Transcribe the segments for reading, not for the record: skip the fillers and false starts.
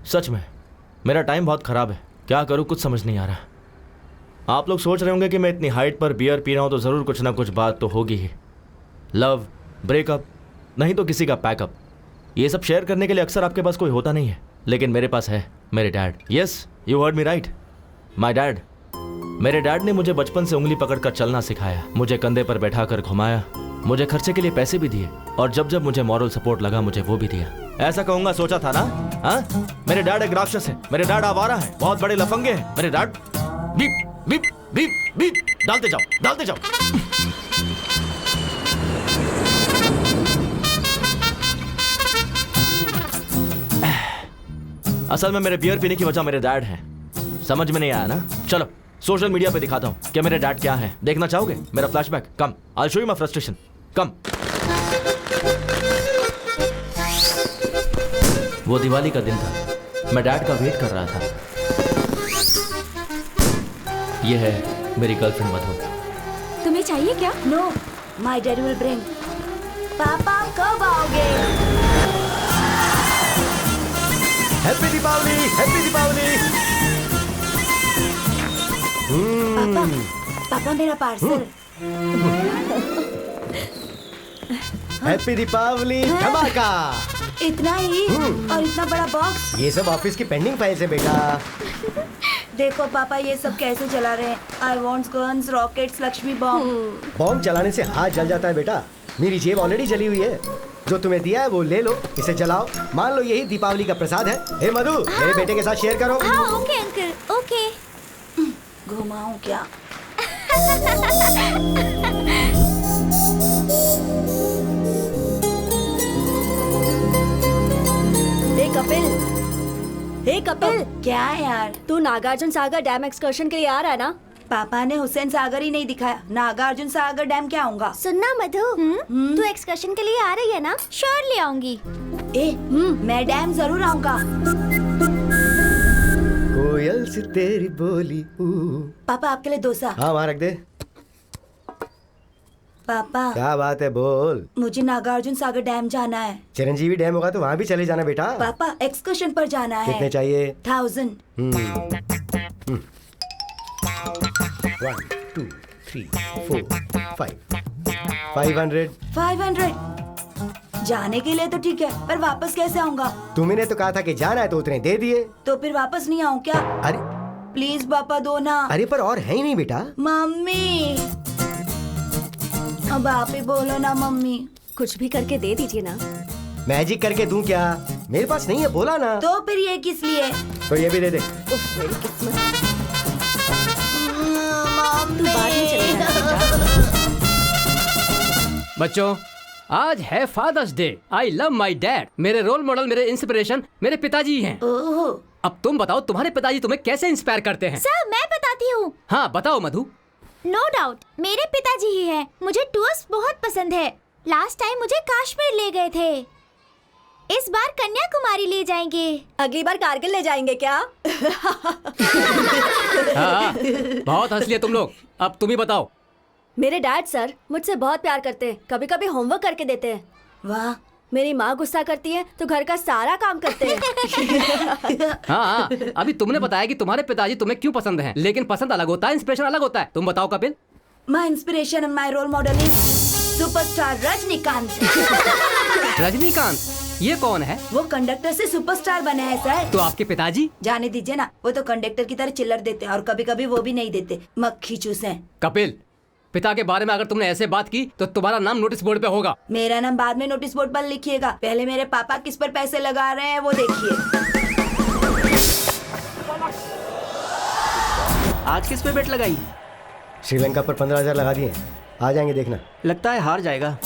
सच में मेरा टाइम बहुत ख़राब है, क्या करूँ कुछ समझ नहीं आ रहा। आप लोग सोच रहे होंगे कि मैं इतनी हाइट पर बियर पी रहा हूँ तो ज़रूर कुछ ना कुछ बात तो होगी ही। लव, ब्रेकअप, नहीं तो किसी का पैकअप, ये सब शेयर करने के लिए अक्सर आपके पास कोई होता नहीं है, लेकिन मेरे पास है मेरे dad. Yes, you heard me right, my dad. मेरे डैड ने मुझे बचपन से उंगली पकड़कर चलना सिखाया, मुझे कंधे पर बैठाकर घुमाया, मुझे खर्चे के लिए पैसे भी दिए और जब जब मुझे मॉरल सपोर्ट लगा मुझे वो भी दिया। ऐसा कहूंगा सोचा था ना? हाँ, मेरे डैड एक राक्षस है, मेरे डैड आवारा है, बहुत बड़े लफंगे हैं मेरे dad. Beep beep beep beep डालते जाओ, डालते जाओ। असल में मेरे बियर पीने की वजह मेरे डैड है। समझ में नहीं आया ना? चलो सोशल मीडिया पे दिखाता हूँ कि मेरे डैड क्या है। देखना चाहोगे मेरा flashback? Come, I show you my frustration. Come. वो दिवाली का दिन था, मैं डैड का वेट कर रहा था। ये है मेरी गर्लफ्रेंड मधु। तुम्हें चाहिए क्या? No, my dad will bring. पापा कब आओगे? Happy Deepawali, happy Deepawali. पापा, पापा मेरा पार्सल। हैप्पी दीपावली धमाका। इतना ही और इतना बड़ा बॉक्स। ये सब ऑफिस की पेंडिंग फाइल्स है बेटा। देखो पापा ये सब कैसे चला रहे हैं। I want guns, rockets, Lakshmi bomb. Bomb चलाने से हाथ जल जाता है बेटा। मेरी जेब ऑलरेडी जली हुई है। जो तुम्हें दिया है वो ले लो, इसे जलाओ। मान लो यही दीपावली का प्रसाद है। हे मधु, मेरे बेटे के साथ शेयर करो। हाँ ओके अंकल, ओके। घुमाऊं क्या? हे कपिल, हे कपिल, क्या है यार? तू नागार्जुन सागर डैम एक्सकर्शन के लिए आ रहा है ना? पापा ने हुसैन सागर ही नहीं दिखाया, नागार्जुन सागर डैम क्या होगा? सुनना मधु, तू एक्सकर्शन के लिए आ रही है ना? श्योरली आऊंगी। मैं डैम जरूर आऊंगा। कोयल से तेरी बोली। पापा आपके लिए डोसा। हाँ वहाँ रख दे। पापा क्या बात है, बोल। मुझे नागार्जुन सागर डैम जाना है। चिरंजीवी डैम होगा तो वहाँ भी चले जाना बेटा। पापा एक्सकर्शन पर जाना है। कितने चाहिए? 1000। 1 2 3 4 5 500। 500 जाने के लिए तो ठीक है, पर वापस कैसे आऊंगा? तुमने तो कहा था कि जाना है तो उतने दे दिए। तो फिर वापस नहीं आऊं क्या? अरे प्लीज पापा दो ना। अरे पर और है ही नहीं बेटा। मम्मी, अब आप ही बोलो ना मम्मी। कुछ भी करके दे दीजिए ना। मैजिक करके दूं क्या? मेरे पास नहीं है, बोला ना। तो फिर ये किस लिए? तो ये भी दे दे। उफ, मेरी किस्मत। तू बाद में चले जाना। बच्चों, आज है Father's Day. I love my dad. मेरे रोल मॉडल, मेरे इंस्पिरेशन मेरे पिताजी हैं। ओह, अब तुम बताओ, तुम्हारे पिताजी तुम्हें कैसे इंस्पायर करते हैं? सर मैं बताती हूँ। हाँ बताओ मधु। नो डाउट मेरे पिताजी ही हैं। मुझे टूर्स बहुत पसंद है। लास्ट टाइम मुझे कश्मीर ले गए थे। इस बार कन्याकुमारी ले जाएंगे। अगली बार कारगिल ले जाएंगे क्या? हाँ, बहुत हंस लिए तुम लोग। अब तुम ही बताओ। मेरे डैड सर मुझसे बहुत प्यार करते हैं, कभी कभी होमवर्क करके देते हैं। वाह। मेरी माँ गुस्सा करती है तो घर का सारा काम करते हैं। हाँ, अभी तुमने बताया कि तुम्हारे पिताजी तुम्हें क्यों पसंद हैं, लेकिन पसंद अलग होता है, इंस्पिरेशन अलग होता है। तुम बताओ Kapil. My inspiration and my role model is superstar Rajinikanth. Rajinikanth, ये कौन है? वो कंडक्टर से सुपरस्टार बने हैं सर। तो आपके पिताजी? जाने दीजिए ना, वो तो कंडक्टर की तरह चिल्लर देते हैं और कभी कभी वो भी नहीं देते, मक्खी चूसे। कपिल, पिता के बारे में अगर तुमने ऐसे बात की तो तुम्हारा नाम नोटिस बोर्ड पे होगा। मेरा नाम बाद में नोटिस बोर्ड पर लिखिएगा, पहले मेरे पापा किस पर पैसे लगा रहे हैं वो देखिए। आज किस पे बेट लगाई? श्रीलंका पर 15,000 लगा दिए। आ जाएंगे देखना। लगता है हार जाएगा।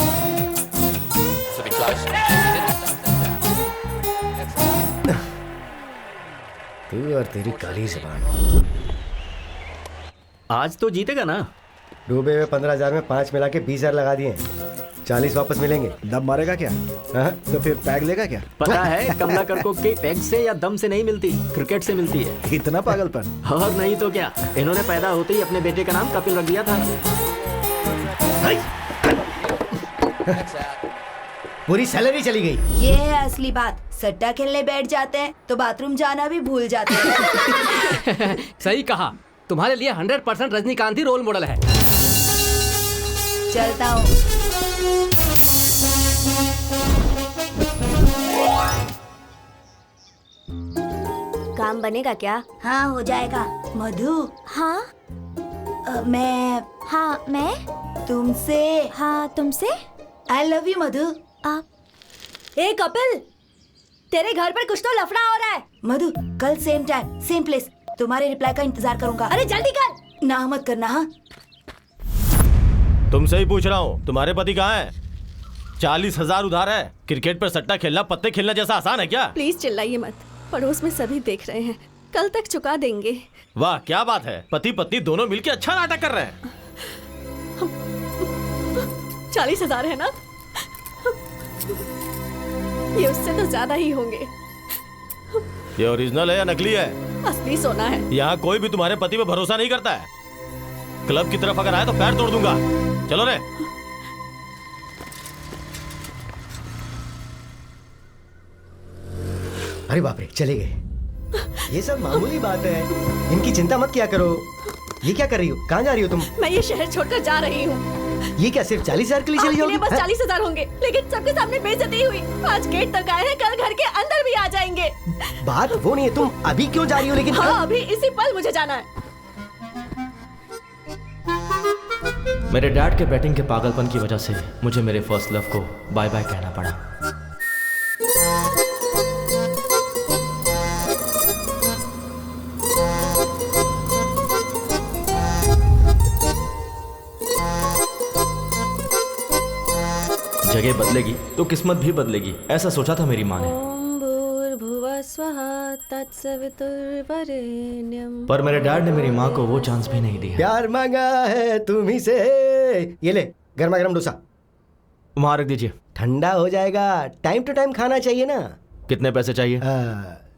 तू और तेरी काली ज़बान। आज तो जीतेगा ना? डूबे हुए 15,000 में 5 मिला के 20,000 लगा दिए। 40 वापस मिलेंगे। दम मारेगा क्या? हाँ? तो फिर पैग लेगा क्या? पता है कमला करको के पैग से या दम से नहीं मिलती, क्रिकेट से मिलती है। इतना पागलपन? और नहीं तो क्या, इन्होंने पैदा होते ही अपने बेटे का नाम कपिल रख दिया था। पूरी सैलरी चली गई। ये है असली बात। सट्टा खेलने बैठ जाते हैं तो बाथरूम जाना भी भूल जाते हैं। सही कहा, तुम्हारे लिए 100% रजनीकांत ही रोल मॉडल है। चलता हूँ। काम बनेगा क्या? हाँ हो जाएगा। मधु हाँ मैं हाँ मैं तुमसे हाँ तुमसे आई लव यू मधु। ए कपिल, तेरे घर पर कुछ तो लफड़ा हो रहा है। मधु कल सेम टाइम सेम प्लेस तुम्हारे रिप्लाई का इंतजार करूंगा। अरे जल्दी कर। ना मत करना। हाँ तुमसे ही पूछ रहा हूँ, तुम्हारे पति कहाँ है? 40,000 उधार है। क्रिकेट पर सट्टा खेलना पत्ते खेलना जैसा आसान है क्या? प्लीज चिल्लाइए मत, पड़ोस में सभी देख रहे हैं, कल तक चुका देंगे। वाह क्या बात है, पति पत्नी दोनों मिलकर अच्छा नाटक कर रहे हैं। 40,000 है ना? ये उससे तो ज्यादा ही होंगे। ये ओरिजिनल है या नकली है? असली सोना है। यहाँ कोई भी तुम्हारे पति पे भरोसा नहीं करता है। क्लब की तरफ अगर आए तो पैर तोड़ दूंगा। चलो रे। अरे बाप रे, चले गए। ये सब मामूली बात है, इनकी चिंता मत किया करो। ये क्या कर रही हो? कहाँ जा रही हो तुम? मैं ये शहर छोड़कर जा रही हूँ। ये क्या सिर्फ 40,000 के लिए चली आपके जाओगी? लिए बस 40,000 होंगे, लेकिन सबके सामने बेइज्जती हुई। आज गेट तक आए हैं, कल घर के अंदर भी आ जाएंगे। बात वो नहीं है, तुम अभी क्यों जा रही हो? लेकिन हाँ अभी इसी पल मुझे जाना है। मेरे डैड के बैटिंग के पागलपन की वजह से मुझे मेरे फर्स्ट लव को बाय बाय कहना पड़ा। जगह बदलेगी तो किस्मत भी बदलेगी, ऐसा सोचा था मेरी माँ ने। ओम भूर्भुवः स्वः तत्सवितुर्वरेण्यं। पर मेरे डैड ने मेरी माँ को वो चांस भी नहीं दिया। प्यार मांगा है तुम्ही से। ये ले गर्मा गर्म डोसा। वहां रख दीजिए। ठंडा हो जाएगा, टाइम टू टाइम खाना चाहिए ना। कितने पैसे चाहिए?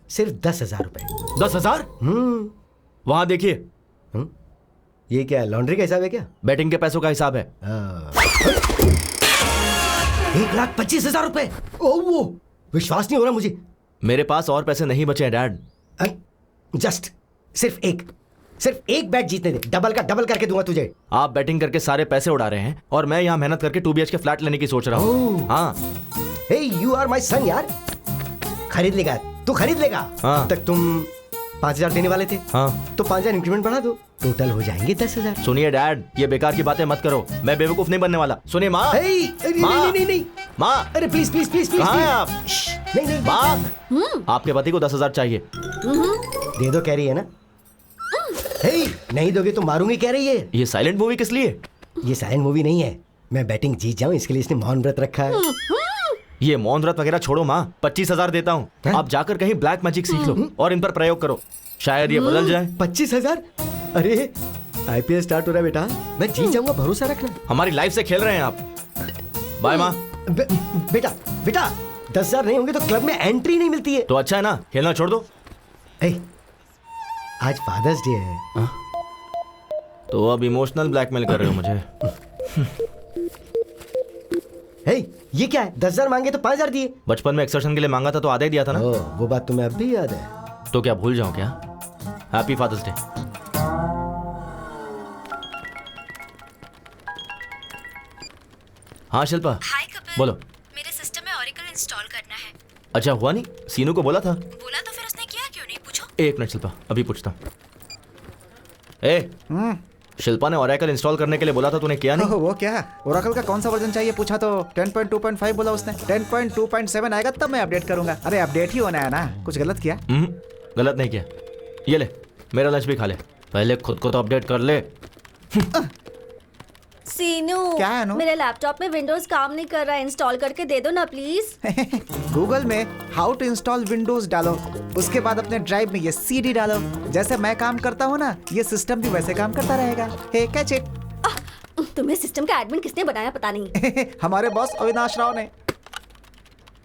सिर्फ 10,000 रुपए। 10,000? वहां देखिए। ये क्या लॉन्ड्री का हिसाब है क्या? बैटिंग के पैसों का हिसाब है। 1,25,000 रुपए। ओह वो विश्वास नहीं हो रहा मुझे। मेरे पास और पैसे नहीं बचे हैं डैड। जस्ट सिर्फ एक बैट जीतने दे, डबल का डबल करके दूंगा तुझे। आप बैटिंग करके सारे पैसे उड़ा रहे हैं और मैं यहाँ मेहनत करके 2 BHK फ्लैट लेने की सोच रहा हूँ। हाँ। हे यू आर माय सन यार। खरीद लेगा तू, खरीद लेगा। हाँ। तक तुम 5,000 देने वाले थे। हाँ। तो 5,000 इंक्रीमेंट बढ़ा दो, टोटल हो जाएंगे 10,000। सुनिए डैड, ये बेकार की बातें मत करो, मैं बेवकूफ नहीं बनने वाला। सुनिए माँ। नहीं माँ। अरे प्लीज प्लीज प्लीज प्लीज। कहाँ हैं आप? नहीं माँ, आपके पति को 10,000 चाहिए। दे दो कह रही है ना। नहीं दोगे तो मारूंगी कह रही है। ये साइलेंट मूवी किस लिए? ये साइलेंट मूवी नहीं है, मैं बैटिंग जीत जाऊं इसके लिए इसने मौन व्रत रखा है। ये मौन व्रत वगैरह छोड़ो माँ, 25,000 देता हूँ। आप जाकर कहीं ब्लैक मैजिक सीख लो और इन पर प्रयोग करो, शायद ये बदल जाए। 25,000? अरे IPL स्टार्ट हो रहा है बेटा, मैं जीत जाऊंगा, भरोसा रखना। हमारी लाइफ से खेल रहे हैं आप। बाय माँ। बेटा 10,000 नहीं होंगे तो क्लब में एंट्री नहीं मिलती है। तो अच्छा है ना, खेलना छोड़ दो। आज फादर्स डे है। तो अब इमोशनल ब्लैकमेल कर रहे हो मुझे। ये क्या है? 10,000 मांगे तो 5,000 दिए। बचपन में एक्सर्शन के लिए मांगा था तो आधा ही दिया था ना। वो बात तुम्हें अब भी याद है? तो क्या भूल जाऊं क्या? Happy Father's Day. हाँ शिल्पा। हाय कपिल। बोलो। मेरे सिस्टम में ऑरेकल इंस्टॉल करना है। अच्छा हुआ नहीं? सीनू को बोला था। बोला तो फिर उसने किया क्यों नहीं, पूछो। एक मिनट शिल्पा, अभी पूछता हूँ। शिल्पा ने ओरेकल इंस्टॉल करने के लिए बोला था, तूने किया नहीं? वो क्या, ओरेकल का कौन सा वर्जन चाहिए पूछा तो 10.2.5 बोला उसने। 10.2.7 आएगा तब मैं अपडेट करूंगा। अरे अपडेट ही होना है ना, कुछ गलत किया? गलत नहीं किया। ये ले, मेरा लंच भी खा ले, पहले खुद को तो अपडेट कर ले। सीनू, क्या है अनु? मेरे लैपटॉप में विंडोज काम नहीं कर रहा है, इंस्टॉल करके दे दो ना प्लीज। गूगल में हाउ टू इंस्टॉल विंडोज डालो, उसके बाद अपने ड्राइव में ये CD डालो। जैसे मैं काम करता हूँ ना, ये सिस्टम भी वैसे काम करता रहेगा। हे कैच इट। तुम्हें सिस्टम का एडमिन किसने बनाया पता नहीं। हमारे बॉस अविनाश राव ने।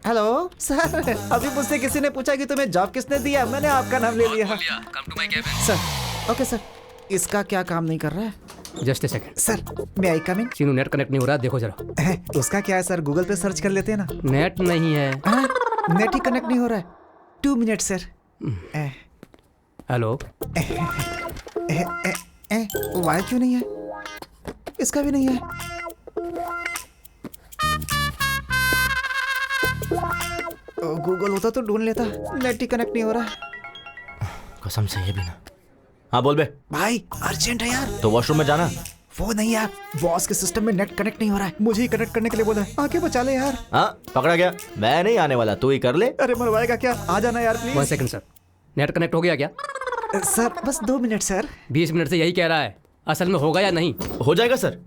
हेलो सर, अभी मुझसे किसी ने पूछा कि तुम्हें जॉब किसने दिया, मैंने आपका नाम ले लिया। सर, ओके सर, इसका क्या काम नहीं कर रहा है? Just a second. सर मैं I coming? Seenu net connect नहीं हो रहा, देखो जरा। उसका क्या है सर, गूगल पे सर्च कर लेते हैं ना। नेट नहीं है। नेट ही कनेक्ट नहीं हो रहा है। 2 मिनट सर। हेलो। वाई क्यों नहीं है? इसका भी नहीं है। गूगल होता तो ढूंढ लेता। नेट ही कनेक्ट नहीं हो रहा। कसम से ये भी ना। हाँ बोल बे। भाई अर्जेंट है यार। तो वॉशरूम में जाना। वो नहीं यार, बॉस के सिस्टम में नेट कनेक्ट नहीं हो रहा है, मुझे ही कनेक्ट करने के लिए बोला है। आके बचा ले यार। हाँ पकड़ा गया, मैं नहीं आने वाला, तू ही कर ले। अरे मरवाएगा क्या, आ जाना यार 1 please. Second sir, net connect हो गया क्या? सर बस 2 मिनट सर। 20 मिनट से यही कह रहा है, असल में होगा या नहीं? हो जाएगा sir,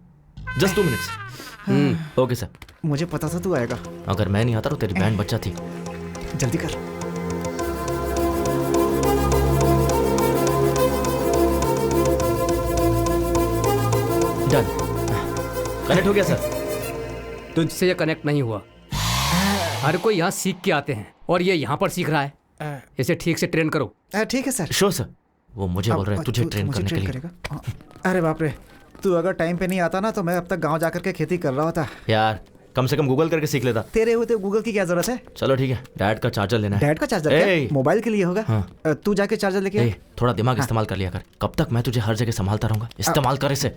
just 2 minutes. Okay sir. मुझे पता था तू आएगा। अगर मैं नहीं आता तो तेरी बैंड बच्चा थी। जल्दी कर। डन, कनेक्ट हो गया सर। तुझसे ये कनेक्ट नहीं हुआ। हर कोई यहाँ सीख के आते हैं और ये यहाँ पर सीख रहा है। इसे ठीक से ट्रेन करो। ठीक है सर। Sure sir. वो मुझे बोल रहा है तुझे ट्रेन करने के लिए। करेगा। अरे बाप रे, तू अगर टाइम पे नहीं आता ना तो मैं अब तक गांव जाकर के खेती कर रहा होता। यार कम से कम गूगल करके सीख लेता। तेरे होते गूगल की क्या जरूरत है? चलो ठीक है, डैड का चार्जर लेना है। डैड का चार्जर क्या? मोबाइल के लिए होगा। हाँ। तू जाके चार्जर लेके आ। थोड़ा दिमाग इस्तेमाल कर लिया कर। कब तक मैं तुझे हर जगह संभालता रहूंगा? इस्तेमाल कर इसे।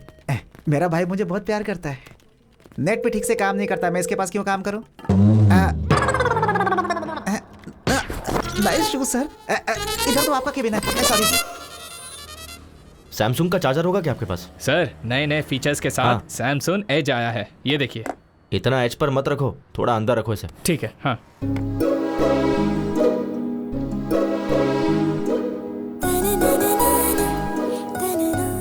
मेरा भाई मुझे बहुत प्यार करता है। नेट पे ठीक से काम नहीं करता, मैं इसके पास क्यों काम करूं? Nice shoes sir. इधर तो आपका केबिन है। सॉरी। सैमसंग का चार्जर होगा क्या आपके पास? सर नए नए फीचर्स के साथ सैमसंग एज आया है, ये देखिए। इतना एज पर मत रखो, थोड़ा अंदर रखो इसे। ठीक है। हाँ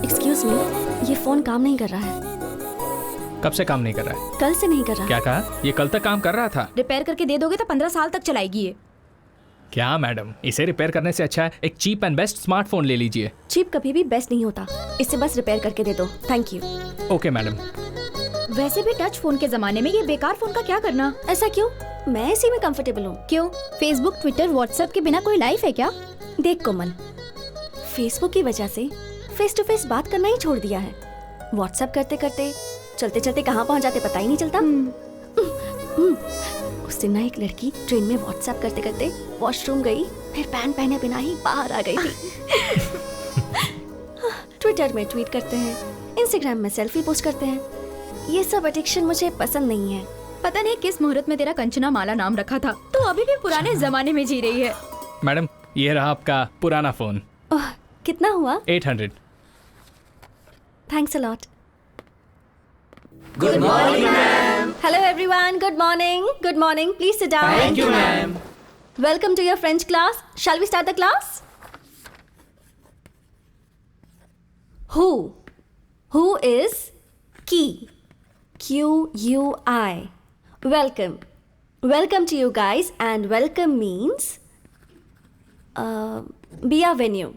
एक्सक्यूज मी, ये फोन काम नहीं कर रहा है। कब से काम नहीं कर रहा है? कल से नहीं कर रहा। क्या कहा? ये कल तक काम कर रहा था। रिपेयर करके दे दोगे तो 15 साल तक चलाएगी ये। क्या मैडम, इसे रिपेयर करने से अच्छा है एक चीप एंड बेस्ट स्मार्टफोन ले लीजिए। चीप कभी भी बेस्ट नहीं होता, इसे बस रिपेयर करके दे दो। Thank you. Okay madam. वैसे भी टच फोन के जमाने में ये बेकार फोन का क्या करना? ऐसा क्यों? मैं इसी में कंफर्टेबल हूँ। क्यों? फेसबुक, ट्विटर, व्हाट्सएप के बिना कोई लाइफ है क्या? देख कोमल, फेसबुक की वजह से फेस टू फेस बात करना ही छोड़ दिया है। व्हाट्सएप करते करते चलते चलते कहाँ पहुँच जाते पता ही नहीं चलता। उस दिन ना एक लड़की ट्रेन में व्हाट्सएप करते करते वॉशरूम गई, फिर पैंट पहने बिना ही बाहर आ गई थी। ट्विटर में ट्वीट करते हैं, इंस्टाग्राम में सेल्फी पोस्ट करते हैं। ये सब एडिक्शन मुझे पसंद नहीं है। पता नहीं किस मुहूर्त में तेरा कंचना माला नाम रखा था, तो अभी भी पुराने जमाने में जी रही है। मैडम ये रहा आपका पुराना फोन। ओह, कितना हुआ? 800। Thanks a lot. Good morning ma'am. Hello everyone, good morning. Good morning. Please sit down. Thank you ma'am. Welcome to your French class. Shall we start the class? Who is key? Q-U-I. Welcome. Welcome to you guys, and welcome means be a venue.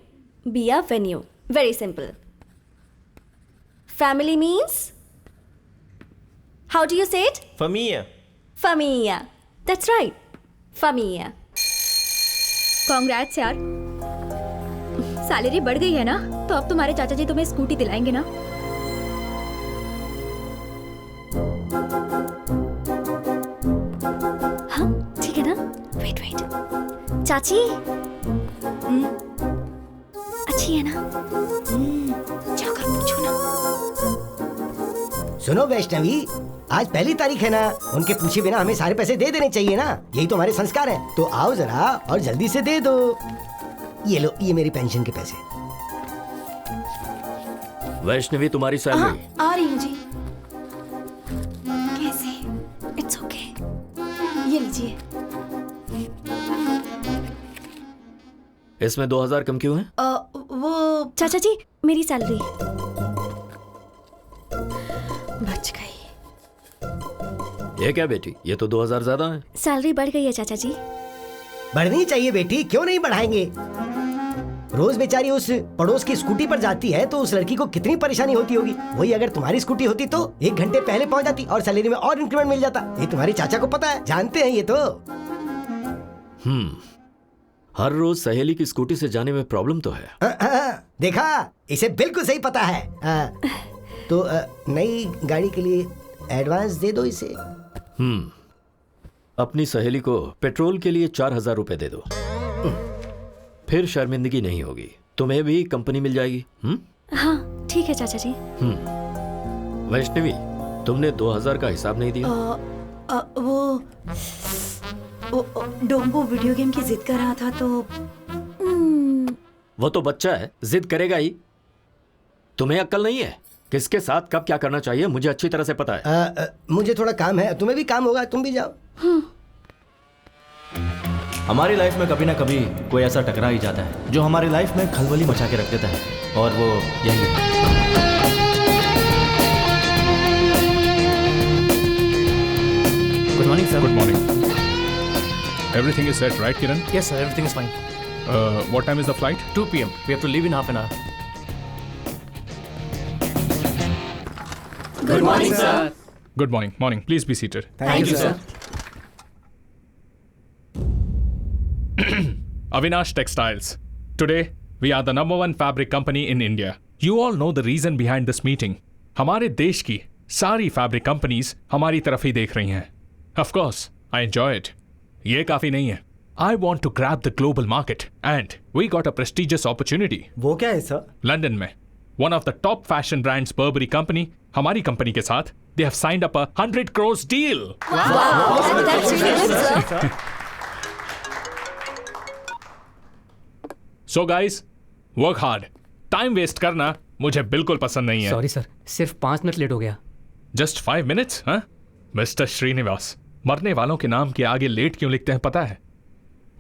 Be a venue. Very simple. Family means, how do you say it? Familia. Familia. That's right. Familia. Congrats यार, salary बढ़ गई है ना, तो अब तुम्हारे चाचा जी तुम्हें स्कूटी दिलाएंगे ना? हाँ ठीक है ना। वेट चाची अच्छी है ना? जाकर पूछो ना। सुनो वैष्णवी, आज पहली तारीख है ना, उनके पूछे बिना हमें सारे पैसे दे देने चाहिए ना, यही तो हमारे संस्कार है। तो आओ जरा और जल्दी से दे दो। ये लो, ये मेरी पेंशन के पैसे। वैष्णवी तुम्हारी सैलरी। आ रही हूँ जी। कैसे? It's okay. ये लीजिए। इसमें 2000 कम क्यों है? वो चाचा जी, मेरी सैलरी बच गई। ये क्या बेटी, ये तो 2000 ज्यादा है। सैलरी बढ़ गई है चाचा जी। बढ़नी चाहिए बेटी, क्यों नहीं बढ़ाएंगे। रोज बेचारी उस पड़ोस की स्कूटी पर जाती है तो उस लड़की को कितनी परेशानी होती होगी। वही अगर तुम्हारी स्कूटी होती तो 1 घंटे पहले पहुंच जाती और सैलरी में और इंक्रीमेंट मिल जाता। ये तुम्हारे चाचा को पता है, जानते हैं ये तो। हर रोज सहेली की स्कूटी से जाने में प्रॉब्लम तो है। देखा, इसे बिल्कुल सही पता है। तो नई गाड़ी के लिए एडवांस दे दो इसे। अपनी सहेली को पेट्रोल के लिए 4,000 रुपए दे दो, फिर शर्मिंदगी नहीं होगी। तुम्हें भी कंपनी मिल जाएगी। हाँ ठीक है चाचा जी। वैष्णवी, तुमने 2,000 का हिसाब नहीं दिया। वो डोंगो वीडियो गेम की जिद कर रहा था तो वो तो बच्चा है, जिद करेगा ही। तुम्हें अक्ल नहीं है? किसके साथ कब क्या करना चाहिए मुझे अच्छी तरह से पता है। मुझे थोड़ा काम है, तुम्हें भी काम होगा, तुम भी जाओ। हमारी लाइफ में कभी ना कभी कोई ऐसा टकरा ही जाता है जो हमारी लाइफ में खलबली मचा के रख देता है, और वो यही है। Good morning sir. Good morning. Everything is set right Kiran? Yes sir, everything is fine. What time is the flight? 2 p.m. We have to leave in half an hour. Good morning, sir. Good morning. Morning. Please be seated. Thank you, sir. Avinash Textiles. Today, we are the #1 fabric company in India. You all know the reason behind this meeting. हमारे देश की सारी fabric companies हमारी तरफ ही देख रही हैं. Of course, I enjoy it. ये काफी नहीं है. I want to grab the global market, and we got a prestigious opportunity. वो क्या है सर? लंदन में one of the top fashion brands Burberry company हमारी कंपनी के साथ they have signed up a 100 crores deal. That's really good, sir. So guys, work hard. Time waste करना मुझे बिल्कुल पसंद नहीं है. सॉरी सर, सिर्फ 5 मिनट लेट हो गया। Just 5 minutes, हाँ? मिस्टर श्रीनिवास, मरने वालों के नाम के आगे लेट क्यों लिखते हैं पता है?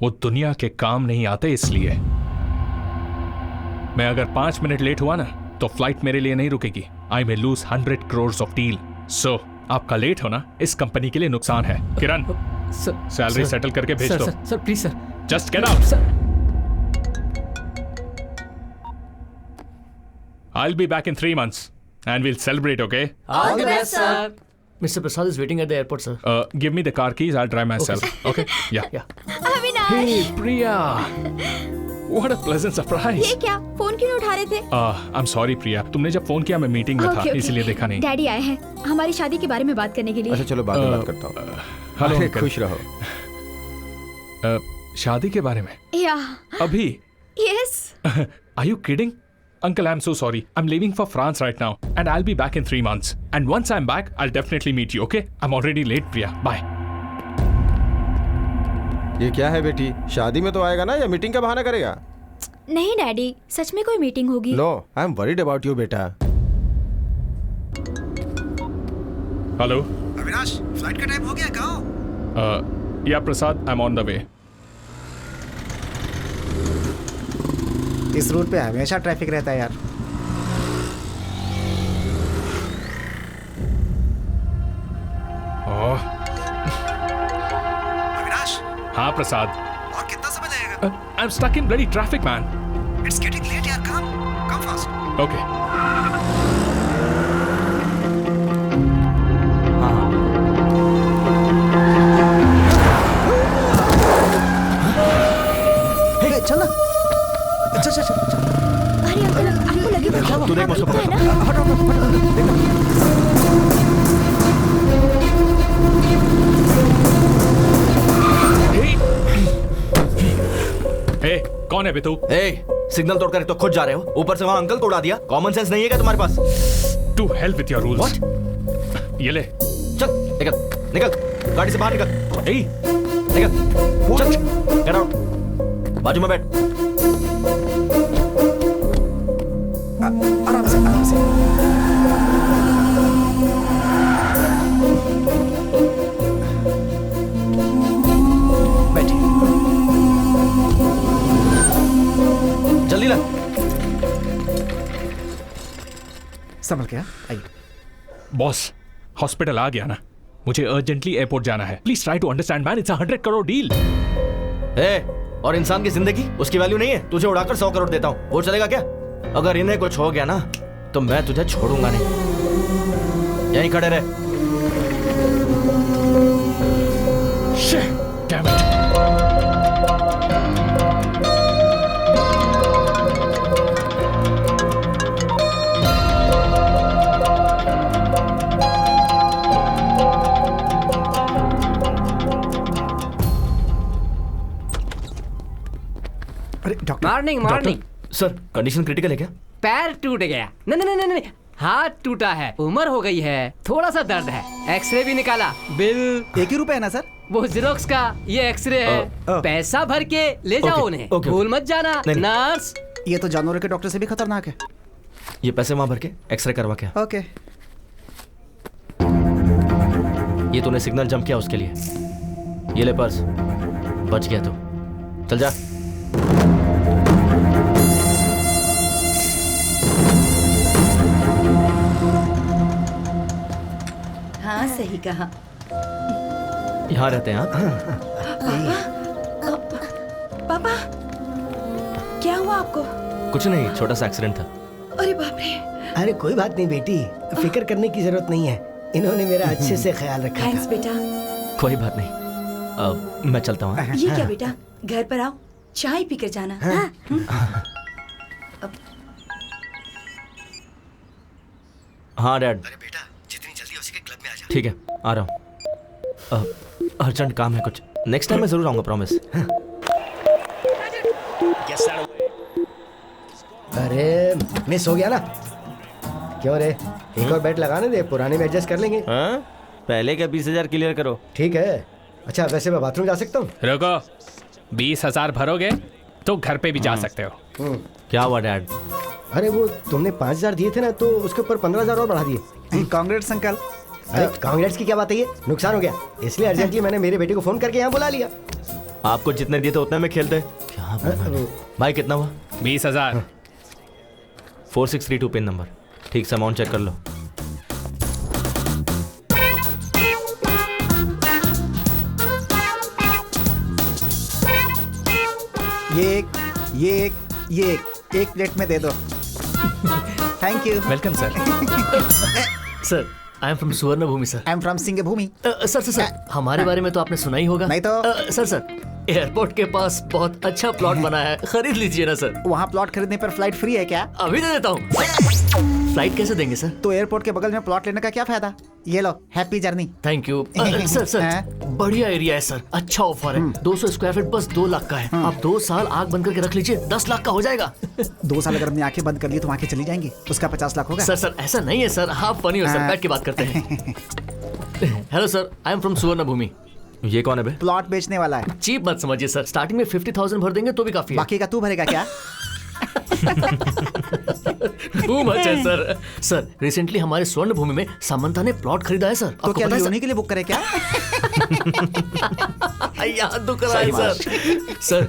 वो दुनिया के काम नहीं आते इसलिए। मैं अगर 5 मिनट लेट हुआ ना तो फ्लाइट मेरे लिए नहीं रुकेगी। I may lose 100 crores of deal. So आपका लेट होना इस कंपनी के लिए नुकसान है। किरण, सैलरी सेटल करके भेज दो। Sir please sir, just get out. I'll be back in 3 months and we'll celebrate, okay? All the best, sir. Mr. Prasad is waiting at the airport, sir. Give me the car keys. I'll drive myself. Okay? Yeah. Avinash, Hey, Priya. What a pleasant surprise. ये क्या? Phone क्यों नहीं उठा रहे थे? I'm sorry, Priya. तुमने जब phone किया मैं मीटिंग में था, इसलिए देखा नहीं. डैडी आए हैं हमारी शादी के बारे में बात करने के लिए। अच्छा चलो बाद में बात करता हूँ। हेलो अरे, अंकल। खुश रहो। शादी के बारे में? या अभी? Yes. Are you kidding? Uncle, I'm so sorry. I'm leaving for France right now, and I'll be back in 3 months. And once I'm back, I'll definitely meet you. Okay? I'm already late, Priya. Bye. ये क्या है बेटी? शादी में तो आएगा ना या मीटिंग का बहाना करेगा? नहीं डैडी, सच में कोई मीटिंग होगी। No, I am worried about you बेटा। हेलो अविनाश, फ्लाइट का टाइम हो गया, कहाँ हो? या Prasad, I'm on the way. इस रूट पे हमेशा ट्रैफिक रहता है यार। अविनाश। हाँ प्रसाद। और कितना समय लगेगा? I'm stuck in bloody traffic, man. It's getting late यार, come fast. Okay. हे चल ना। चल। अरे अंकल, आपको लगी होगी। तू देख मुझको पकड़। Hey, कौन है बे तू? सिग्नल तोड़कर तो खुद जा रहे हो, ऊपर से वहां अंकल तोड़ा दिया। कॉमन सेंस नहीं है क्या तुम्हारे पास? To hell with your rules. What? ये ले। चल निकल गाड़ी से बाहर निकल। Hey, निकल चल, get out। बाजू में बैठ। आराम से। बैठिए। जल्दी ला। संभल के, आइए। बॉस, हॉस्पिटल आ गया ना? मुझे अर्जेंटली एयरपोर्ट जाना है। Please try to understand man, it's a 100 crore deal. और इंसान की जिंदगी, उसकी वैल्यू नहीं है। तुझे उड़ाकर 100 करोड़ देता हूँ, वो चलेगा क्या? अगर इन्हें कुछ हो गया ना तो मैं तुझे छोड़ूंगा नहीं। यहीं खड़े रहे। Shit, damn it. Morning morning. Sir condition critical है क्या? पैर टूट गया। नहीं नहीं नहीं नहीं, हाथ टूटा है, उम्र हो गई है, थोड़ा सा दर्द है, एक्सरे भी निकाला, बिल 1 ही रुपए है ना सर? वो जेरोक्स का, ये एक्सरे है, पैसा भर के ले जाओ उन्हें, भूल मत जाना। नर्स, ये तो जानवरों के डॉक्टर से भी खतरनाक है। ये पैसे वहां भर के एक्सरे करवा के। ओके। ये तूने सिग्नल जंप किया उसके लिए। ये ले पर्स, बच गया तो चल जा। हाँ सही कहा। यहाँ रहते हैं आप? पापा क्या हुआ आपको? कुछ नहीं, छोटा सा एक्सीडेंट था। अरे बाप रे। अरे कोई बात नहीं बेटी, फिक्र करने की जरूरत नहीं है, इन्होंने मेरा अच्छे से ख्याल रखा। थैंक्स बेटा। कोई बात नहीं, मैं चलता हूँ। ये क्या बेटा, घर पर आओ, चाय पीकर जाना। हाँ डैड। अरे बेटा जितनी जल्दी हो सके क्लब में आ जा। ठीक है, आ रहा हूँ। अर्जेंट काम है कुछ, नेक्स्ट टाइम मैं जरूर आऊंगा, प्रॉमिस। अरे मिस हो गया ना? क्यों रे, एक और बैट लगाने दे, पुराने में एडजस्ट कर लेंगे। हाँ? पहले क्या 20,000 क्लियर करो। ठीक है। अच्छा वैसे मैं बाथरूम जा सकता हूँ? रुको, 20,000 भरोगे तो घर पे भी जा सकते हो। क्या हुआ डैड? अरे वो तुमने 5,000 दिए थे ना, तो उसके ऊपर 15,000 और बढ़ा दिए। Congrats uncle. अरे कांग्रेट्स की क्या बात है, ये नुकसान हो गया, इसलिए अर्जेंटली मैंने मेरे बेटे को फोन करके यहाँ बुला लिया। आपको जितने दिए थे उतने में खेलते। क्या भाई, कितना हुआ? 20,000। 4632 पिन नंबर। ठीक से अमाउंट चेक कर लो। ये एक प्लेट में दे दो। Thank you. Welcome sir. Sir I am from Suvarna Bhumi sir. I am from Singh Bhumi. Sir हमारे बारे में तो आपने सुना ही होगा। नहीं तो। सर एयरपोर्ट के पास बहुत अच्छा प्लॉट बना है, खरीद लीजिए ना सर। वहाँ प्लॉट खरीदने पर फ्लाइट फ्री है क्या? अभी दे देता हूँ। फ्लाइट कैसे देंगे सर? तो एयरपोर्ट के बगल में प्लॉट लेने का क्या फायदा? ये लो, happy journey. Thank you. Sir बढ़िया एरिया है सर, अच्छा ऑफर है। 200 स्क्वायर फीट बस 2 लाख का है। आप 2 साल आग बंद करके रख लीजिए, 10 लाख का हो जाएगा। 2 साल अगर हमने आंखें बंद कर ली तो आंखें चली जाएंगी, उसका 50 लाख होगा। सर ऐसा नहीं है सर, आप फनी हो सर, बैठ के बात करते हैं। Hello sir, I am from Suvarna भूमि। ये कौन है बे? प्लॉट बेचने वाला है। चीप मत समझिए सर, स्टार्टिंग में 50,000 भर देंगे तो भी काफी है। बाकी का तू भरेगा क्या? टू मच है सर। सर रिसेंटली हमारे स्वर्ण भूमि में सामंता ने प्लॉट खरीदा है सर। तो क्या लियोनी के लिए बुक करे क्या? याद दुख रहा है सर। सर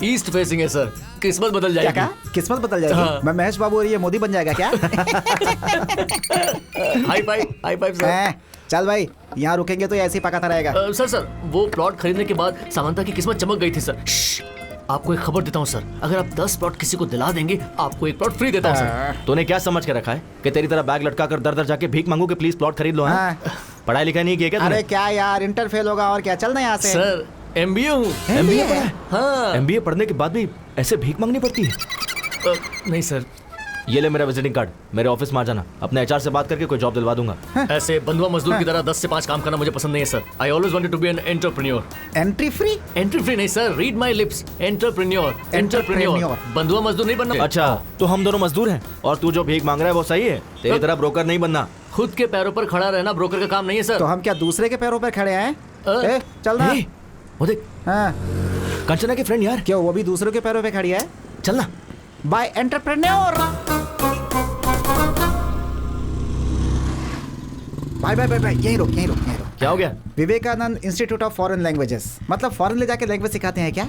ईस्ट फेसिंग है सर, किस्मत बदल जाएगी। क्या? किस्मत बदल जाएगी? हाँ। मैं महेश बाबू और ये मोदी बन जाएगा क्या? High five sir. चल भाई, यहाँ रुकेंगे तो ऐसे ही पकाता रहेगा। सर वो प्लॉट खरीदने के बाद सामंता की किस्मत चमक गई थी सर। आपको एक खबर देता हूँ सर, अगर आप 10 प्लॉट किसी को दिला देंगे, आपको 1 प्लॉट फ्री देता हूँ सर। तूने क्या समझ के रखा है कि तेरी तरह बैग लटका कर दर दर जाके भीख मांगू कि प्लीज प्लॉट खरीद लो? हाँ? पढ़ाई लिखाई नहीं किया क्या अरे क्या यार, इंटर फेल होगा और क्या, चलना यहाँ से। सर MBA हूँ। MBA पढ़ा है? हाँ। MBA पढ़ने के बाद भी ऐसे भीख मांगनी पड़ती है? नहीं सर। ये ले मेरा विजिटिंग कार्ड, मेरे ऑफिस में आ जाना, अपने HR से बात करके कोई जॉब दिलवा दूंगा। ऐसे बंधुआ मजदूर की तरह 10 से 5 काम करना मुझे पसंद नहीं है sir. I always wanted to be an entrepreneur. Entry free नहीं sir, read my lips, entrepreneur. बंधुआ मजदूर नहीं बनना। अच्छा तो हम दोनों मजदूर हैं, और तू जो भीख मांग रहा है वो सही है? तेरी तरह ब्रोकर नहीं बनना। खुद के पैरों पर खड़ा रहना ब्रोकर का काम नहीं है सर। तो हम क्या दूसरे के पैरों पर खड़े हैं? चल ना। वो देख, कंचना की फ्रेंड यार। क्यों, वो भी दूसरों के पैरों पे खड़ी है? चलना। Bye entrepreneur. बाय यही रोक। क्या हो गया? Vivekananda institute of foreign languages, मतलब फॉरेन ले जाके लैंग्वेज सिखाते हैं क्या?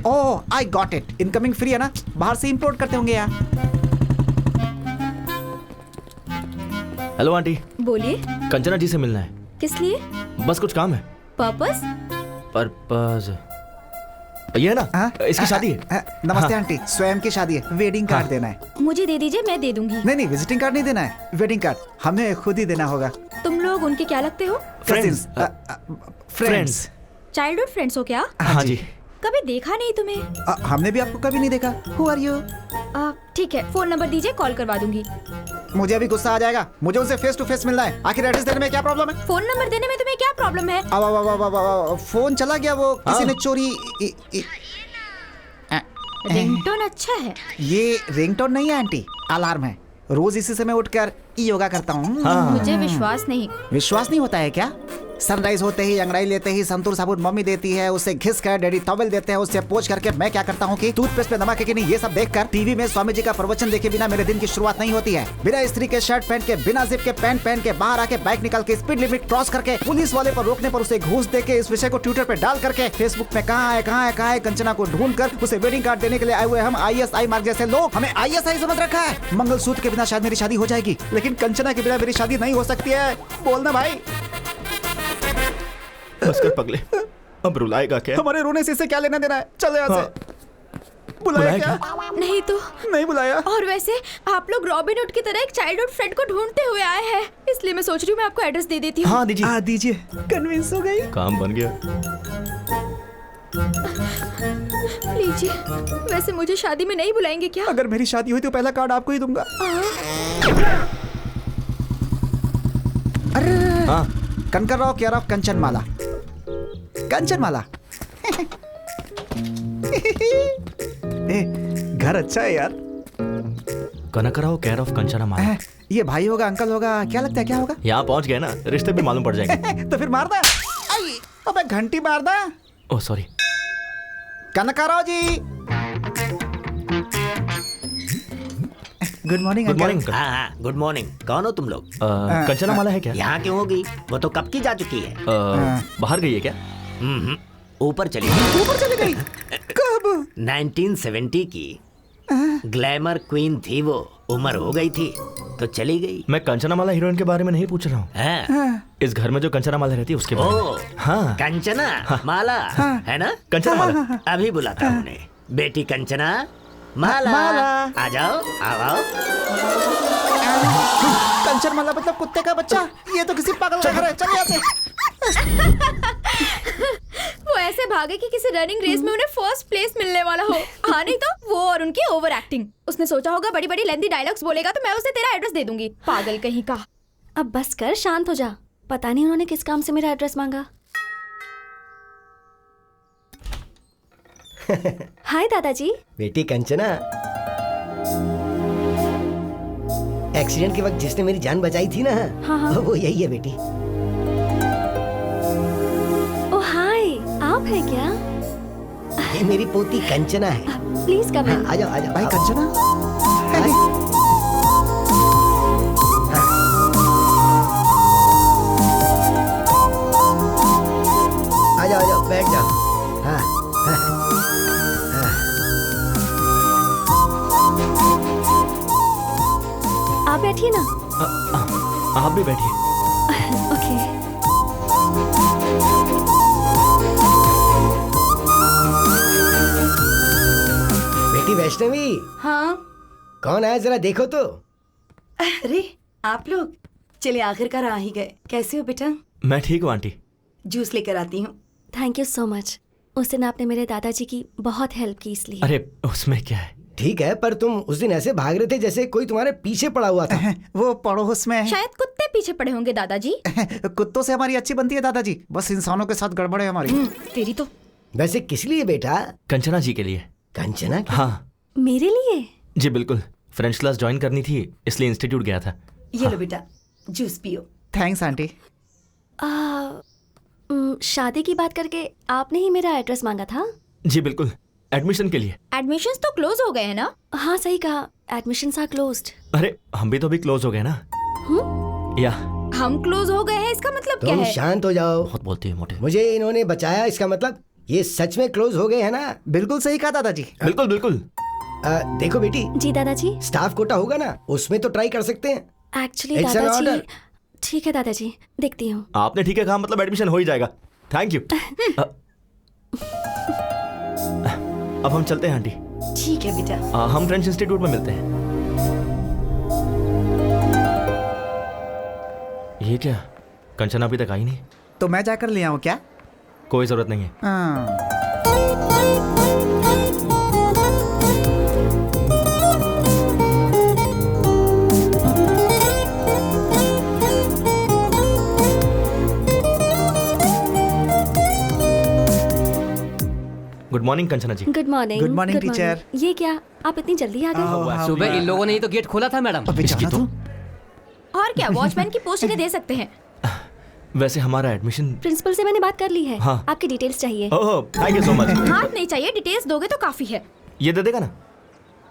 Oh I got it, incoming free है ना, बाहर से इंपोर्ट करते होंगे यार। Hello auntie. बोलिए। कंचना जी से मिलना है। किस लिए? बस कुछ काम है। पर्पस? ये है ना, इसकी शादी है। नमस्ते आंटी, स्वयं की शादी है, वेडिंग कार्ड देना है। मुझे दे दीजिए, मैं दे दूंगी। नहीं विजिटिंग कार्ड नहीं देना है, वेडिंग कार्ड हमें खुद ही देना होगा। तुम लोग उनके क्या लगते हो? फ्रेंड्स। चाइल्डहुड फ्रेंड्स हो क्या? हाँ जी। कभी देखा नहीं तुम्हें। हमने भी आपको कभी नहीं देखा। Who are you? ठीक है, फोन नंबर दीजिए, कॉल करवा दूंगी। मुझे अभी गुस्सा आ जाएगा, मुझे उनसे फेस टू फेस मिलना है। आखिर एड्रेस देने में क्या प्रॉब्लम है? फोन नंबर देने में तुम्हें क्या प्रॉब्लम है? अब फोन चला गया, वो किसी ने चोरी। रिंगटोन अच्छा है। ये रिंगटोन नहीं है आंटी, अलार्म है। रोज इसी समय उठकर योगा करता हूँ। मुझे विश्वास नहीं। विश्वास नहीं होता है क्या? सनराइज होते ही अंगड़ाई लेते ही संतूर साबुन मम्मी देती है, उससे घिस कर डैडी टॉवेल देते हैं, उससे पोंछ करके मैं क्या करता हूँ कि टूथपेस्ट पे नमक है कि नहीं ये सब देखकर टीवी में स्वामी जी का प्रवचन देखे बिना मेरे दिन की शुरुआत नहीं होती है। बिना स्त्री के शर्ट पहन के, बिना जिप के पैंट पहन के, बाहर आके बाइक निकाल के स्पीड लिमिट क्रॉस करके, पुलिस वाले पर रोकने पर उसे घूस दे के, इस विषय को ट्विटर पे डाल करके, फेसबुक में कहाँ है कंचना को ढूंढ कर उसे वेडिंग कार्ड देने के लिए आए हुए हम ISI मार्ग जैसे लोग हमें ISI समझ रखा है। मंगलसूत्र के बिना शायद मेरी शादी हो जाएगी, लेकिन कंचना के बिना मेरी शादी नहीं हो सकती है। बोलना भाई। बस कर पगले, अब रुलाएगा क्या? हमारे रोने से इससे क्या लेना देना है? चलो यहाँ से। बुलाया क्या? नहीं तो नहीं बुलाया। और वैसे आप लोग रॉबिन हुड की तरह एक चाइल्डहुड फ्रेंड को ढूंढते हुए आए हैं, इसलिए मैं सोच रही हूँ मैं आपको एड्रेस दे देती हूँ। हाँ दीजिए। हाँ दीजिए। कन्विंस हो गई। काम बन गया। लीजिए। वैसे मुझे शादी में नहीं बुलाएंगे क्या? अगर मेरी शादी हुई तो पहला कार्ड आपको ही दूंगा। अरे हाँ। Kanakar Rao care of Kanchanmala. कंचनमाला। घर अच्छा है यार। Kanakrao care of Kanchanmala. ये भाई होगा, अंकल होगा, क्या लगता है क्या होगा? यहाँ पहुँच गए ना, रिश्ते भी मालूम पड़ जाएंगे। तो फिर मार दे। अबे घंटी मार दे। Oh sorry. Kanakarao ji. Good morning. Good morning. हाँ गुड मॉर्निंग। कौन हो तुम लोग? कंचनमाला है क्या? यहाँ क्यों होगी? वो तो कब की जा चुकी है। बाहर गई है क्या? ऊपर चली गई। ऊपर चली गई? कब? 1970 की ग्लैमर क्वीन थी वो, उम्र हो गई थी तो चली गई। मैं कंचनामाला हीरोइन के बारे में नहीं पूछ रहा हूँ। इस घर में जो कंचनामाला रहती है उसके बारे में। हाँ। कंचना माला है ना? कंचनामाला। अभी बुलाता हूँ उन्हें। बेटी कंचना माला, आ जाओ आओ। कंचनमाला मतलब कुत्ते का बच्चा? ये तो किसी पागल का घर है। चल यहाँ से। वो ऐसे भागे कि किसी रनिंग रेस में उन्हें फर्स्ट प्लेस मिलने वाला हो। हाँ नहीं तो वो और उनकी ओवर एक्टिंग। उसने सोचा होगा बड़ी बड़ी लेंथी डायलॉग्स बोलेगा तो मैं उसे तेरा एड्रेस दे दूंगी। पागल कहीं का। अब बस कर, शांत हो जा। पता नहीं उन्होंने किस काम से मेरा एड्रेस मांगा। हाय दादाजी। बेटी कंचना, एक्सीडेंट के वक्त जिसने मेरी जान बचाई थी ना, हाँ। वो यही है बेटी। ओ हाय, आप हैं क्या? ये मेरी पोती कंचना है। प्लीज कम इन। आ जाओ भाई कंचना। आ जाओ बैठ जाओ। हाँ। आप बैठिए ना। आप भी बैठिए। ओके। बेटी वैष्णवी। हाँ। कौन आया जरा देखो तो। अरे आप लोग, चलिए आखिरकार आ ही गए। कैसे हो बेटा? मैं ठीक हूँ आंटी। जूस लेकर आती हूँ। Thank you so much. उस दिन आपने मेरे दादाजी की बहुत हेल्प की इसलिए। अरे उसमें क्या है? ठीक है, पर तुम उस दिन ऐसे भाग रहे थे जैसे कोई तुम्हारे पीछे पड़ा हुआ था। वो पड़ोस में। शायद कुत्ते पीछे पड़े होंगे दादाजी। कुत्तों से हमारी अच्छी बनती है दादाजी, बस इंसानों के साथ गड़बड़ है हमारी। तेरी तो। वैसे किस लिए बेटा? कंचना जी के लिए। कंचना? हाँ मेरे लिए? जी बिल्कुल। फ्रेंच क्लास ज्वाइन करनी थी इसलिए इंस्टीट्यूट गया था। ये लो बेटा, जूस पियो। Thanks aunty. शादी की बात करके आपने ही मेरा एड्रेस मांगा था? जी बिल्कुल, एडमिशन के लिए। एडमिशंस तो क्लोज हो गए हैं ना? हाँ सही कहा, एडमिशंस आर क्लोज्ड। अरे हम भी तो अभी क्लोज हो गए ना। या हम क्लोज हो गए हैं इसका मतलब क्या तुम है? शांत हो जाओ। बहुत बोलती है मोटे। मुझे इन्होंने बचाया, इसका मतलब ये सच में क्लोज हो गए हैं ना? बिल्कुल सही कहा दादाजी। बिल्कुल बिल्कुल। देखो बेटी। जी दादाजी। स्टाफ कोटा होगा ना, उसमें तो ट्राई कर सकते हैं। एक्चुअली दादाजी। ठीक है दादाजी, देखती हूँ। आपने ठीक है कहा, मतलब एडमिशन हो ही जाएगा। Thank you. अब हम चलते हैं आंटी। ठीक है बेटा। हम फ्रेंच इंस्टीट्यूट में मिलते हैं। ये क्या, कंचना अभी तक आई नहीं? तो मैं जाकर ले आऊं क्या? कोई जरूरत नहीं है। Good morning Kanchana ji. Good morning. Good morning, teacher. ये क्या, आप इतनी जल्दी आ गए? सुबह इन लोगों ने ही तो गेट खोला था मैडम। और क्या, वॉचमैन की पोस्ट इन्हें दे सकते हैं। वैसे हमारा एडमिशन प्रिंसिपल से मैंने बात कर ली है। हाँ। आपकी डिटेल्स चाहिए। ओह थैंक यू सो मच। हाथ नहीं चाहिए, डिटेल्स दोगे तो काफी है। ये दे देगा ना?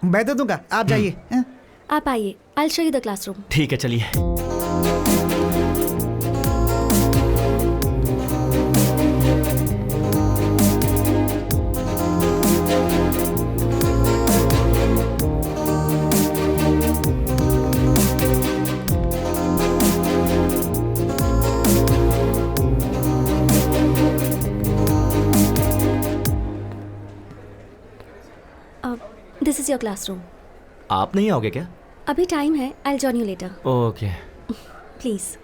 मैं दे दूंगा, आप जाइए। आप आइए, I show you the classroom. ठीक है चलिए। This is your classroom. आप नहीं आओगे क्या? अभी टाइम है, I join you later. Okay. Please.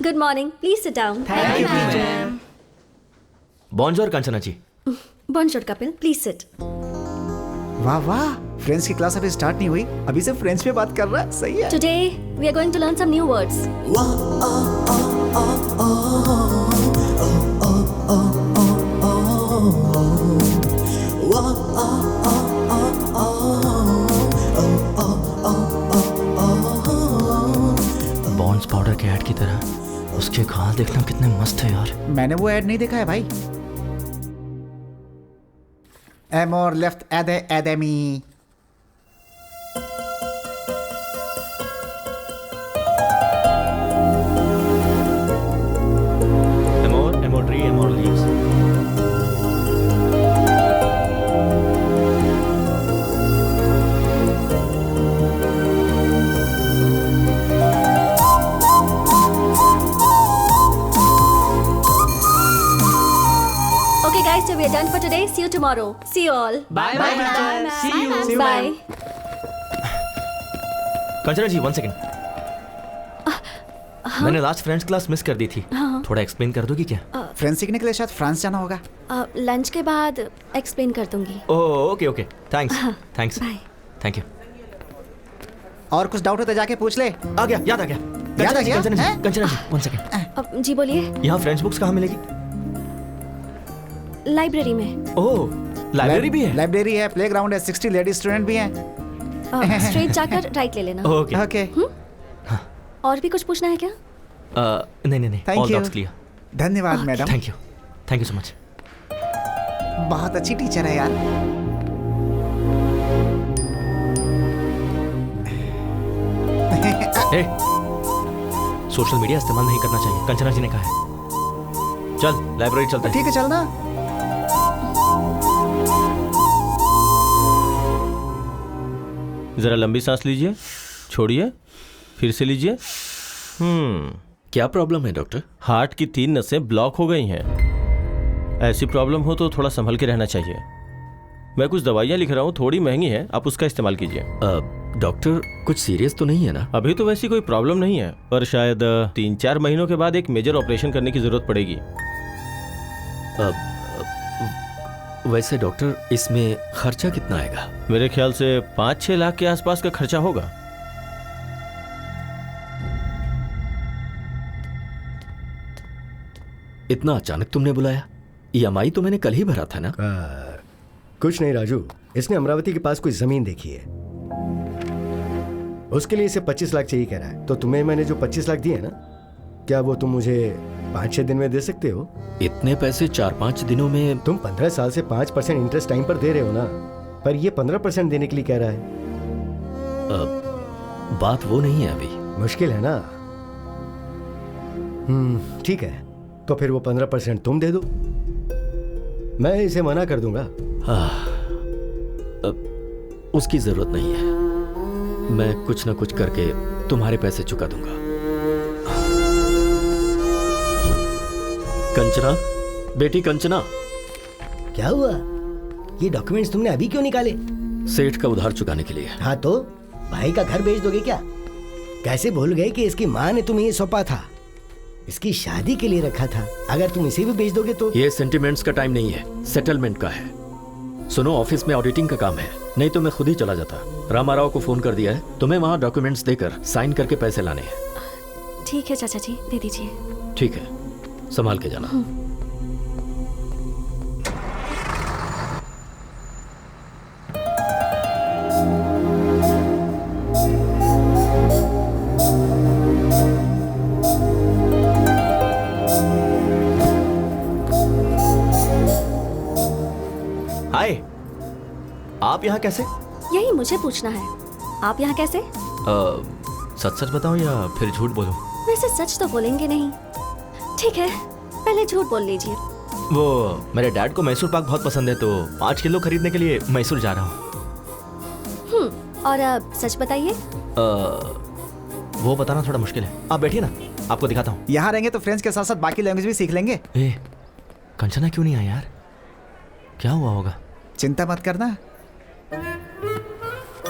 Good morning, please sit down. बॉन्जोर कंचना जी। बॉन्जोर कपिल, प्लीज सिट। वाह वाह, फ्रेंच की क्लास अभी स्टार्ट नहीं हुई, अभी से फ्रेंच में बात कर रहा है। सही है। Today we are going to learn some new words. Pond's powder के ऐड की तरह उसके गाल देखना कितने मस्त है यार। मैंने वो ऐड नहीं देखा है भाई। एमोर लेफ्ट एदे academy. Amor, Amor tree, Amor leaves. Okay guys, so we are done for today. See you tomorrow. See you all. Bye bye madam. See you। Bye. Kanchana ji 1 second. मैंने लास्ट फ्रेंच क्लास मिस कर दी थी। हाँ। थोड़ा explain कर दोगी क्या? French सीखने के लिए शायद फ्रांस जाना होगा। लंच के बाद एक्सप्लेन कर दूंगी। Oh okay okay, thanks thanks bye. Thank you. और कुछ डाउट हो तो जाके पूछ ले। आ गया, याद आ गया। याद आ गया? कंचना जी 1 सेकंड। जी बोलिए। यहाँ फ्रेंच बुक्स कहाँ मिलेगी? लाइब्रेरी में। ओह लाइब्रेरी भी है? लाइब्रेरी है, प्लेग्राउंड है, 60 लेडी स्टूडेंट भी हैं। स्ट्रेट जाकर राइट ले लेना। Okay okay. और भी कुछ पूछना है क्या? नहीं नहीं नहीं, Thank all you. Doubts clear. धन्यवाद madam. Thank you so much. बहुत अच्छी टीचर है यार। सोशल मीडिया इस्तेमाल नहीं करना चाहिए, कंचना जी ने कहा है। चल लाइब्रेरी चलते हैं। ठीक है चलना। जरा लंबी सांस लीजिए, छोड़िए, फिर से लीजिए। क्या प्रॉब्लम है डॉक्टर? हार्ट की 3 नसें ब्लॉक हो गई हैं। ऐसी प्रॉब्लम हो तो थोड़ा संभल के रहना चाहिए। मैं कुछ दवाइयाँ लिख रहा हूँ, थोड़ी महंगी है, आप उसका इस्तेमाल कीजिए। डॉक्टर कुछ सीरियस तो नहीं है ना? अभी तो वैसी कोई प्रॉब्लम नहीं है, पर शायद 3-4 महीनों के बाद एक मेजर ऑपरेशन करने की जरूरत पड़ेगी। वैसे डॉक्टर इसमें खर्चा कितना आएगा? मेरे ख्याल से 5-6 लाख के आसपास का खर्चा होगा। इतना अचानक तुमने बुलाया? EMI तो मैंने कल ही भरा था ना? कुछ नहीं राजू, इसने अमरावती के पास कोई जमीन देखी है, उसके लिए इसे 25 लाख चाहिए कह रहा है। तो तुम्हें मैंने जो 25 लाख दिए ना, क्या वो तुम मुझे 5-6 दिन में दे सकते हो? इतने पैसे 4-5 दिनों में? तुम 15 साल से 5% इंटरेस्ट टाइम पर दे रहे हो ना, पर ये 15% देने के लिए कह रहा है। बात वो नहीं है अभी। मुश्किल है ना? ठीक है, तो फिर वो 15% तुम दे दो, मैं इसे मना कर दूंगा। उसकी जरूरत नहीं है, मैं कुछ ना कुछ करके तुम्हारे पैसे चुका दूंगा। कंचना, बेटी कंचना। क्या हुआ? ये डॉक्यूमेंट्स तुमने अभी क्यों निकाले? सेठ का उधार चुकाने के लिए। हाँ तो भाई का घर बेच दोगे क्या? कैसे भूल गए कि इसकी माँ ने तुम्हें ये सौंपा था? इसकी शादी के लिए रखा था। अगर तुम इसे भी बेच दोगे तो। ये सेंटिमेंट्स का टाइम नहीं है, सेटलमेंट का है। सुनो, ऑफिस में ऑडिटिंग का काम है, नहीं तो मैं खुद ही चला जाता। रामाराव को फोन कर दिया है, तुम्हें वहाँ डॉक्यूमेंट्स देकर साइन करके पैसे लाने हैं। ठीक है चाचा जी, दे दीजिए। ठीक है, संभाल के जाना। हाय, आप यहाँ कैसे? यही मुझे पूछना है, आप यहाँ कैसे? सच सच बताऊं या फिर झूठ बोलूं? वैसे सच तो बोलेंगे नहीं। ठीक है, पहले झूठ बोल लीजिए। वो मेरे डैड को मैसूर पाक बहुत पसंद है, तो 5 किलो खरीदने के लिए मैसूर जा रहा हूँ। और अब सच बताइए। वो बताना थोड़ा मुश्किल है। आप बैठिए ना, आपको दिखाता हूँ। यहाँ रहेंगे तो फ्रेंच के साथ साथ बाकी लैंग्वेज भी सीख लेंगे। कंचना क्यों नहीं आई यार? क्या हुआ होगा? चिंता मत करना।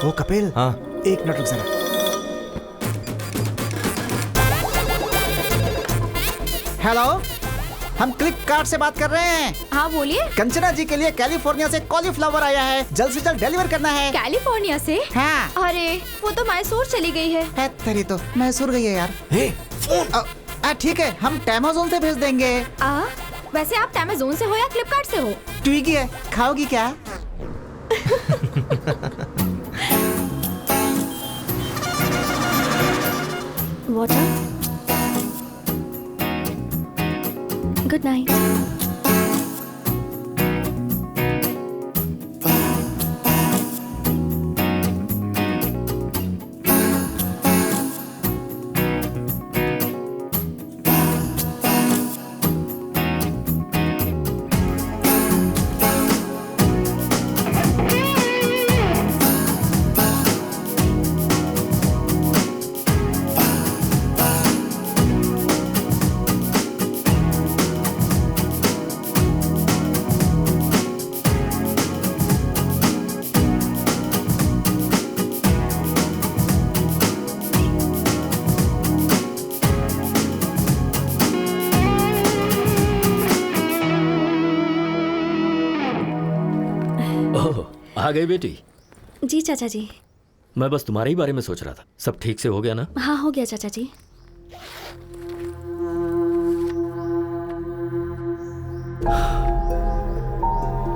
वो कपिल, हाँ, 1 मिनट रुक जरा। हेलो, हम फ्लिपकार्ट से बात कर रहे हैं। हाँ बोलिए। कंचना जी के लिए कैलिफोर्निया से कॉलीफ्लावर आया है, जल्द से जल्द डिलीवर करना है। कैलिफोर्निया से? हाँ। अरे वो तो मैसूर चली गई है। तेरी तो मैसूर गई है यार। ठीक है, हम अमेज़न से भेज देंगे। वैसे आप अमेज़न से हो या फ्लिपकार्ट से हो? ट्विगी है, खाओगी क्या? वाटर। Good night. आ गई बेटी? जी चाचा जी। मैं बस तुम्हारे ही बारे में सोच रहा था। सब ठीक से हो गया ना? हाँ हो गया चाचा जी।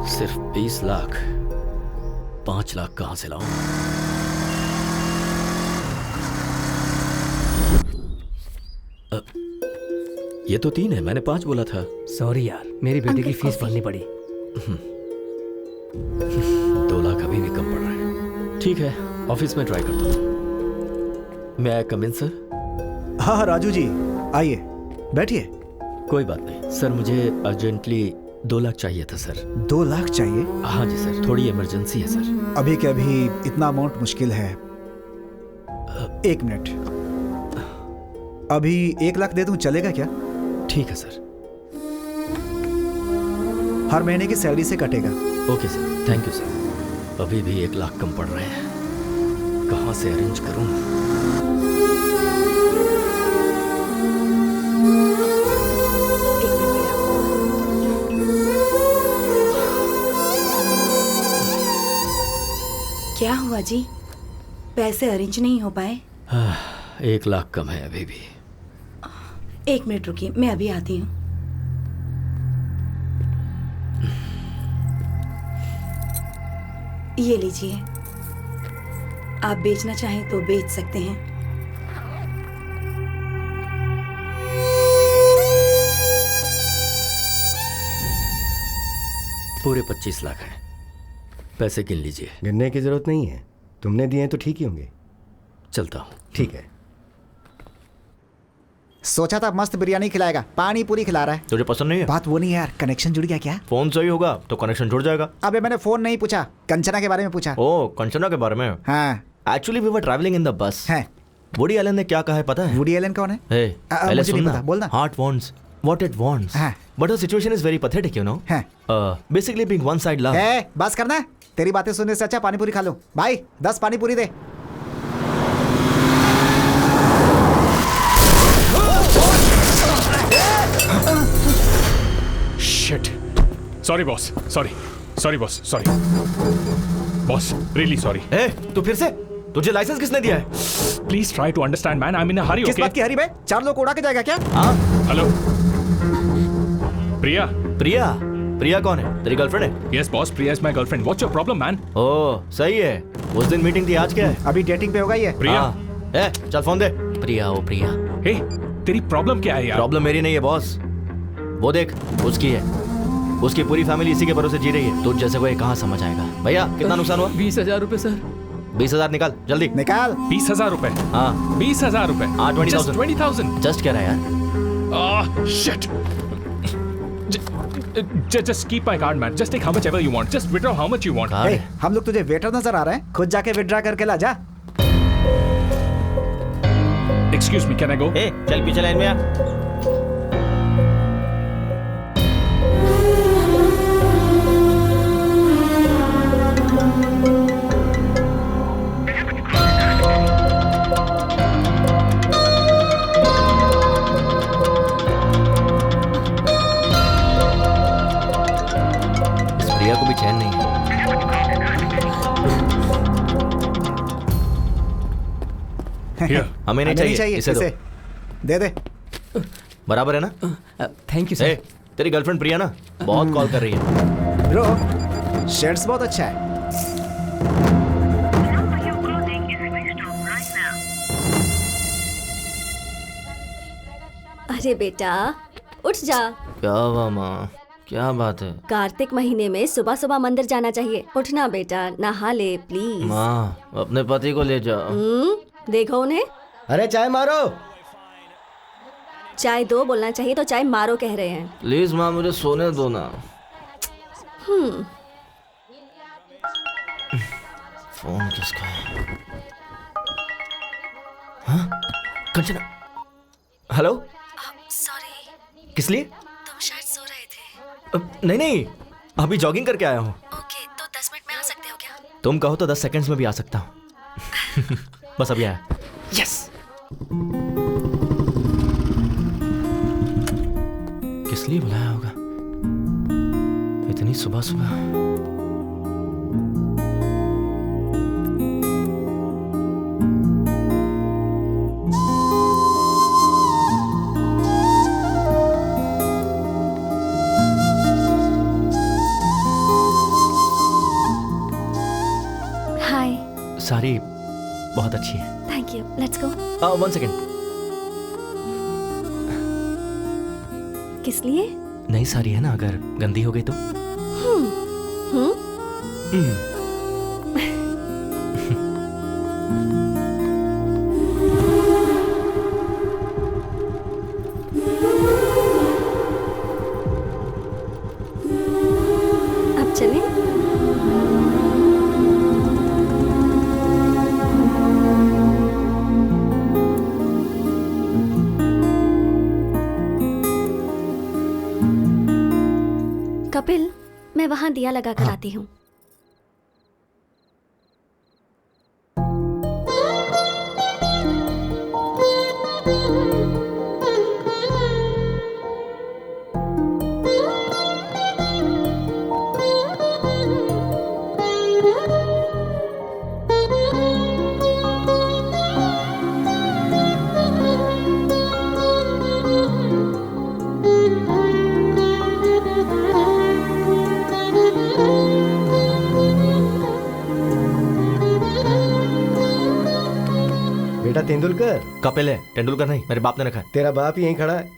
सिर्फ 20 लाख, 5 लाख कहां से लाऊं? ये तो 3 है, मैंने 5 बोला था। सॉरी यार, मेरी बेटी की फीस भरनी पड़ी। 2 लाख अभी भी कम पड़ रहा है। ठीक है, ऑफिस में ट्राई करता हूँ। मैं कम इन सर? हाँ राजू जी, आइए बैठिए। कोई बात नहीं सर, मुझे अर्जेंटली 2 लाख चाहिए था सर। 2 लाख चाहिए? हाँ जी सर, थोड़ी इमरजेंसी है सर। अभी के अभी इतना अमाउंट मुश्किल है। 1 मिनट, अभी 1 लाख दे दूं, चलेगा क्या? ठीक है सर। हर महीने की सैलरी से कटेगा। Okay sir, thank you sir. अभी भी 1 लाख कम पड़ रहे हैं, कहाँ से अरेंज करूं? क्या हुआ जी, पैसे अरेंज नहीं हो पाए? 1 लाख कम है अभी भी। 1 मिनट रुकिए, मैं अभी आती हूँ। ये लीजिए, आप बेचना चाहें तो बेच सकते हैं। पूरे 25 लाख हैं, पैसे गिन लीजिए। गिनने की जरूरत नहीं है, तुमने दिए हैं तो ठीक ही होंगे। चलता हूँ। ठीक है। सोचा था मस्त बिरयानी खिलाएगा, पानी पूरी खिला रहा है। तुझे पसंद नहीं है? बात वो नहीं है यार, कनेक्शन जुड़ गया क्या? फोन सही होगा तो कनेक्शन जुड़ जाएगा। अबे मैंने फोन नहीं पूछा, कंचना के बारे में पूछा। ओ, कंचना के बारे में? हाँ। Actually we were travelling in the bus. है। वुडी एलन ने क्या कहा है पता है? वुडी एलन कौन है? पहले मुझे नहीं सुनना, पता, बोलना। Heart wants what it wants. But the situation is very pathetic, you know. Basically being one side love. बस करना है, तेरी बातें सुनने से अच्छा पानी पूरी खा लो। भाई 10 पानी पूरी दे। Shit. Sorry boss. Sorry boss. Sorry. Boss, really sorry. तू फिर से? तुझे लाइसेंस किसने दिया है? Please try to understand, man. I'm in a hurry. किस Okay? बात की हरी बे? 4 लोग उड़ा के जाएगा क्या? हेलो प्रिया। प्रिया कौन है? तेरी गर्लफ्रेंड है? Yes boss, Priya is my girlfriend. What's your problem, man? ओह सही है। उस दिन मीटिंग थी, आज क्या है? अभी डेटिंग पे होगा ये। प्रिया। चल फोन दे। प्रिया हे, तेरी प्रॉब्लम क्या है यार? प्रॉब्लम मेरी नहीं है बॉस, वो देख उसकी है। उसकी पूरी फैमिली इसी के भरोसे जी रही है। तुझ जैसे को ये कहाँ समझ आएगा? भैया कितना नुकसान हुआ? 20,000 रुपए सर। 20,000 निकाल जल्दी। निकाल। 20,000 रुपए? हाँ 20,000 रुपए। 20,000। 20,000। जस्ट कह रहा है यार। Shit. Just keep my card, man. Just take how much ever you want. Just withdraw how much you want. हम लोग तुझे वेटर नजर आ रहे हैं? खुद जाके विड्रॉ करके ला जा। Excuse me, can I go? चल पीछे लाइन में आ। प्रिया को भी चैन नहीं है। हमें नहीं चाहिए, इसे दो। दे दे। बराबर है ना? Thank you sir. तेरी गर्लफ्रेंड प्रिया ना बहुत कॉल कर रही है। ब्रो शर्ट्स बहुत अच्छा है। अरे बेटा उठ जा। क्या हुआ माँ? क्या बात है? कार्तिक महीने में सुबह सुबह मंदिर जाना चाहिए। उठना बेटा, नहा ले प्लीज। माँ अपने पति को ले जाओ। देखो उन्हें। अरे चाय मारो। चाय दो बोलना चाहिए तो चाय मारो कह रहे हैं। प्लीज माँ मुझे सोने दो ना। फोन किसका है? हाँ? कंचना। हेलो। सॉरी। किस लिए? तुम शायद सो रहे थे। नहीं अभी जॉगिंग करके आया हूँ। ओके तो 10 मिनट में आ सकते हो क्या? तुम कहो तो 10 सेकंड्स में भी आ सकता हूँ। बस अभी आया। यस। किस लिए बुलाया होगा इतनी सुबह सुबह? हाय। सारी बहुत अच्छी है। Thank you. Let's go. 1 second. किस लिए? नई साड़ी है ना, अगर गंदी हो गई तो? अब चलें? कपिल मैं वहां दिया लगा कर आती हूँ। बेटा तेंदुलकर। कपिल है, तेंदुलकर नहीं। मेरे बाप ने रखा है। तेरा बाप ही यहीं खड़ा है।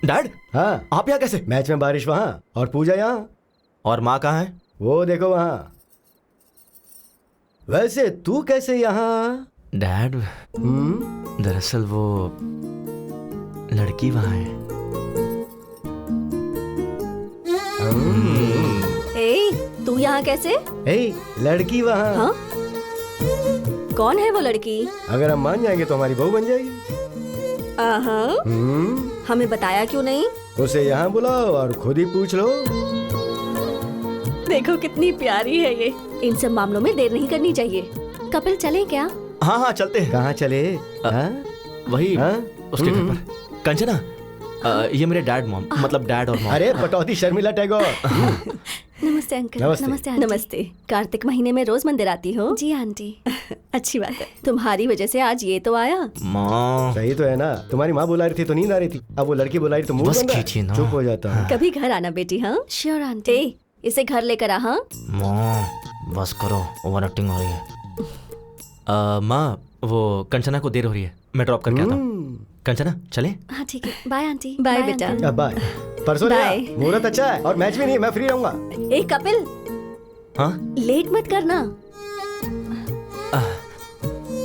डैड? हाँ। आप यहाँ कैसे? मैच में बारिश वहां और पूजा यहाँ। और माँ कहाँ है? वो देखो वहां। वैसे तू कैसे यहाँ? डैड दरअसल वो लड़की वहां है। तू यहाँ कैसे? लड़की वहां। हाँ? कौन है वो लड़की? अगर हम मान जाएंगे तो हमारी बहू बन जाएगी। हमें बताया क्यों नहीं? उसे यहाँ बुलाओ और खुद ही पूछ लो। देखो कितनी प्यारी है ये। इन सब मामलों में देर नहीं करनी चाहिए। कपिल चले क्या? हाँ हाँ चलते हैं। कहाँ चले? वही उसके घर पर। कंचना, ये मेरे डैड मॉम, मतलब डैड और मॉम। अरे पटौदी शर्मिला टैगोर। नमस्ते अंकल। नमस्ते। नमस्ते आंटी। नमस्ते। कार्तिक महीने में रोज मंदिर आती हो? जी आंटी। अच्छी बात है। तुम्हारी वजह से आज ये तो आया। माँ सही तो है ना, तुम्हारी माँ बुला रही थी तो नींद आ रही थी, अब वो लड़की बुला रही तो मुंह बस बंद है। कीजिए ना। चुप हो जाता हूँ। कभी घर आना बेटी। हाँ श्योर आंटी। इसे घर लेकर आ। हाँ माँ बस करो, ओवर एक्टिंग हो रही है। माँ वो कंचना को देर हो रही है, मैं ड्रॉप करके आता हूँ। कंचना चले? हाँ ठीक है। Bye aunty. बाय बेटा। बाय। परसों बाय। मुहूर्त अच्छा है और मैच भी नहीं, मैं फ्री रहूंगा। ए कपिल, हाँ लेट मत करना।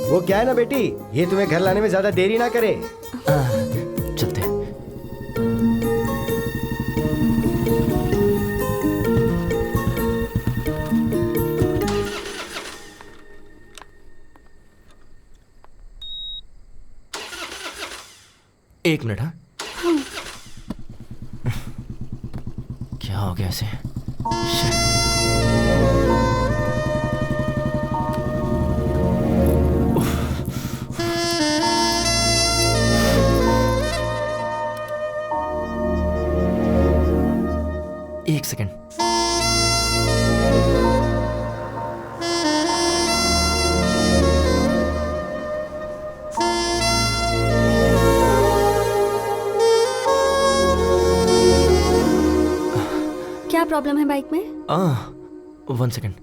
वो क्या है ना बेटी, ये तुम्हें घर लाने में ज्यादा देरी ना करे। चलते हैं। एक मिनट। हाँ क्या हो गया ऐसे? एक सेकेंड। क्या प्रॉब्लम है बाइक में? 1 सेकेंड।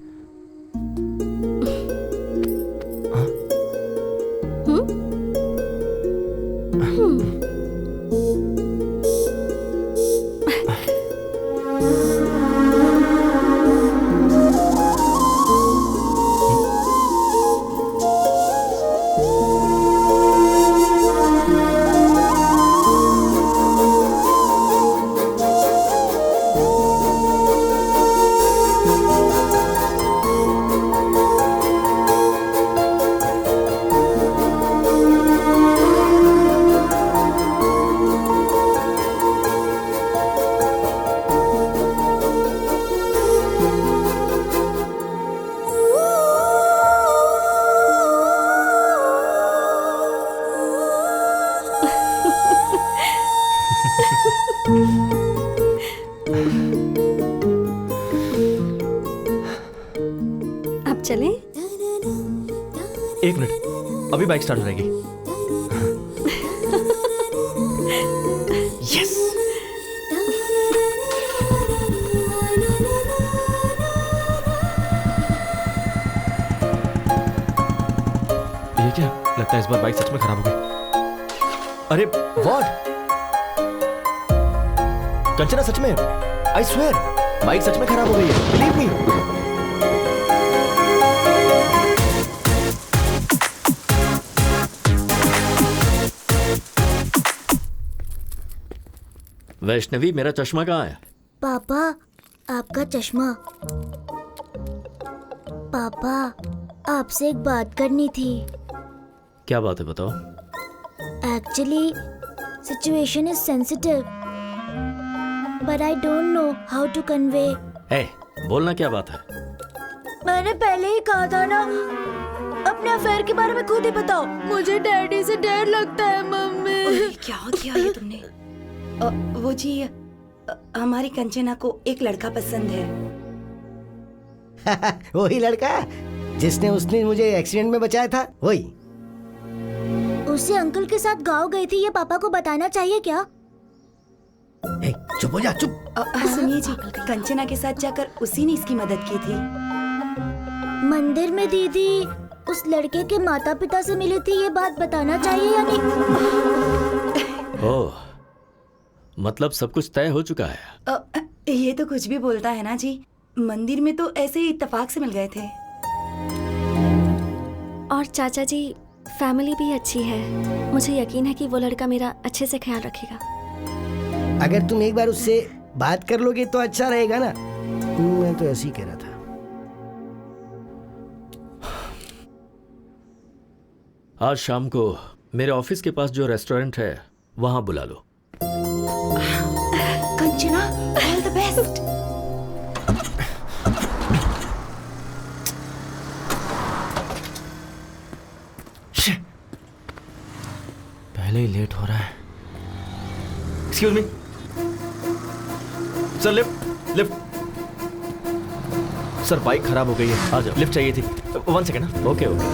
अब चलें? एक मिनट, अभी बाइक स्टार्ट हो जाएगी। यस। ये क्या लगता है, इस बार बाइक सच में खराब हो गई। अरे व्हाट? कंचना सच में, आई स्वेयर बाइक सच में खराब हो गई है, बिलीव मी। वैष्णवी, मेरा चश्मा कहाँ है? पापा, आपका चश्मा। पापा, आपसे एक बात करनी थी। क्या बात है, बताओ। Actually situation is sensitive, but I don't know how to convey. Uh, बोलना क्या बात है? मैंने पहले ही कहा था ना, अपने अफेयर के बारे में खुद ही बताओ। मुझे डैडी से डर लगता है मम्मी। क्या किया ये तुमने? वो जी, हमारी कंचना को एक लड़का पसंद है। वही लड़का जिसने उसने मुझे एक्सीडेंट में बचाया था, वही। उसे अंकल के साथ गांव गई थी, ये पापा को बताना चाहिए क्या? चुप हो जा, चुप। सुनिए जी, कंचना के साथ जाकर उसी ने इसकी मदद की थी। मंदिर में दीदी उस लड़के के माता पिता से मिली थी, ये बात बताना चाहिए या नहीं? ओह, मतलब सब कुछ तय हो चुका है। ये तो कुछ भी बोलता है ना जी, मंदिर में तो ऐसे ही इत्तेफाक से मिल गए थे। और चाचा जी, फैमिली भी अच्छी है। मुझे यकीन है कि वो लड़का मेरा अच्छे से ख्याल रखेगा। अगर तुम एक बार उससे बात कर लोगे तो अच्छा रहेगा ना। मैं तो ऐसे ही कह रहा था। आज शाम को मेरे ऑफिस के पास जो रेस्टोरेंट है वहां बुला लो। पहले ही लेट हो रहा है। Excuse me sir, lift lift. Sir bike खराब हो गई है, आ जाओ। लिफ्ट चाहिए थी। 1 सेकेंड ना। Okay okay.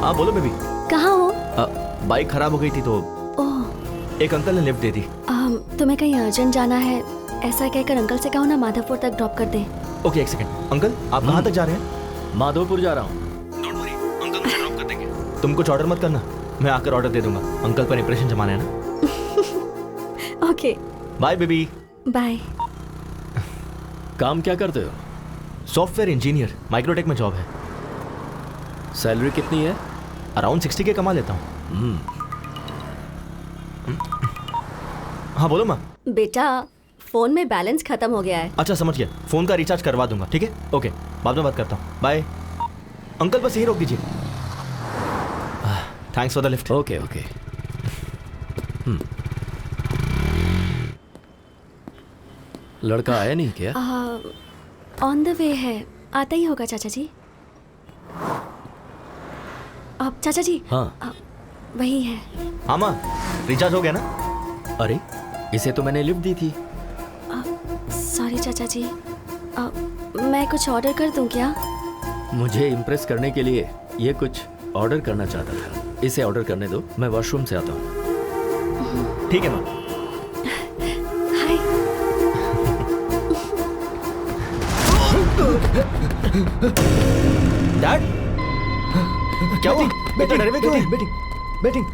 हाँ बोलो बेबी। कहाँ हो? बाइक खराब हो गई थी तो ओह, एक अंकल ने लिफ्ट दे दी। तुम्हें कहीं अर्जेंट जाना है ऐसा कहकर अंकल से कहो ना माधवपुर तक ड्रॉप कर दे। Okay, 1 second. अंकल आप कहाँ तक जा रहे हैं? माधवपुर जा रहा हूँ। अंकल मुझे ड्रॉप कर देंगे। तुम कुछ ऑर्डर मत करना, मैं आकर ऑर्डर दे दूंगा। अंकल पर इंप्रेशन जमाना है ना। Okay bye baby. बाय। काम क्या करते हो? सॉफ्टवेयर इंजीनियर, माइक्रोटेक में जॉब है। सैलरी कितनी है? अराउंड 60 के कमा लेता हूँ। हाँ बोलो माँ। बेटा फोन में बैलेंस खत्म हो गया है। अच्छा समझ गया, फोन का रिचार्ज करवा दूंगा। ठीक है, ओके, बाद में बात करता हूँ। बाय अंकल, बस यही रोक दीजिए। Thanks for the lift. Okay okay. लड़का आया नहीं क्या? ऑन द वे है, आता ही होगा चाचा जी। अब चाचा जी। हाँ वही है। हाँ माँ, रिचार्ज हो गया ना? अरे इसे तो मैंने लिफ्ट दी थी। सॉरी चाचा जी, मैं कुछ ऑर्डर कर दूं क्या? मुझे इम्प्रेस करने के लिए ये कुछ ऑर्डर करना चाहता था। इसे ऑर्डर करने दो, मैं वॉशरूम से आता हूँ। ठीक है माँ। हाय। डैड क्या हुआ? बेटा डरे में क्यों थी? बैटिंग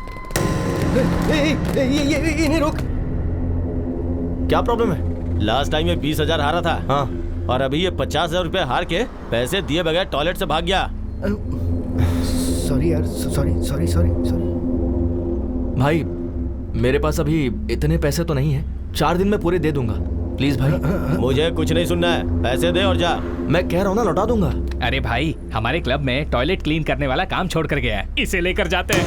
इन्हें रोक। क्या प्रॉब्लम है? लास्ट टाइम ये 20,000 हारा था। हाँ। और अभी ये 50,000 रुपए हार के पैसे दिए बगैर टॉयलेट से भाग गया। सॉरी यार, सॉरी। भाई मेरे पास अभी इतने पैसे तो नहीं है, 4 दिन में पूरे दे दूंगा। प्लीज भाई। मुझे कुछ नहीं सुनना है, पैसे दे और जा। मैं कह रहा हूँ ना, लौटा दूंगा। अरे भाई, हमारे क्लब में टॉयलेट क्लीन करने वाला काम छोड़ कर गया है, इसे लेकर जाते हैं।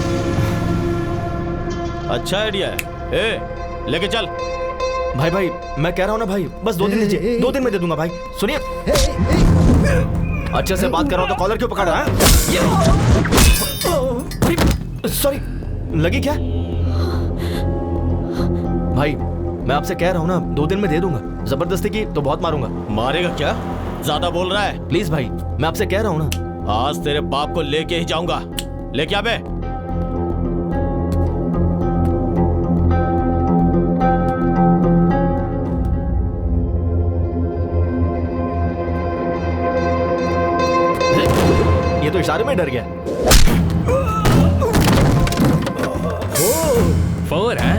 अच्छा आइडिया है। ए, लेके चल। भाई मैं कह रहा हूँ ना भाई, बस 2 दिन दीजिए, 2 दिन में दे दूंगा भाई। सुनिए, अच्छे से बात कर रहा हूँ तो कॉलर क्यों पकड़ रहा है? सॉरी, लगी क्या? भाई मैं आपसे कह रहा हूँ ना, 2 दिन में दे दूंगा। जबरदस्ती की तो बहुत मारूंगा। मारेगा क्या? ज्यादा बोल रहा है। प्लीज भाई, मैं आपसे कह रहा हूँ ना। आज तेरे बाप को लेके ही जाऊंगा। लेके आ बे। ये तो इशारे में डर गया। 4 है?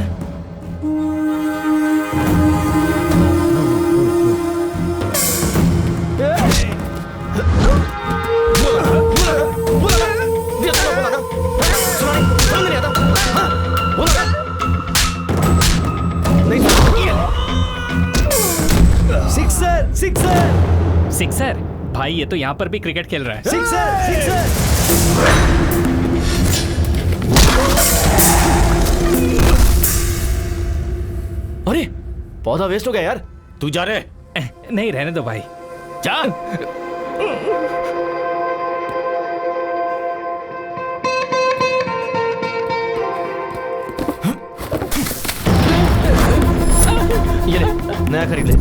सिक्सर? भाई ये तो यहाँ पर भी क्रिकेट खेल रहा है। सिक्सर। अरे पौधा वेस्ट हो गया यार। तू जा रे। नहीं, रहने दो भाई। जा। ये ले, नया खरीद ले।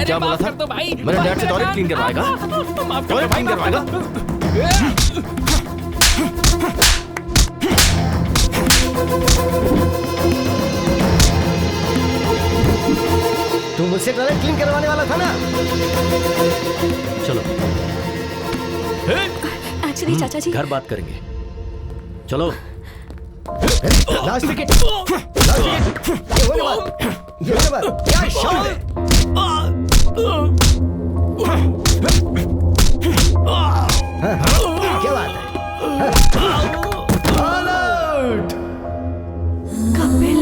क्या बोला था? तो भाई, मेरे डैड से टॉयलेट क्लीन करवाएगा? टॉयलेट क्लीन करवाएगा? तू मुझसे टॉयलेट क्लीन करवाने वाला था ना? चलो। एक्चुअली चाचा जी, घर बात करेंगे। चलो। Last wicket. ये होने वाला। क्या शॉट है? क्या बात है? All out. कपिल।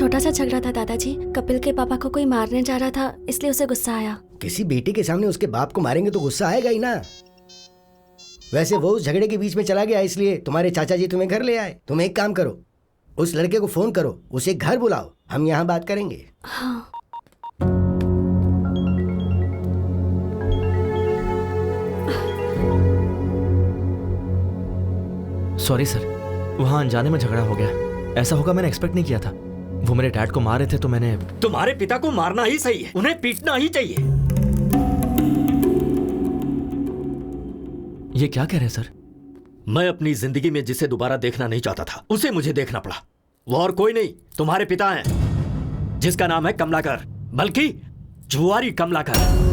छोटा सा झगड़ा था दादाजी। कपिल के पापा को कोई मारने जा रहा था, इसलिए उसे गुस्सा आया। किसी बेटे के सामने उसके बाप को मारेंगे तो गुस्सा आएगा ही ना। वैसे वो उस झगड़े के बीच में चला गया, इसलिए तुम्हारे चाचा जी तुम्हें घर ले आए। तुम एक काम करो, उस लड़के को फोन करो, उसे घर बुलाओ, हम यहाँ बात करेंगे। हाँ। सॉरी सर, वहाँ अनजाने में झगड़ा हो गया। ऐसा होगा मैंने एक्सपेक्ट नहीं किया था। वो मेरे डैड को मार रहे थे तो मैंने। तुम्हारे पिता को मारना ही सही है, उन्हें पीटना ही चाहिए। ये क्या कह रहे हैं सर? मैं अपनी जिंदगी में जिसे दोबारा देखना नहीं चाहता था, उसे मुझे देखना पड़ा। वो और कोई नहीं, तुम्हारे पिता हैं, जिसका नाम है कमलाकर, बल्कि जुआरी कमलाकर।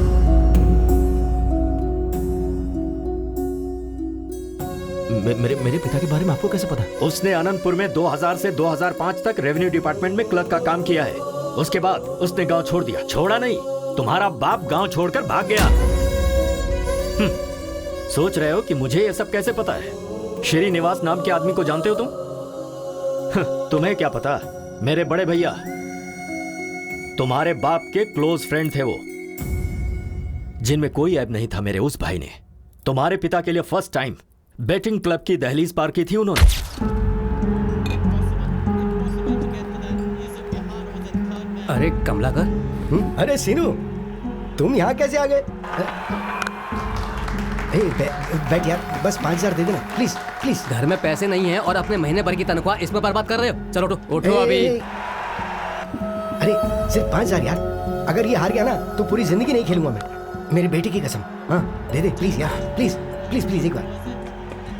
मेरे पिता के बारे में आपको कैसे पता? उसने अनंतपुर में 2000 से 2005 तक रेवेन्यू डिपार्टमेंट में क्लर्क का काम किया है। उसके बाद उसने गांव छोड़ दिया। छोड़ा नहीं, तुम्हारा बाप गांव छोड़कर भाग गया। सोच रहे हो कि मुझे यह सब कैसे पता है? श्रीनिवास नाम के आदमी को जानते हो तुम? तुम्हें क्या पता, मेरे बड़े भैया तुम्हारे बाप के क्लोज फ्रेंड थे वो, जिनमें कोई ऐब नहीं था। मेरे उस भाई ने तुम्हारे पिता के लिए फर्स्ट टाइम बैटिंग क्लब की दहलीज पार की थी उन्होंने। अरे कमलाकर। अरे सीनू, तुम यहाँ कैसे आ गए? बैठ यार, बस 5000 दे देना प्लीज प्लीज। घर में पैसे नहीं है और अपने महीने भर की तनख्वाह इसमें बर्बाद कर रहे हो। चलो उठो अभी। अरे सिर्फ 5000 यार, अगर ये हार गया ना तो पूरी जिंदगी नहीं खेलूंगा मैं, मेरी बेटी की कसम। हाँ दे दे प्लीज यार, प्लीज प्लीज प्लीज एक बार।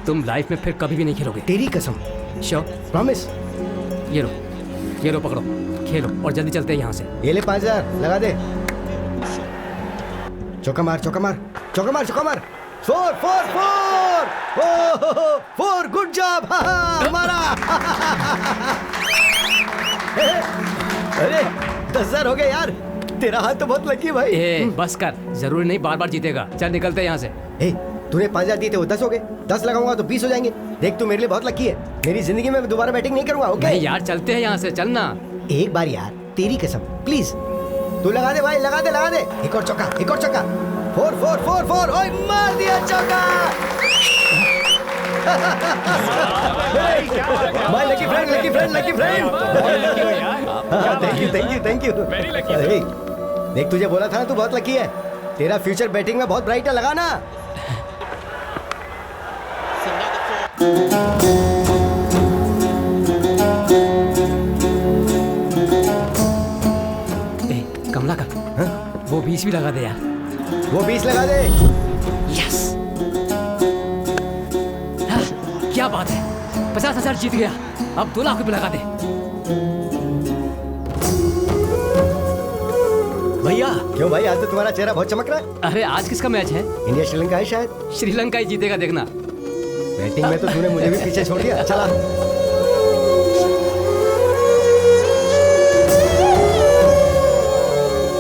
तुम लाइफ में फिर कभी भी नहीं खेलोगे। तेरी कसम। श्योर? प्रॉमिस। ये लो पकड़ो, खेलो और जल्दी चलते हैं यहाँ से। ये ले 5000 लगा दे। चौका मार चौका मार चौका मार चौका मार। 4 4 4 4 गुड जॉब हमारा। अरे 10,000 हो गए यार, तेरा हाथ तो बहुत लकी है भाई। बस कर, जरूरी नहीं बार बार जीतेगा। चल निकलते हैं यहाँ से। तूने 5000 दिए थे, वो 10 हो गए। 10 लगाऊंगा तो 20 हो जाएंगे। देख तू मेरे लिए बहुत लकी है, मेरी जिंदगी में दोबारा बैटिंग नहीं करूंगा। ओके नहीं यार, चलते हैं यहाँ से, चलना। एक बार यार, तेरी कसम प्लीज। तू लगा दे भाई, लगा दे लगा दे। एक और चौका, एक और चौका। 4 4 4 4। ओए मार दिया चौका। My lucky friend, lucky friend, lucky friend. Thank you thank you thank you. देख तुझे बोला था ना, तू बहुत लकी है। तेरा फ्यूचर बैटिंग में बहुत ब्राइट है, लगा ना। कमलाकर, वो 20 भी लगा दे यार। वो 20 लगा दे। यस, क्या बात है, 50,000 जीत गया। अब 2 लाख रुपए लगा दे। भैया क्यों भाई, आज तो तुम्हारा चेहरा बहुत चमक रहा है। अरे आज किसका मैच है? इंडिया श्रीलंका है शायद। श्रीलंका ही जीतेगा, देखना। बैटिंग में तो तूने मुझे भी पीछे छोड़ दिया। चला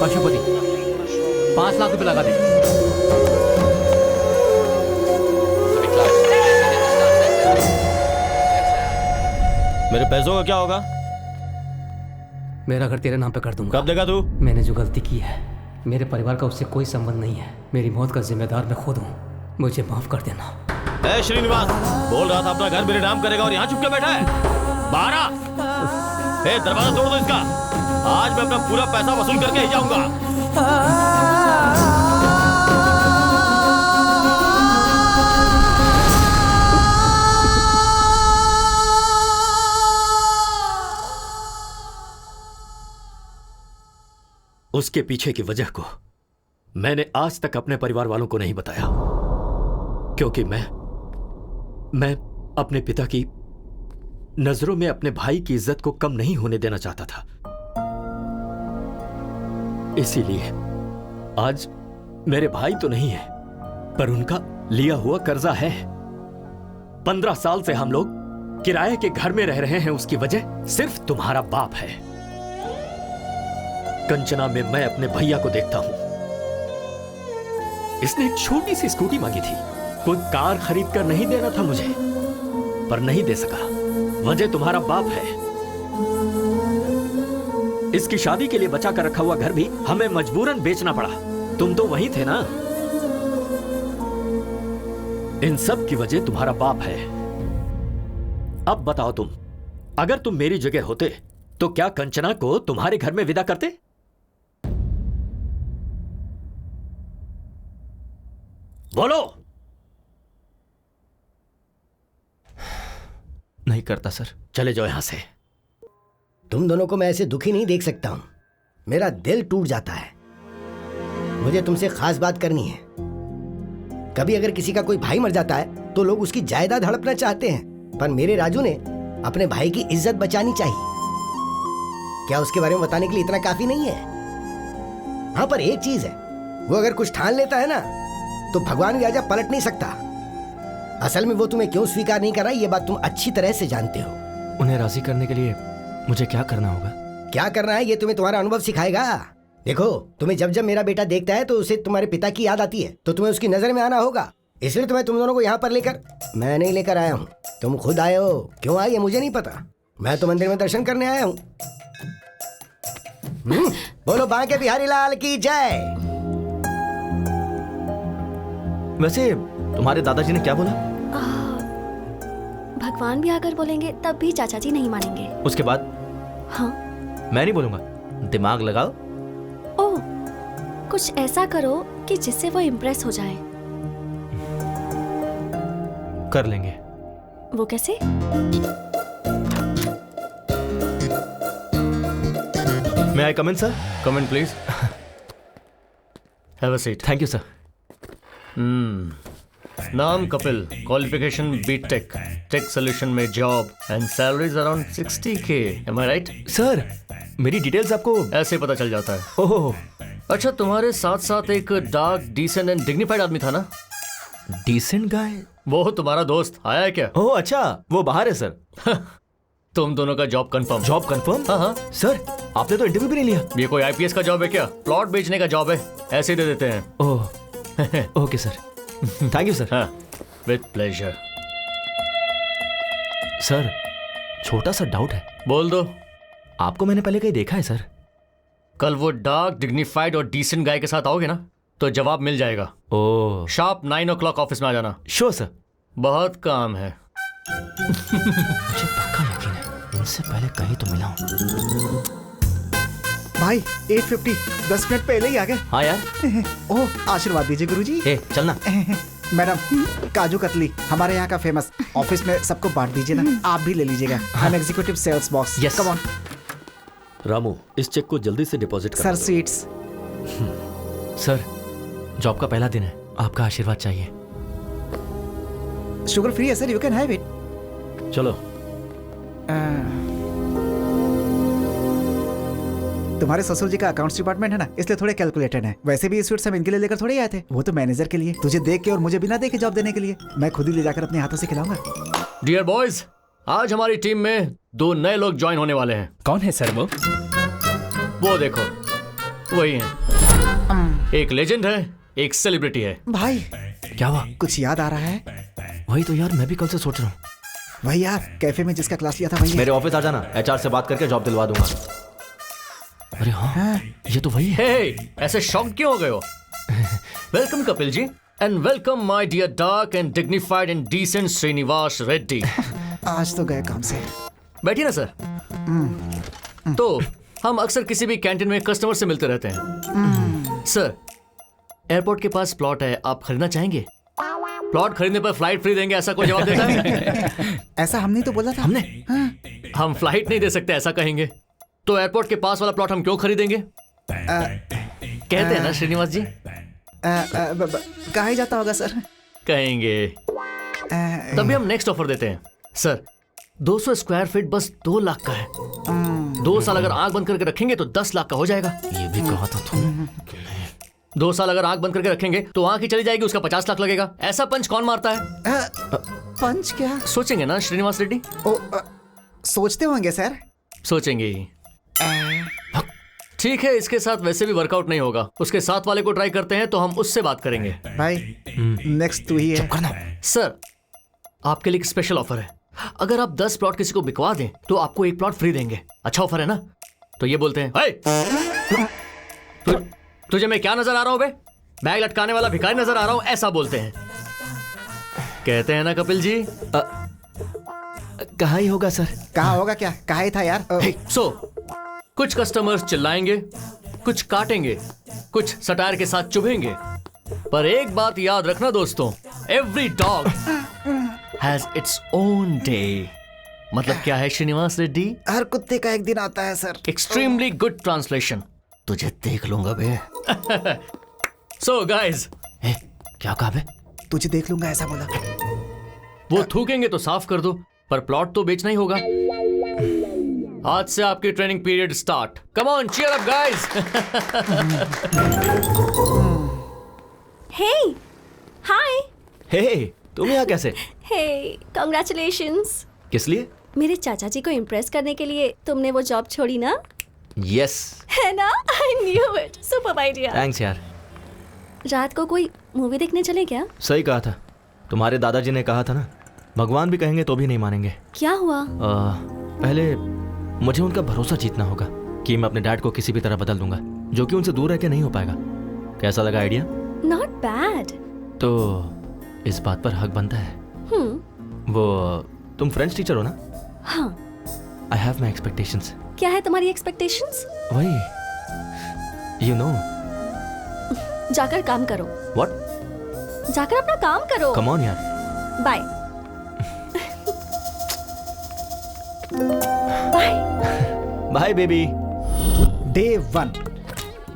पशुपति, 5 लाख रुपए लगा दे। मेरे पैसों का क्या होगा? मेरा घर तेरे नाम पे कर दूंगा। कब देगा तू? मैंने जो गलती की है, मेरे परिवार का उससे कोई संबंध नहीं है। मेरी मौत का जिम्मेदार मैं खुद हूँ, मुझे माफ कर देना। ए श्रीनिवास, बोल रहा था अपना घर मेरे नाम करेगा और यहाँ चुप के बैठा है। बाहर आ। दरवाजा तोड़ दो इसका। आज मैं अपना पूरा पैसा वसूल करके ही जाऊंगा। उसके पीछे की वजह को मैंने आज तक अपने परिवार वालों को नहीं बताया, क्योंकि मैं अपने पिता की नजरों में अपने भाई की इज्जत को कम नहीं होने देना चाहता था। इसीलिए आज मेरे भाई तो नहीं है, पर उनका लिया हुआ कर्जा है। 15 साल से हम लोग किराए के घर में रह रहे हैं, उसकी वजह सिर्फ तुम्हारा बाप है। कंचना में मैं अपने भैया को देखता हूं। इसने एक छोटी सी स्कूटी मांगी थी, कोई कार खरीद कर नहीं देना था मुझे, पर नहीं दे सका। वजह तुम्हारा बाप है। इसकी शादी के लिए बचा कर रखा हुआ घर भी हमें मजबूरन बेचना पड़ा। तुम तो वहीं थे ना। इन सब की वजह तुम्हारा बाप है। अब बताओ तुम, अगर तुम मेरी जगह होते तो क्या कंचना को तुम्हारे घर में विदा करते? बोलो। नहीं करता सर। चले जाओ यहां से। तुम दोनों को मैं ऐसे दुखी नहीं देख सकता हूं। मेरा दिल टूट जाता है। मुझे तुमसे खास बात करनी है। कभी अगर किसी का कोई भाई मर जाता है तो लोग उसकी जायदाद हड़पना चाहते हैं, पर मेरे राजू ने अपने भाई की इज्जत बचानी चाहिए। क्या उसके बारे में बताने के लिए इतना काफी नहीं है? हाँ, पर एक चीज है, वो अगर कुछ ठान लेता है ना तो भगवान भी आजा पलट नहीं सकता। असल में वो तुम्हें क्यों स्वीकार नहीं कर रहा, ये बात तुम अच्छी तरह से जानते हो। उन्हें राजी करने के लिए मुझे क्या करना होगा? क्या करना है ये तुम्हें तुम्हारा अनुभव सिखाएगा। देखो, तुम्हें जब जब मेरा बेटा देखता है तो उसे तुम्हारे पिता की याद आती है, तो तुम्हें उसकी नजर में आना होगा। इसलिए तो मैं तुम दोनों को यहाँ पर लेकर, मैं नहीं लेकर आया हूँ, तुम खुद आए हो। क्यों आए ये मुझे नहीं पता। मैं तो मंदिर में दर्शन करने आया हूँ। बोलो बांके बिहारी लाल की जय। वैसे तुम्हारे दादाजी ने क्या बोला? भगवान भी आकर बोलेंगे तब भी चाचा जी नहीं मानेंगे। उसके बाद? हाँ, मैं नहीं बोलूंगा। दिमाग लगाओ। ओह, कुछ ऐसा करो कि जिससे वो इम्प्रेस हो जाए। कर लेंगे। वो कैसे? May I come in, sir? Come in, please. Have a seat. Thank you, sir. नाम Kapil, qualification BTech, tech solution में job and salaries around 60K. Am I right? Sir, मेरी डिटेल्स आपको ऐसे पता चल जाता है। ओह, अच्छा, तुम्हारे साथ साथ एक डार्क, डिसेंट एंड डिग्निफाइड आदमी था ना? Decent guy? वो तुम्हारा दोस्त आया है क्या? ओह अच्छा, वो बाहर है सर। तुम दोनों का जॉब कंफर्म। Job confirm? हाँ हाँ सर, आपने तो इंटरव्यू भी नहीं लिया। ये कोई आईपीएस का जॉब है क्या? प्लॉट बेचने का जॉब है, ऐसे दे देते हैं। Oh okay sir, thank you sir. हाँ, विद प्लेजर। सर, छोटा सा डाउट है। बोल दो। आपको मैंने पहले कहीं देखा है सर? कल वो डार्क, डिग्निफाइड और डिसेंट गाय के साथ आओगे ना तो जवाब मिल जाएगा। ओह, शार्प 9 o'clock ऑफिस में आ जाना। Sure sir. बहुत काम है। मुझे पक्का यकीन है इनसे पहले कहीं तो मिला हूँ। भाई 8:50, 10 मिनट पहले ही आ गए। हाँ यार। ओह, आशीर्वाद दीजिए गुरुजी। चलना। मैडम, काजू कतली हमारे यहाँ का फेमस। ऑफिस में सबको बांट दीजिए ना, आप भी ले लीजिएगा। हम executive sales boss. Yes, come on. Ramu, इस चेक को जल्दी से डिपॉजिट कर सर, स्वीट्स। सर, जॉब का पहला दिन है, आपका आशीर्वाद चाहिए। शुगर फ्री है sir, you can have it. चलो। तुम्हारे ससुर जी का अकाउंट्स डिपार्टमेंट है ना, इसलिए थोड़े कैलकुलेटेड है। वैसे भी ये स्वीट्स हम इनके लिए लेकर थोड़े आए थे, वो तो मैनेजर के लिए, तुझे देख के और मुझे बिना देखे जॉब देने के लिए। मैं खुद ही ले जाकर अपने हाथों से खिलाऊंगा। डियर बॉयज, आज हमारी टीम में 2 नए लोग ज्वाइन होने वाले हैं। कौन है सर वो देखो, वही हैं। एक लेजेंड है, एक सेलिब्रिटी है। भाई, क्या हुआ? कुछ याद आ रहा है? वही तो यार, मैं भी कल से सोच रहा हूँ। वही यार, कैफे में जिसका क्लास लिया था वही है। मेरे ऑफिस आ जाना, एचआर से बात करके जॉब दिलवा दूंगा। अरे हाँ, ये तो वही है। हे, ऐसे शॉक क्यों हो गए हो? Welcome Kapil ji, and welcome my dear dark and dignified and decent Srinivas Reddy. आज तो गए काम से। बैठिए ना सर। तो हम अक्सर किसी भी कैंटीन में कस्टमर से मिलते रहते हैं। सर, एयरपोर्ट के पास प्लॉट है, आप खरीदना चाहेंगे? प्लॉट खरीदने पर फ्लाइट फ्री देंगे, ऐसा कोई जवाब देता है? ऐसा हमने तो बोला था। हमने? हम फ्लाइट नहीं दे सकते ऐसा कहेंगे तो एयरपोर्ट के पास वाला प्लॉट हम क्यों खरीदेंगे? कहते हैं ना श्रीनिवास जी। कहा ही जाता होगा सर। कहेंगे। तभी हम नेक्स्ट ऑफर देते हैं। सर, 200 स्क्वायर फीट बस 2 लाख का है। 2 साल अगर आंख बंद करके रखेंगे तो 10 लाख का हो जाएगा। ये भी कहा था तुम। 2 साल अगर आंख बंद करके रखेंगे तो आंख ही चली जाएगी, उसका 50 लाख लगेगा। ऐसा पंच कौन मारता है? पंच क्या? सोचेंगे ना श्रीनिवास रेड्डी? सोचते होंगे सर। सोचेंगे ही। ठीक है, इसके साथ वैसे भी वर्कआउट नहीं होगा, उसके साथ वाले को ट्राई करते हैं तो हम उससे बात करेंगे। भाई, नेक्स्ट तू ही है। सर, आपके लिए एक स्पेशल ऑफर है। अगर आप 10 प्लॉट किसी को बिकवा दें तो आपको 1 प्लॉट फ्री देंगे। अच्छा ऑफर है ना? तो ये बोलते हैं, तुझे मैं क्या नजर आ रहा हूं बे? बैग लटकाने वाला भिखारी नजर आ रहा हूं, ऐसा बोलते हैं। कहते हैं ना कपिल जी। कहा ही होगा सर। कहा होगा क्या? कहा ही था यार। कुछ कस्टमर्स चिल्लाएंगे, कुछ काटेंगे, कुछ सटायर के साथ चुभेंगे, पर एक बात याद रखना दोस्तों, every dog has its own day. मतलब क्या है श्रीनिवास रेड्डी? हर कुत्ते का एक दिन आता है सर। Extremely good translation. तुझे देख लूंगा बे। सो गाइस, क्या कहा बे? तुझे देख लूंगा ऐसा बोला। वो थूकेंगे तो साफ कर दो, पर प्लॉट तो बेचना ही होगा। आज से आपकी training period start. Come on, cheer up guys. Hey, hi. Hey, तुम यहाँ कैसे? Hey, congratulations. किस लिए? मेरे चाचा जी को इम्प्रेस करने के लिए तुमने वो जॉब छोड़ी ना? यस। है ना? I knew it. Super idea. Thanks यार। रात को कोई मूवी देखने चले क्या? सही कहा था। तुम्हारे दादाजी ने कहा था ना, भगवान भी कहेंगे तो भी नहीं मानेंगे। क्या हुआ? पहले मुझे उनका भरोसा जीतना होगा कि मैं अपने डैड को किसी भी तरह बदल दूंगा, जो कि उनसे दूर रह के नहीं हो पाएगा। कैसा लगा आइडिया? Not bad. तो इस बात पर हक बनता है। वो तुम फ्रेंच टीचर हो ना? हाँ। I have my expectations. क्या है तुम्हारी एक्सपेक्टेशंस? वही, यू नो। जाकर काम करो। व्हाट? जाकर अपना काम करो। कम ऑन यार। Bye. Bye. Bye baby. Day 1।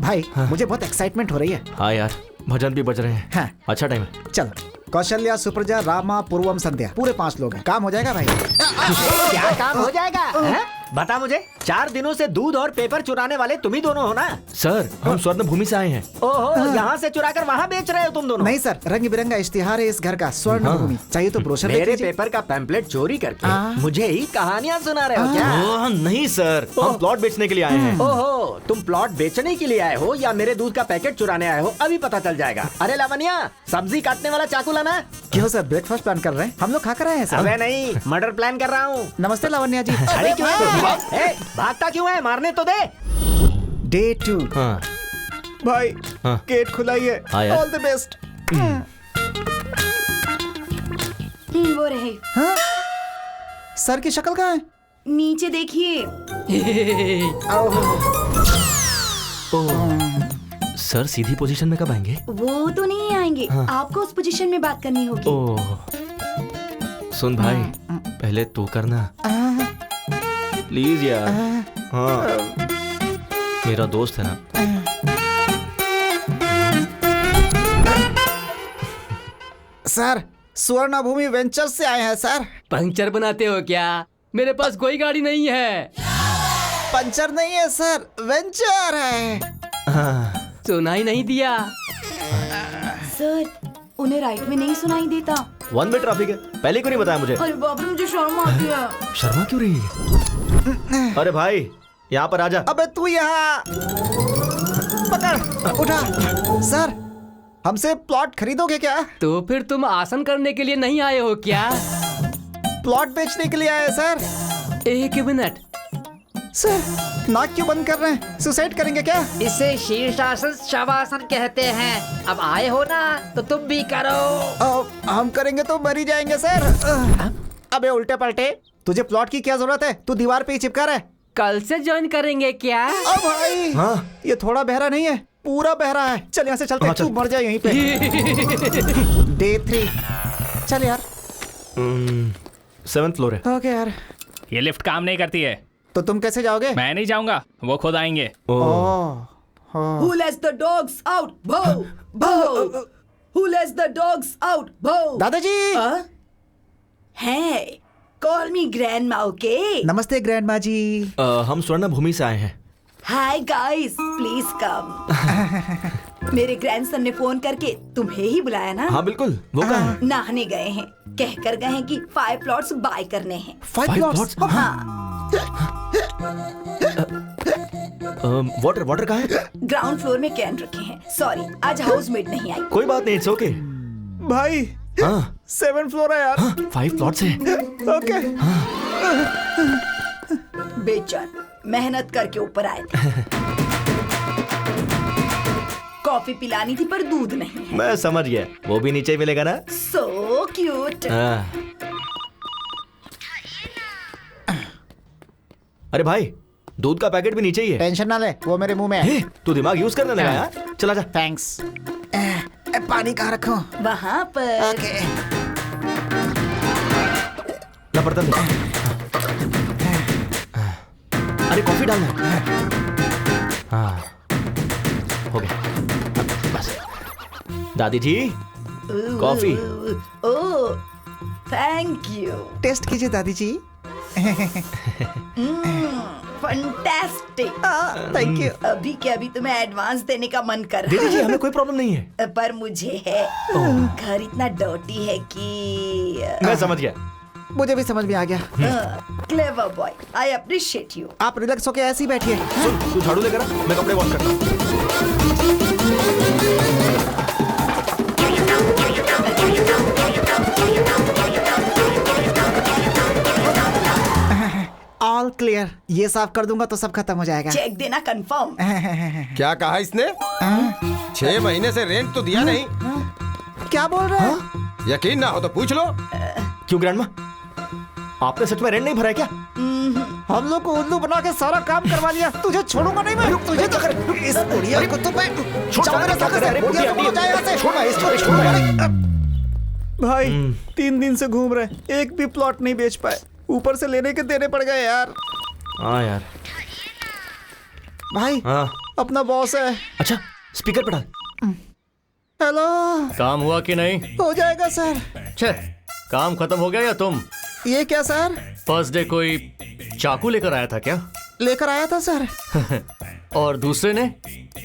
भाई मुझे बहुत एक्साइटमेंट हो रही है। हाँ यार, भजन भी बज रहे हैं। हाँ। अच्छा टाइम है। चलो, कौशल्या, सुप्रजा, रामा, पूर्वम, संध्या, पूरे 5 लोग हैं। काम हो जाएगा भाई। क्या काम हो जाएगा? है? बता मुझे, 4 दिनों से दूध और पेपर चुराने वाले तुम ही दोनों हो ना? सर, हम स्वर्ण भूमि से आए हैं। ओहो, यहाँ से चुरा कर वहाँ बेच रहे हो तुम दोनों? नहीं सर, रंग बिरंगा इश्तिहार है इस घर का, स्वर्ण भूमि। चाहिए तो ब्रोशर देख मेरे लीजिए। पेपर का पैम्पलेट चोरी करके मुझे ही कहानियाँ सुना रहे हो क्या? नहीं सर, हम प्लॉट बेचने के लिए आए हैं। ओहो, तुम प्लॉट बेचने के लिए आए हो या मेरे दूध का पैकेट चुराने आए हो, अभी पता चल जाएगा। अरे लावण्या, सब्जी काटने वाला चाकू लाना। क्यों सर, ब्रेकफास्ट प्लान कर रहे हैं? हम लोग खा कर आए हैं सर। अबे नहीं, मर्डर प्लान कर रहा हूँ। नमस्ते लावण्या जी। अरे क्यों है? भागता क्यों है? मारने तो दे। डे 2। हाँ। भाई हाँ। गेट खुला ही है। हाँ यार। All the best. वो रहे। हाँ? सर की शक्ल कहाँ है? नीचे देखिए। सर सीधी पोजीशन में कब आएंगे? वो तो नहीं आएंगे। हाँ। आपको उस पोजीशन में बात करनी होगी। ओह, सुन भाई, पहले तू करना प्लीज यार। हाँ, मेरा दोस्त है ना। सर, स्वर्ण भूमि वेंचर्स से आए हैं सर। पंक्चर बनाते हो क्या? मेरे पास कोई गाड़ी नहीं है। पंचर नहीं है सर, वेंचर है। सुनाई नहीं दिया सर, उन्हें राइट में नहीं सुनाई देता। 1 वे ट्रैफिक है, पहले क्यों नहीं बताया मुझे? अरे बाप रे, मुझे शर्म आती है। शर्मा क्यों रही है? अरे भाई, यहाँ पर आजा। अबे तू यहाँ पकड़, उठा। सर, हमसे प्लॉट खरीदोगे क्या? तो फिर तुम आसन करने के लिए नहीं आए हो क्या? प्लॉट बेचने के लिए आए सर। एक मिनट सर, नाक क्यों बंद कर रहे हैं? सुसाइड करेंगे क्या? इसे शीर्षासन शवासन कहते हैं। अब आए हो ना तो तुम भी करो। हम करेंगे तो मर ही जाएंगे सर। अबे उल्टे पलटे, तुझे प्लॉट की क्या जरूरत है? तू दीवार पे ही चिपका रहा है। कल से ज्वाइन करेंगे क्या? अब भाई, हाँ? ये थोड़ा बहरा नहीं है, पूरा बहरा है। चल यहाँ से चलते हैं। तू मर जाए यहीं पे। डे 3। चल यार। 7th फ्लोर है। ओके यार। ये लिफ्ट काम नहीं करती है। तो तुम कैसे जाओगे? मैं नहीं जाऊंगा, वो खुद आएंगे। Who lets the dogs out? Boo! Boo! Who lets the dogs out? Boo! दादाजी। Hey, call me grandma, okay? नमस्ते ग्रैंडमा जी। हम स्वर्ण भूमि से आए हैं। Hi guys, please come. मेरे ग्रैंडसन ने फोन करके तुम्हें ही बुलाया ना? हाँ बिल्कुल, वो कहाँ है? नहाने गए हैं। कहकर गए हैं कि 5 प्लॉट्स बाय करने हैं। 5 प्लॉट्स? हाँ। वाटर कहाँ है? ग्राउंड फ्लोर में कैन रखे हैं। सॉरी, आज हाउसमेट नहीं आई। कोई बात नहीं, इट्स ओके। भाई, हाँ 7th फ्लोर है यार। हाँ, 5 प्लॉट्स हैं। ओके। बेचन, मेहनत करके ऊपर आए थे। कॉफी पिलानी थी पर दूध नहीं। मैं समझ गया, वो भी नीचे मिलेगा ना। So cute. अरे भाई, दूध का पैकेट भी नीचे ही है। टेंशन ना ले, वो मेरे मुंह में है। तू दिमाग यूज करने लगा यार। चला जा। थैंक्स। पानी कहाँ रखूं? वहाँ पर। ओके। ना बर्तन दे। अरे कॉफी डालना है। हाँ, हो गया। बस। दादी जी, coffee. Oh, thank you. Taste कीजिए दादी जी। फंटास्टिक। Thank you. अभी के अभी तुम्हें एडवांस देने का मन कर रहा दीदी जी, हमें कोई प्रॉब्लम नहीं है। पर मुझे है। घर इतना डर्टी है कि मैं समझ गया। मुझे भी समझ में आ गया। Clever boy, I appreciate you. आप रिलैक्स होके ऐसे ही बैठिए। सुन, तू झाड़ू लेकर आ, मैं कपड़े वॉश करता हूँ। All clear. ये साफ कर दूंगा तो सब खत्म हो जाएगा। चेक देना कंफर्म। क्या कहा इसने? 6 महीने से रेंट तो दिया नहीं। क्या बोल रहे हैं? यकीन ना हो तो पूछ लो। क्यों ग्रैंडमा, आपने सच में रेंट नहीं भरा है क्या? हम लोग को उल्लू बना के सारा काम करवा लिया। तुझे छोड़ूंगा नहीं मैं। तुझे तो इस बुढ़िया को तो मैं जाओ मेरे साथ से। बुढ़िया को जाए यहाँ से। छोड़ इसको। भाई 3 दिन से घूम रहे, एक भी प्लॉट नहीं बेच पाए। ऊपर से लेने के देने पड़ गए यार। हाँ यार। भाई अपना बॉस है। अच्छा, स्पीकर पे डाल। हेलो। काम हुआ कि नहीं? हो जाएगा सर। छे, काम खत्म हो गया या तुम? ये क्या सर? फर्स्ट डे कोई चाकू लेकर आया था क्या? लेकर आया था सर। और दूसरे ने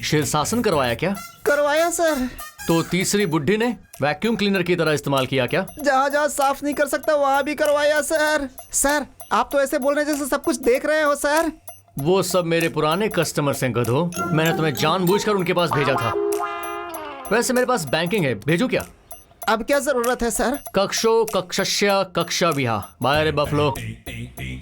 शीर्षासन करवाया क्या? करवाया सर। तो तीसरी बुड्ढी ने वैक्यूम क्लीनर की तरह इस्तेमाल किया क्या? जहाँ जहाँ साफ नहीं कर सकता वहाँ भी करवाया सर। सर आप तो ऐसे बोल रहे जैसे सब कुछ देख रहे हो सर। वो सब मेरे पुराने कस्टमर्स हैं गधो। मैंने तुम्हें जानबूझकर उनके पास भेजा था। वैसे मेरे पास बैंकिंग है, भेजूं क्या? अब क्या जरूरत है सर? कक्षो कक्षस्य कक्षा विहा बाय बफलो।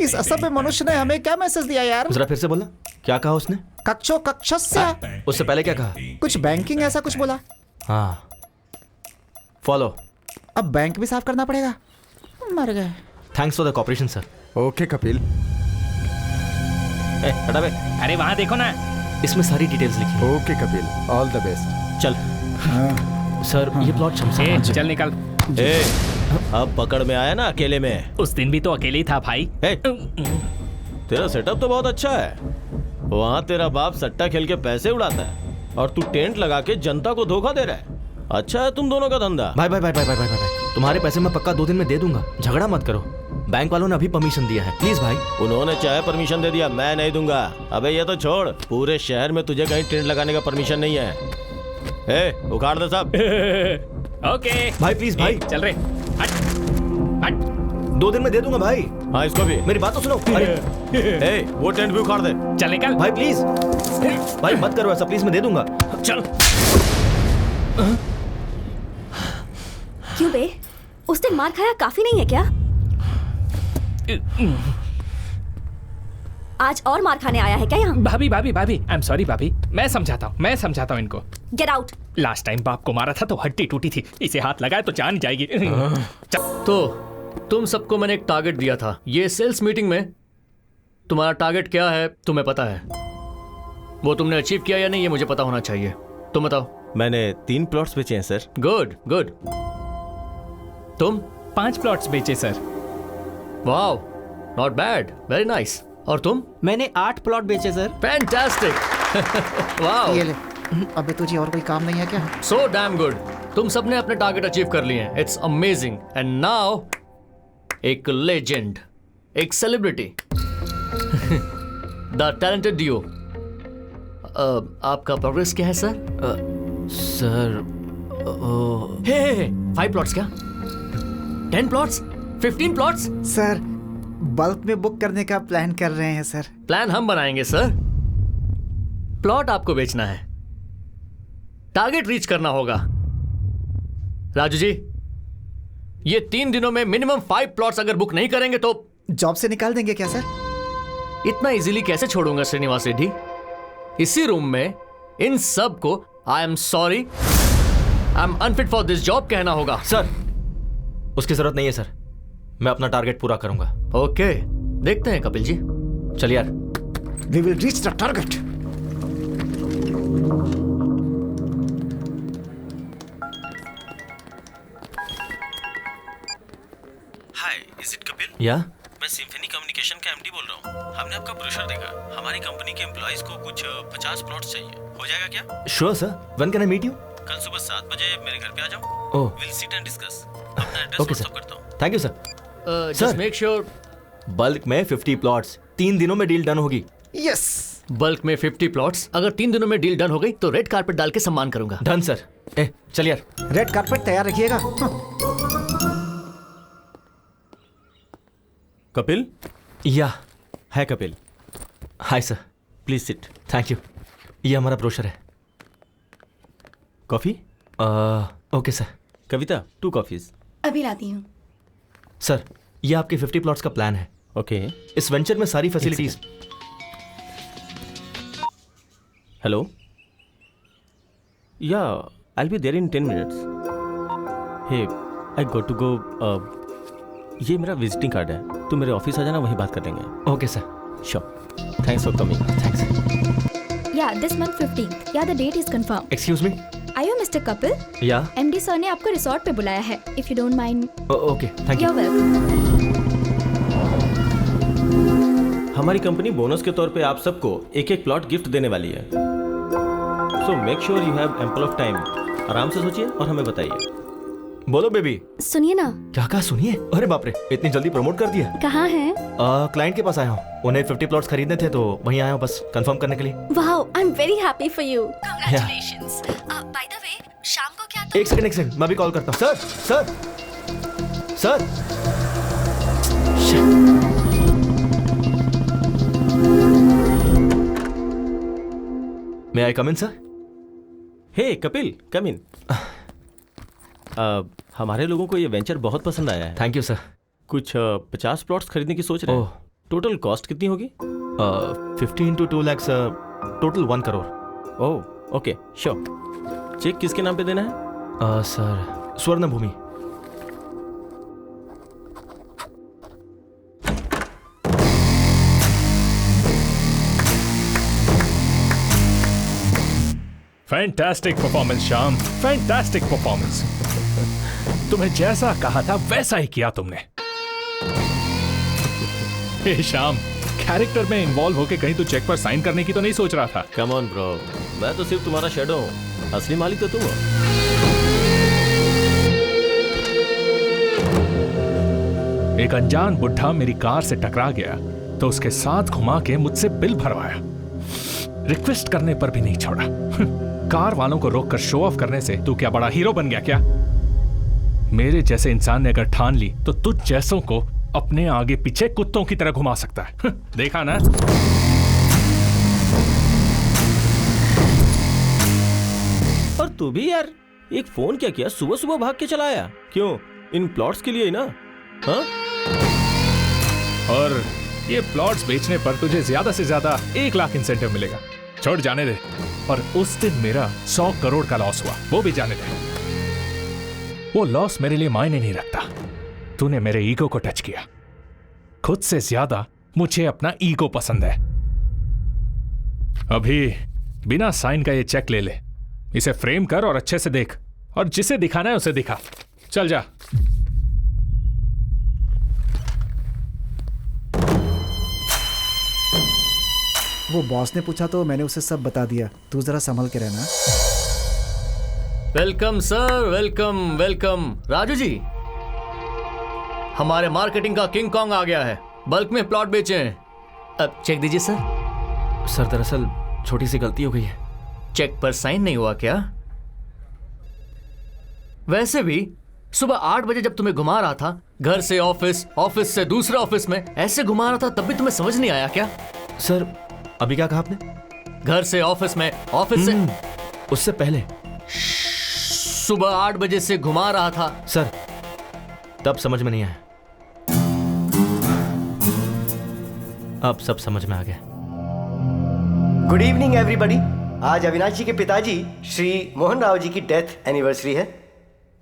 इस असभ्य मनुष्य ने हमें क्या मैसेज दिया यार? जरा फिर से बोलना, क्या कहा उसने? कक्षो कक्षस्य। उससे पहले क्या कहा? कुछ बैंकिंग ऐसा कुछ बोला। हाँ, फॉलो। अब बैंक भी साफ करना पड़ेगा। मर गए। Thanks for the cooperation sir. Okay Kapil. हटा बे। अरे वहाँ देखो ना, इसमें सारी डिटेल्स लिखी। Okay Kapil, all the best. चल। सर ये प्लॉट शमशान। चल निकल। अब पकड़ में आया ना अकेले में। उस दिन भी तो अकेले ही था भाई। तेरा सेटअप तो बहुत अच्छा है। वहाँ तेरा बाप सट्टा खेल के पैसे उड़ाता है और तू टेंट लगा के जनता को धोखा दे रहा है। अच्छा है तुम दोनों का धंधा। भाई भाई भाई भाई भाई भाई, तुम्हारे पैसे मैं पक्का 2 दिन में दे दूंगा। झगड़ा मत करो। बैंक वालों ने अभी परमिशन दिया है, प्लीज भाई। उन्होंने चाहे परमिशन दे दिया, मैं नहीं दूंगा। अबे ये तो छोड़, पूरे शहर में तुझे कहीं टेंट लगाने का परमिशन नहीं है। उखाड़ दे सब। ओके भाई प्लीज भाई। चल रहे। हट हट। 2 दिन में दे दूंगा भाई। हाँ इसको भी। मेरी बात तो सुनो। अरे वो टेंट भी उखाड़ दे। चल निकल भाई प्लीज। भाई मत करो ऐसा प्लीज, मैं दे दूंगा। चल। क्यों बे, उस दिन मार खाया काफी नहीं है क्या? आज और मार खाने आया है क्या यहाँ? भाभी भाभी भाभी, आई एम सॉरी भाभी। मैं समझाता हूँ इनको। Get out. लास्ट टाइम बाप को मारा था तो हड्डी टूटी थी, इसे हाथ लगाए तो जान जाएगी। तो तुम सबको मैंने एक टारगेट दिया था। ये सेल्स मीटिंग में तुम्हारा टारगेट क्या है तुम्हें पता है? वो तुमने अचीव किया या नहीं ये मुझे पता होना चाहिए। तुम बताओ। मैंने 3 प्लॉट्स बेचे हैं सर। Good good. तुम? 5 प्लॉट्स बेचे sir. Wow, not bad, very nice. और तुम? मैंने 8 प्लॉट बेचे सर। फैंटास्टिक। वाओ। ये ले। अबे तुझे और कोई काम नहीं है क्या? So damn good. तुम सबने अपने टारगेट अचीव कर लिए हैं। It's amazing. एंड नाउ एक लेजेंड, एक सेलिब्रिटी, द टैलेंटेड डियो। आपका प्रोग्रेस क्या है सर? सर 5 प्लॉट्स क्या? 10 प्लॉट्स? 15 प्लॉट्स? सर बल्क में बुक करने का प्लान कर रहे हैं सर। प्लान हम बनाएंगे सर। प्लॉट आपको बेचना है, टारगेट रीच करना होगा। राजू जी, ये 3 दिनों में मिनिमम 5 प्लॉट्स अगर बुक नहीं करेंगे तो जॉब से निकाल देंगे क्या सर? इतना इजीली कैसे छोड़ूंगा श्रीनिवास रेड्डी? इसी रूम में इन सब को I am sorry, I am unfit for this job कहना होगा। सर उसकी जरूरत नहीं है सर, मैं अपना टारगेट पूरा करूंगा। ओके, देखते हैं कपिल जी। चल यार। We will reach the target. Hi, is it Kapil? Yeah मैं सिम्फनी कम्युनिकेशन का एमडी बोल रहा हूँ। हमने आपका ब्रोशर देखा। हमारी कंपनी के एम्प्लॉइज को कुछ 50 प्लॉट्स चाहिए, हो जाएगा क्या? Sure sir, when can I meet you? कल सुबह 7 बजे मेरे घर पे आ जाओ। Oh, will sit and discuss. अपना एड्रेस ओके व्हाट्सएप सर, करता हूँ। Thank you sir. Just make sure bulk में 50 प्लॉट्स 3 दिनों में डील डन होगी। यस, बल्क में 50 प्लॉट्स। अगर 3 दिनों में डील डन हो गई तो रेड कारपेट डाल के सम्मान करूंगा। Done sir. ए चल यार, रेड कारपेट तैयार रखिएगा। कपिल? या है Kapil. Hi sir, please sit. Thank you. ये हमारा ब्रोशर है। Coffee? Okay sir. Kavita, 2 coffees. अभी लाती हूँ। सर ये आपके 50 प्लॉट्स का प्लान है। ओके। इस वेंचर में सारी facilities. Hello, yeah I will be there in 10 minutes. Hey, I got to go. ये मेरा विजिटिंग कार्ड है, तुम मेरे ऑफिस आ जाना, वहीं बात कर लेंगे। Okay sir, sure. Thanks for coming. Thanks. Yeah, this month 15th. Yeah, the date is confirmed. Excuse me? Are you Mr. Kapil? या MD सर ने आपको रिसोर्ट पे बुलाया है. If you don't mind. Okay, thank you. You're welcome. हमारी company bonus के तौर पे आप सबको एक प्लॉट गिफ्ट देने वाली है। So make sure you have ample of time. आराम से सोचिए और हमें बताइए। बोलो बेबी। सुनिए ना। क्या कहा? सुनिए? अरे बाप रे, इतनी जल्दी प्रमोट कर दिया। कहाँ हैं? क्लाइंट के पास आया हूँ, उन्हें 50 प्लॉट्स खरीदने थे तो वहीं आया हूँ बस कंफर्म करने के लिए। Wow, I am very happy for you. Congratulations. By the way, शाम को क्या एक सेकंड, मैं भी कॉल करता हूँ। सर। मे आई कम इन सर? हे कपिल, कम इन। हमारे लोगों को ये वेंचर बहुत पसंद आया है। Thank you sir. कुछ 50 प्लॉट्स खरीदने की सोच रहे हैं। टोटल कॉस्ट कितनी होगी? 15 to 2 lakhs, total 1 crore. Oh okay, sure. Cheque किसके नाम पे देना है? Sir Swarna Bhumi. Fantastic performance Shyam, fantastic performance. तुम्हें जैसा कहा था वैसा ही किया तुमने। हे श्याम, कैरेक्टर में इन्वॉल्व होके कहीं तू चेक पर साइन करने की तो नहीं सोच रहा था? कम ऑन ब्रो, मैं तो सिर्फ तुम्हारा शैडो हूँ, असली मालिक तो तुम हो। एक अनजान बुढ़ा मेरी कार से टकरा गया तो उसके साथ घुमा के मुझसे बिल भरवाया, रिक्वेस्ट करने पर भी नहीं छोड़ा। कार वालों को रोककर शो ऑफ करने से तू क्या बड़ा हीरो बन गया क्या? मेरे जैसे इंसान ने अगर ठान ली तो तुझ जैसों को अपने आगे पीछे कुत्तों की तरह घुमा सकता है। देखा ना? और तू भी यार, एक फोन क्या किया, सुबह सुबह भाग के चला आया। क्यों? इन प्लॉट्स के लिए ही ना? हाँ? और ये प्लॉट्स बेचने पर तुझे ज्यादा से ज्यादा 1 लाख इंसेंटिव मिलेगा। छोड़, जाने दे। और उस दिन मेरा 100 करोड़ का लॉस हुआ, वो भी जाने दे। वो लॉस मेरे लिए मायने नहीं रखता। तूने मेरे ईगो को टच किया। खुद से ज्यादा मुझे अपना ईगो पसंद है। अभी बिना साइन का ये चेक ले ले, इसे फ्रेम कर और अच्छे से देख, और जिसे दिखाना है उसे दिखा। चल जा। वो बॉस ने पूछा तो मैंने उसे सब बता दिया। तू जरा संभल के रहना। Welcome sir, welcome welcome. Raju ji, हमारे मार्केटिंग का किंग कॉन्ग आ गया है। बल्क में प्लॉट बेचे हैं। अब चेक दीजिए सर। सर दरअसल छोटी सी गलती हो गई है। चेक पर साइन नहीं हुआ क्या? वैसे भी सुबह 8 बजे जब तुम्हें घुमा रहा था, घर से ऑफिस, ऑफिस से दूसरे ऑफिस में, ऐसे घुमा रहा था, तब भी तुम्हें समझ नहीं आया क्या? सर अभी क्या कहा आपने? घर से ऑफिस में, ऑफिस से उससे पहले सुबह 8 बजे से घुमा रहा था। सर तब समझ में नहीं आया। अब सब समझ में आ गया। Good evening everybody. आज अविनाश जी के पिताजी श्री मोहन राव जी की डेथ एनिवर्सरी है।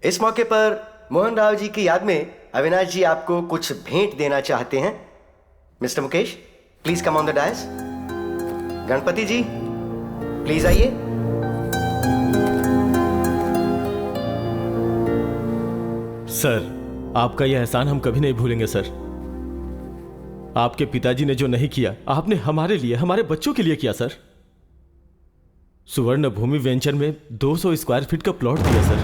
इस मौके पर मोहन राव जी की याद में अविनाश जी आपको कुछ भेंट देना चाहते हैं। Mister Mukesh, please come on the dais. Ganpati ji, please आइए। सर, आपका यह एहसान हम कभी नहीं भूलेंगे सर। आपके पिताजी ने जो नहीं किया, आपने हमारे लिए, हमारे बच्चों के लिए किया सर। सुवर्ण भूमि वेंचर में 200 स्क्वायर फीट का प्लॉट दिया सर।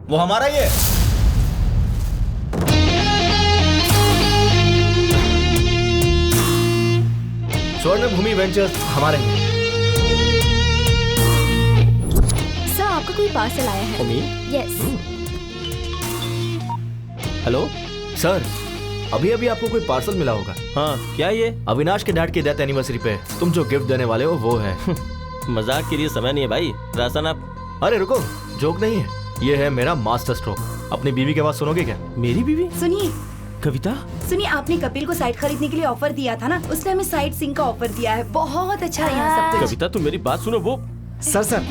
वो हमारा ही है। स्वर्ण भूमि वेंचर्स हमारे हैं। सर, आपका कोई पार्सल आया है। यस। हेलो सर, अभी अभी आपको कोई पार्सल मिला होगा। हाँ, क्या ये? अविनाश के डैड की डेथ एनिवर्सरी पे तुम जो गिफ्ट देने वाले हो वो है। मजाक के लिए समय नहीं है भाई। राशन आप। अरे रुको, जोक नहीं है, ये है मेरा मास्टर स्ट्रोक। अपनी बीवी के पास सुनोगे क्या? मेरी बीवी? सुनिए कविता, सुनिए, आपने कपिल को साइट खरीदने के लिए ऑफर दिया था ना, उसने हमें साइट सीइंग का ऑफर दिया है। बहुत अच्छा है यहाँ सब कुछ। कविता तुम मेरी बात सुनो। वो सर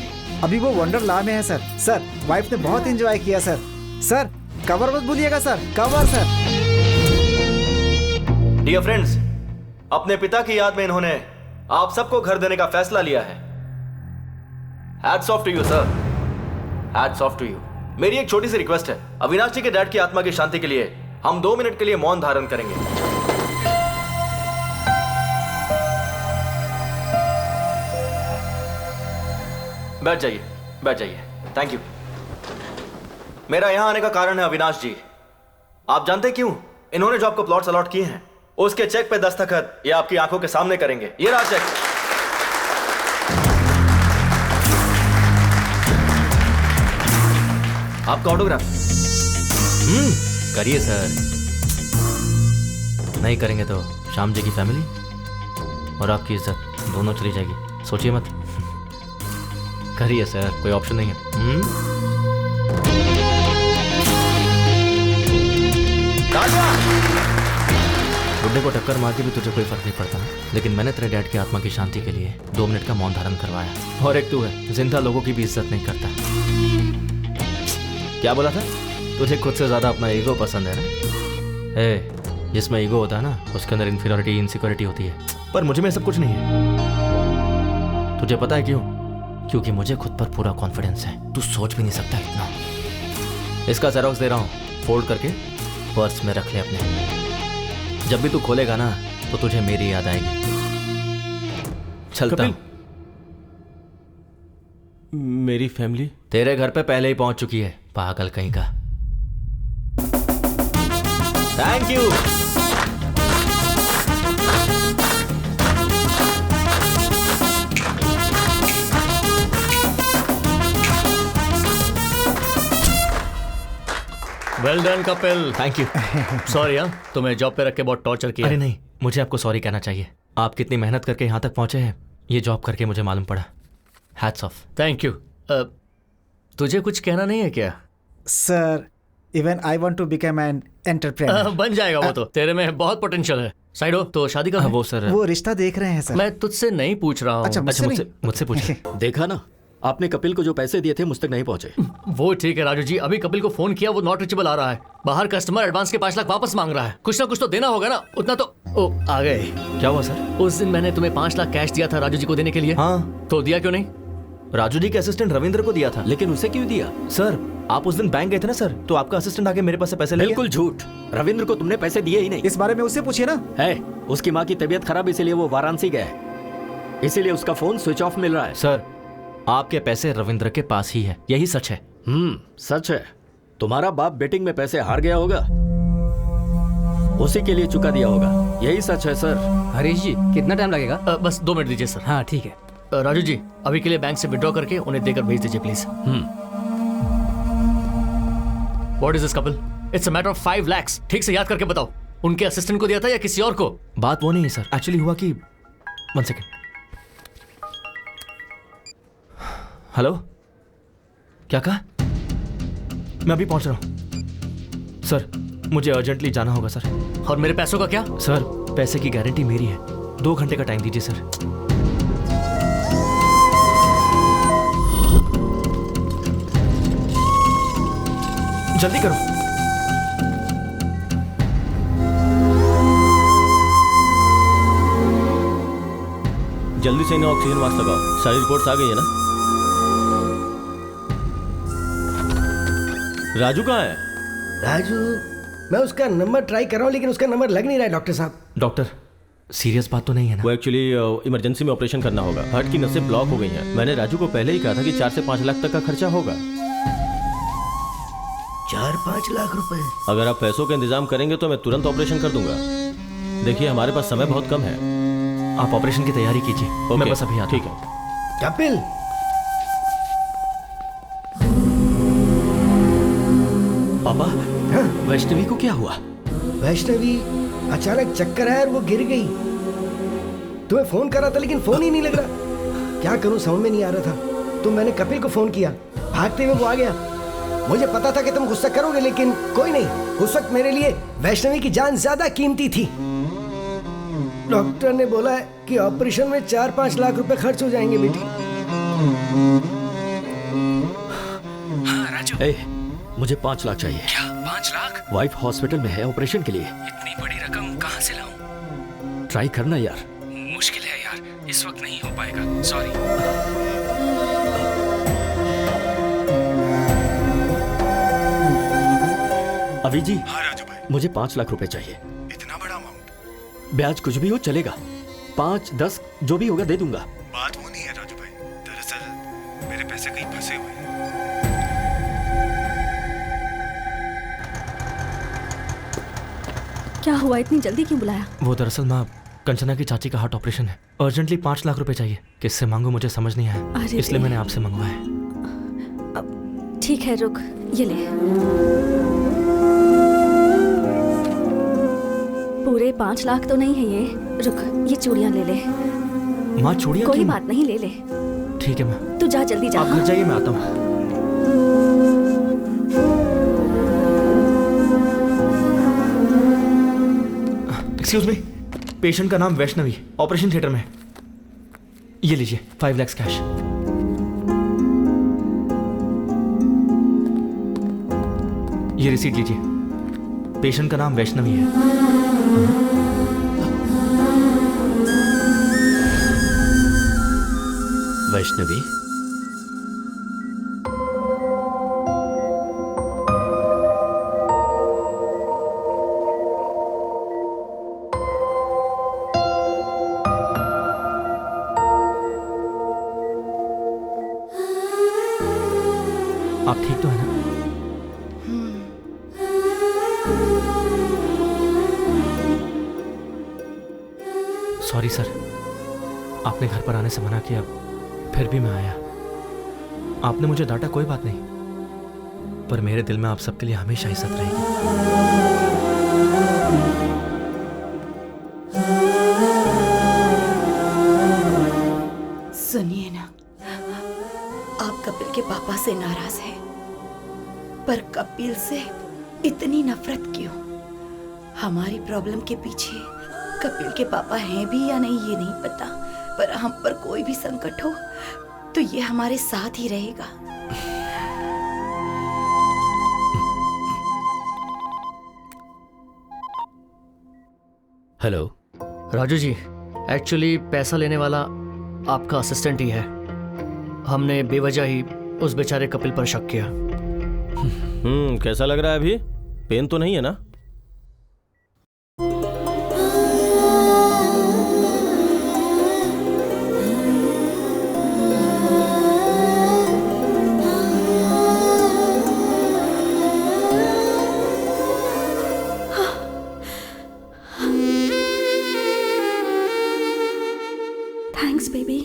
अभी वो वंडरला में है सर। वाइफ ने बहुत एंजॉय किया सर। कवर मत भूलिएगा sir, cover sir. Dear friends, अपने पिता की याद में इन्होंने आप सबको घर देने का फैसला लिया है। Hats off to you sir, hats off to you. मेरी एक छोटी सी रिक्वेस्ट है, अविनाश जी के डैड की आत्मा की शांति के लिए हम 2 मिनट के लिए मौन धारण करेंगे। बैठ जाइए, बैठ जाइए। Thank you. मेरा यहां आने का कारण है अविनाश जी। आप जानते क्यों? इन्होंने जो आपको प्लॉट्स अलॉट किए हैं, उसके चेक पे दस्तखत ये आपकी आंखों के सामने करेंगे। ये रहा चेक। आपका ऑटोग्राफ। करिए सर। नहीं करेंगे तो श्याम जी की फैमिली और आपकी इज्जत दोनों चली जाएगी। सोचिए मत। करिए सर, कोई ऑप्शन नहीं है। बुड्ढे को टक्कर मार के भी तुझे कोई फर्क नहीं पड़ता, लेकिन मैंने तेरे डैड की आत्मा की शांति के लिए 2 मिनट का मौन धारण करवाया। और एक तू है, जिंदा लोगों की भी इज्जत नहीं करता। क्या बोला था? तुझे खुद से ज्यादा अपना ईगो पसंद है ना? जिसमें ईगो होता है ना, उसके अंदर इंफीरियरिटी, इनसिक्योरिटी होती है। पर मुझे में सब कुछ नहीं है। तुझे पता है क्यों? क्योंकि मुझे खुद पर पूरा कॉन्फिडेंस है। तू सोच भी नहीं सकता कितना। इसका जेरॉक्स दे रहा हूँ, फोल्ड करके पर्स में रख ले अपने। जब भी तू खोलेगा ना, तो तुझे मेरी याद आएगी। चलता हूं। मेरी फैमिली तेरे घर पे पहले ही पहुंच चुकी है, पागल कहीं का। Thank you. Well done Kapil. Thank you. Sorry हाँ, तुम्हें जॉब पे रख के बहुत टॉर्चर किया। अरे नहीं, मुझे आपको सॉरी कहना चाहिए। आप कितनी मेहनत करके यहाँ तक पहुंचे हैं, ये जॉब करके मुझे मालूम पड़ा। Hats off. Thank you. तुझे कुछ कहना नहीं है क्या? Sir, even I want to become an entrepreneur. बन जाएगा वो तो, तेरे में बहुत पोटेंशियल है। साइड हो तो शादी का वो सर, वो रिश्ता देख रहे हैं सर। मैं तुझसे नहीं पूछ रहा हूँ। अच्छा, मुझसे पूछे। देखा ना, आपने कपिल को जो पैसे दिए थे मुझ तक नहीं पहुंचे। वो ठीक है राजू जी, अभी कपिल को फोन किया, वो नॉट रीचेबल आ रहा है। बाहर कस्टमर एडवांस के 5 लाख वापस मांग रहा है। कुछ ना कुछ तो देना होगा ना, उतना तो। ओ, आ गए। क्या हुआ सर? उस दिन मैंने तुम्हें 5 लाख कैश दिया था राजू जी को देने के लिए। हाँ, तो दिया क्यों नहीं? राजू जी के असिस्टेंट रविंद्र को दिया था। लेकिन उसे क्यों दिया? सर, आप उस दिन बैंक गए थे ना सर, तो आपका असिस्टेंट आके मेरे पास से पैसे ले गया। बिल्कुल झूठ। रविंद्र को तुमने पैसे दिए ही नहीं। इस बारे में उससे पूछिए ना। है, उसकी माँ की तबीयत खराब, इसीलिए वो वाराणसी गया है। इसीलिए उसका फोन स्विच ऑफ मिल रहा है। सर, आपके पैसे रविंद्र के पास ही है, यही सच है। सच है। तुम्हारा बाप बेटिंग में पैसे हार गया होगा, उसी के लिए चुका दिया होगा, यही सच है सर। हरीश जी, कितना टाइम लगेगा? बस 2 मिनट दीजिए सर। हाँ ठीक है। राजू जी, अभी के लिए बैंक से विड्रॉ करके उन्हें देकर भेज दीजिए please. What is this Kapil? It's a matter of 5 lakhs। ठीक से याद करके बताओ, उनके असिस्टेंट को दिया था या किसी और को? बात वो नहीं है सर, एक्चुअली हुआ कि 1 सेकेंड। हेलो, क्या कहा? मैं अभी पहुंच रहा हूं सर। मुझे अर्जेंटली जाना होगा सर। और मेरे पैसों का क्या? सर पैसे की गारंटी मेरी है, 2 घंटे का टाइम दीजिए सर। जल्दी करो। जल्दी से इन्हें ऑक्सीजन मास्क लगाओ। सारी रिपोर्ट्स आ गई है ना? राजू कहाँ है? राजू, मैं उसका नंबर ट्राई कर रहा हूँ लेकिन उसका नंबर लग नहीं रहा है डॉक्टर साहब। डॉक्टर सीरियस बात तो नहीं है ना? वो एक्चुअली इमरजेंसी में ऑपरेशन करना होगा। हार्ट की नसें ब्लॉक हो गई हैं। मैंने राजू को पहले ही कहा था कि 4 से 5 लाख तक का खर्चा होगा। 4-5 लाख रुपए? अगर आप पैसों का इंतजाम करेंगे तो मैं तुरंत ऑपरेशन कर दूंगा। देखिए हमारे पास समय बहुत कम है। आप ऑपरेशन की तैयारी कीजिए, मैं बस अभी आता हूं। ठीक है। कपिल, पापा, वैष्णवी को क्या हुआ? वैष्णवी अचानक चक्कर आया और वो गिर गई। तुम्हें फोन करा था लेकिन फोन ही नहीं लग रहा। क्या करूं समझ में नहीं आ रहा था, तो मैंने कपिल को फोन किया। भागते हुए वो आ गया। मुझे पता था कि तुम गुस्सा करोगे लेकिन कोई नहीं, उस वक्त मेरे लिए वैष्णवी की जान ज्यादा कीमती थी। डॉक्टर ने बोला है कि ऑपरेशन में 4-5 लाख रुपए खर्च हो जाएंगे बेटी। हाँ राजू, मुझे 5 लाख चाहिए। क्या 5 लाख? वाइफ हॉस्पिटल में है ऑपरेशन के लिए। इतनी बड़ी रकम कहाँ से लाऊं? ट्राई करना यार। मुश्किल है यार, इस वक्त नहीं हो पाएगा, सॉरी। अभी जी। हाँ राजू भाई, मुझे 5 लाख रुपए चाहिए। इतना बड़ा अमाउंट? ब्याज कुछ भी हो चलेगा, 5-10 जो भी होगा दे दूंगा। बात वो नहीं है राजू भाई, दरअसल मेरे पैसे कहीं फंसे हुए हैं। क्या हुआ, इतनी जल्दी क्यों बुलाया? वो दरअसल माँ कंचना की चाची का हार्ट ऑपरेशन है। अर्जेंटली 5 लाख रुपए चाहिए। किससे मांगू मुझे समझ नहीं आया, इसलिए मैंने आपसे मंगवाया। ठीक है रुक, ये ले। पूरे 5 लाख तो नहीं है ये, रुक ये चूड़ियां ले ले। माँ चूड़ियां? कोई बात नहीं, ले ले। ठीक है माँ। तू जा जल्दी जा। आप घर जाइए, मैं आता हूँ। एक्सक्यूज मी, पेशेंट का नाम वैष्णवी, ऑपरेशन थिएटर में। ये लीजिए 5 लाख कैश। ये रिसीट लीजिए। पेशेंट का नाम वैष्णवी है। वैष्णवी? आप ठीक तो है ना? सॉरी सर, आपने घर पर आने से मना किया, फिर भी मैं आया। आपने मुझे डांटा, कोई बात नहीं, पर मेरे दिल में आप सबके लिए हमेशा इज्जत रहेगी। सुनिए ना, आप कपिल के पापा से नाराज हैं, पर कपिल से इतनी नफरत क्यों? हमारी प्रॉब्लम के पीछे कपिल के पापा हैं भी या नहीं ये नहीं पता, पर हम पर कोई भी संकट हो तो ये हमारे साथ ही रहेगा। हेलो राजू जी, एक्चुअली पैसा लेने वाला आपका असिस्टेंट ही है। हमने बेवजह ही उस बेचारे कपिल पर शक किया। कैसा लग रहा है अभी? पेन तो नहीं है ना? Thanks baby.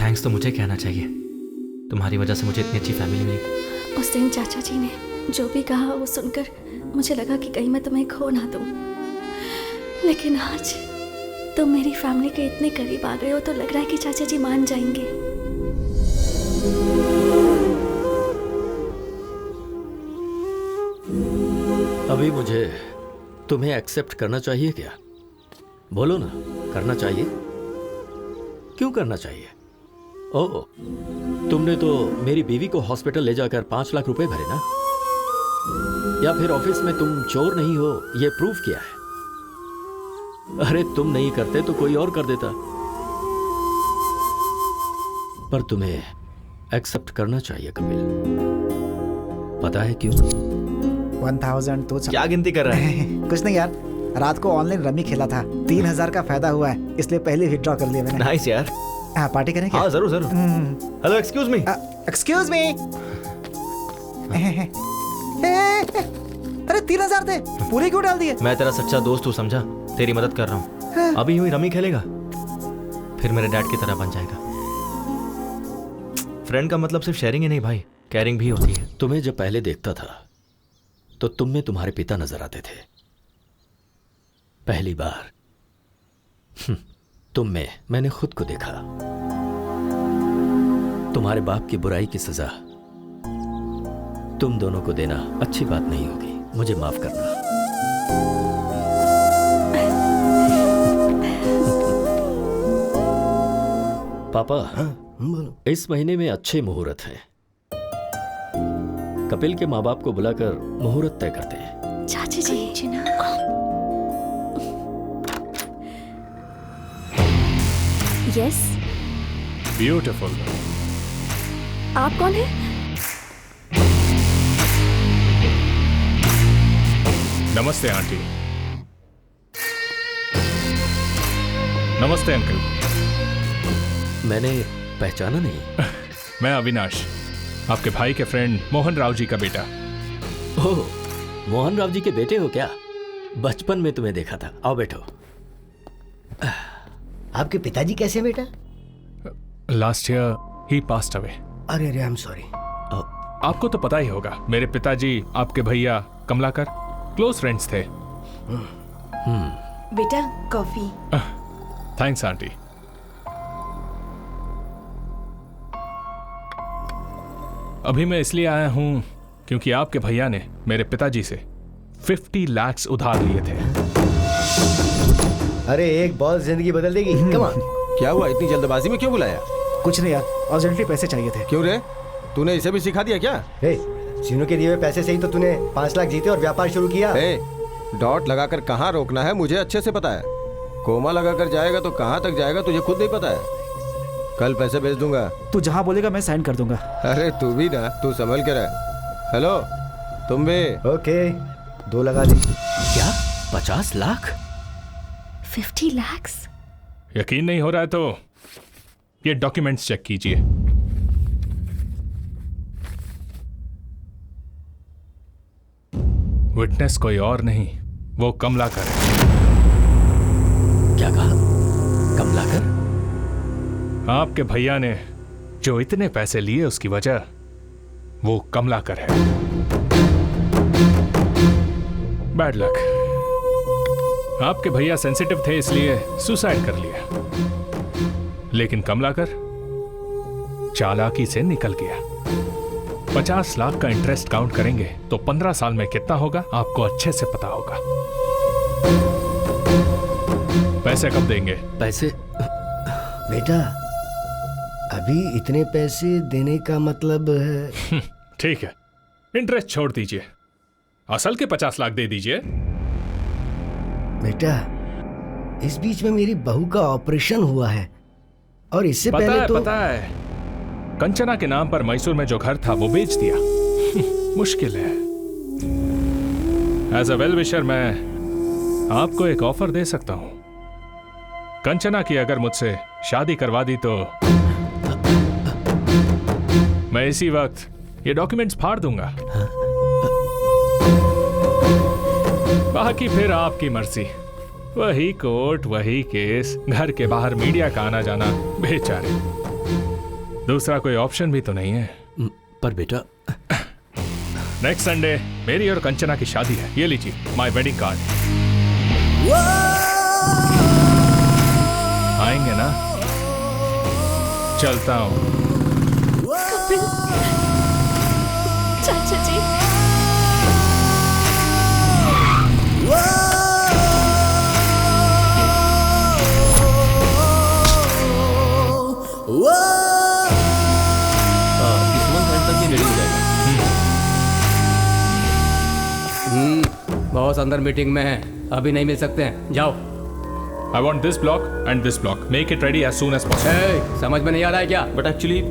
थैंक्स तो मुझे कहना चाहिए, तुम्हारी वजह से मुझे इतनी अच्छी फैमिली मिली। उस दिन चाचा जी ने जो भी कहा वो सुनकर मुझे लगा कि कहीं मैं तुम्हें खो ना दूं, लेकिन आज तुम मेरी फैमिली के इतने करीब आ गए हो तो लग रहा है कि चाचा जी मान जाएंगे। अभी मुझे तुम्हें एक्सेप्ट करना चाहिए क्या? बोलो ना, करना चाहिए? क्यों करना चाहिए? ओह, तुमने तो मेरी बीवी को हॉस्पिटल ले जाकर 5 लाख रुपए भरे ना? या फिर ऑफिस में तुम चोर नहीं हो ये प्रूव किया है? अरे तुम नहीं करते तो कोई और कर देता। पर तुम्हें एक्सेप्ट करना चाहिए कपिल। पता है क्यों? 1000 तो क्या गिनती कर रहा है? कुछ नहीं यार, रात को ऑनलाइन रमी खेला था, 3000 का फायदा हुआ है, इसलिए पहले विथड्रॉ कर लिया मैंने। नाइस यार। हाँ, पार्टी करें क्या? हाँ जरूर जरूर। Hello, excuse me. Excuse me. अरे 3000 थे, पूरे क्यों डाल दिए? मैं तेरा सच्चा दोस्त हूँ, समझा? तेरी मदद कर रहा हूँ। अभी यूं ही रमी खेलेगा, फिर मेरे डैड की तरह बन जाएगा। फ्रेंड का मतलब सिर्फ शेयरिंग ही नहीं भाई, केयरिंग भी होती है। तुम्हें जब पहले देखता था तो तुम में तुम्हारे पिता नजर आते थे। पहली बार तुम में मैंने खुद को देखा। तुम्हारे बाप की बुराई की सजा तुम दोनों को देना अच्छी बात नहीं होगी, मुझे माफ करना। पापा, इस महीने में अच्छे मुहूर्त हैं। कपिल के माँ बाप को बुलाकर मुहूर्त तय करते हैं। चाची जी। यस। ब्यूटीफुल। आप कौन है? नमस्ते आंटी। नमस्ते अंकल। मैंने पहचाना नहीं। मैं अविनाश, आपके भाई के फ्रेंड मोहन राव जी का बेटा। ओह, मोहन राव जी के बेटे हो क्या? बचपन में तुम्हें देखा था। आओ बैठो। आपके पिताजी कैसे बेटा? लास्ट ईयर ही पास्ड अवे। अरे अरे, आई एम सॉरी। आपको तो पता ही होगा, मेरे पिताजी आपके भैया कमलाकर क्लोज फ्रेंड्स थे। बेटा कॉफी। Thanks aunty. अभी मैं इसलिए आया हूं क्योंकि आपके भैया ने मेरे पिताजी से 50 लाख उधार लिए थे। अरे एक बॉल जिंदगी बदल देगी। Come on. क्या हुआ, इतनी जल्दबाजी में क्यों बुलाया? कुछ नहीं यार, अर्जेंटली पैसे चाहिए थे। क्यों रे, तूने इसे भी सिखा दिया क्या? सीनू के दिए हुए पैसे से ही तो तूने 5 लाख जीते और व्यापार शुरू किया। डॉट लगाकर कहाँ रोकना है मुझे अच्छे से पता है। कोमा लगाकर जाएगा तो कहाँ तक जाएगा तुझे खुद नहीं पता है। कल पैसे भेज दूंगा। तू जहाँ बोलेगा मैं साइन कर दूंगा। अरे तू भी ना, तू संभल के रह। हेलो, तुम भी? ओके, 2 लगा दी। क्या 50 लाख? 50 लाख? यकीन नहीं हो रहा है तो ये डॉक्यूमेंट्स चेक कीजिए। विटनेस कोई और नहीं, वो कमलाकर है। क्या कहा? कमलाकर? आपके भैया ने जो इतने पैसे लिए उसकी वजह वो कमलाकर है। Bad luck. आपके भैया सेंसिटिव थे इसलिए सुसाइड कर लिया, लेकिन कमलाकर चालाकी से निकल गया। 50 लाख का इंटरेस्ट काउंट करेंगे तो 15 साल में कितना होगा आपको अच्छे से पता होगा। पैसे कब देंगे? पैसे बेटा, अभी इतने पैसे देने का मतलब है। ठीक है, इंटरेस्ट छोड़ दीजिए, असल के 50 लाख दे दीजिए। बेटा, इस बीच में मेरी बहू का ऑपरेशन हुआ है और इससे पहले तो पता है, कंचना के नाम पर मैसूर में जो घर था वो बेच दिया। मुश्किल है। एज अ वेल विशर मैं आपको एक ऑफर दे सकता हूं। कंचना की अगर मुझसे शादी करवा दी तो मैं इसी वक्त ये डॉक्यूमेंट्स फाड़ दूंगा। बाकी फिर आपकी मर्जी। वही कोर्ट, वही केस, घर के बाहर मीडिया का आना जाना, बेचारे। दूसरा कोई ऑप्शन भी तो नहीं है। पर बेटा, नेक्स्ट संडे मेरी और कंचना की शादी है। ये लीजिए माय वेडिंग कार्ड। आएंगे ना? चलता हूं। कपिल, चाचा जी। बॉस अंदर मीटिंग में है, अभी नहीं मिल सकते हैं, जाओ। I want this block and this block. Make it ready as soon as possible. Hey, समझ में नहीं आ रहा है क्या? But actually,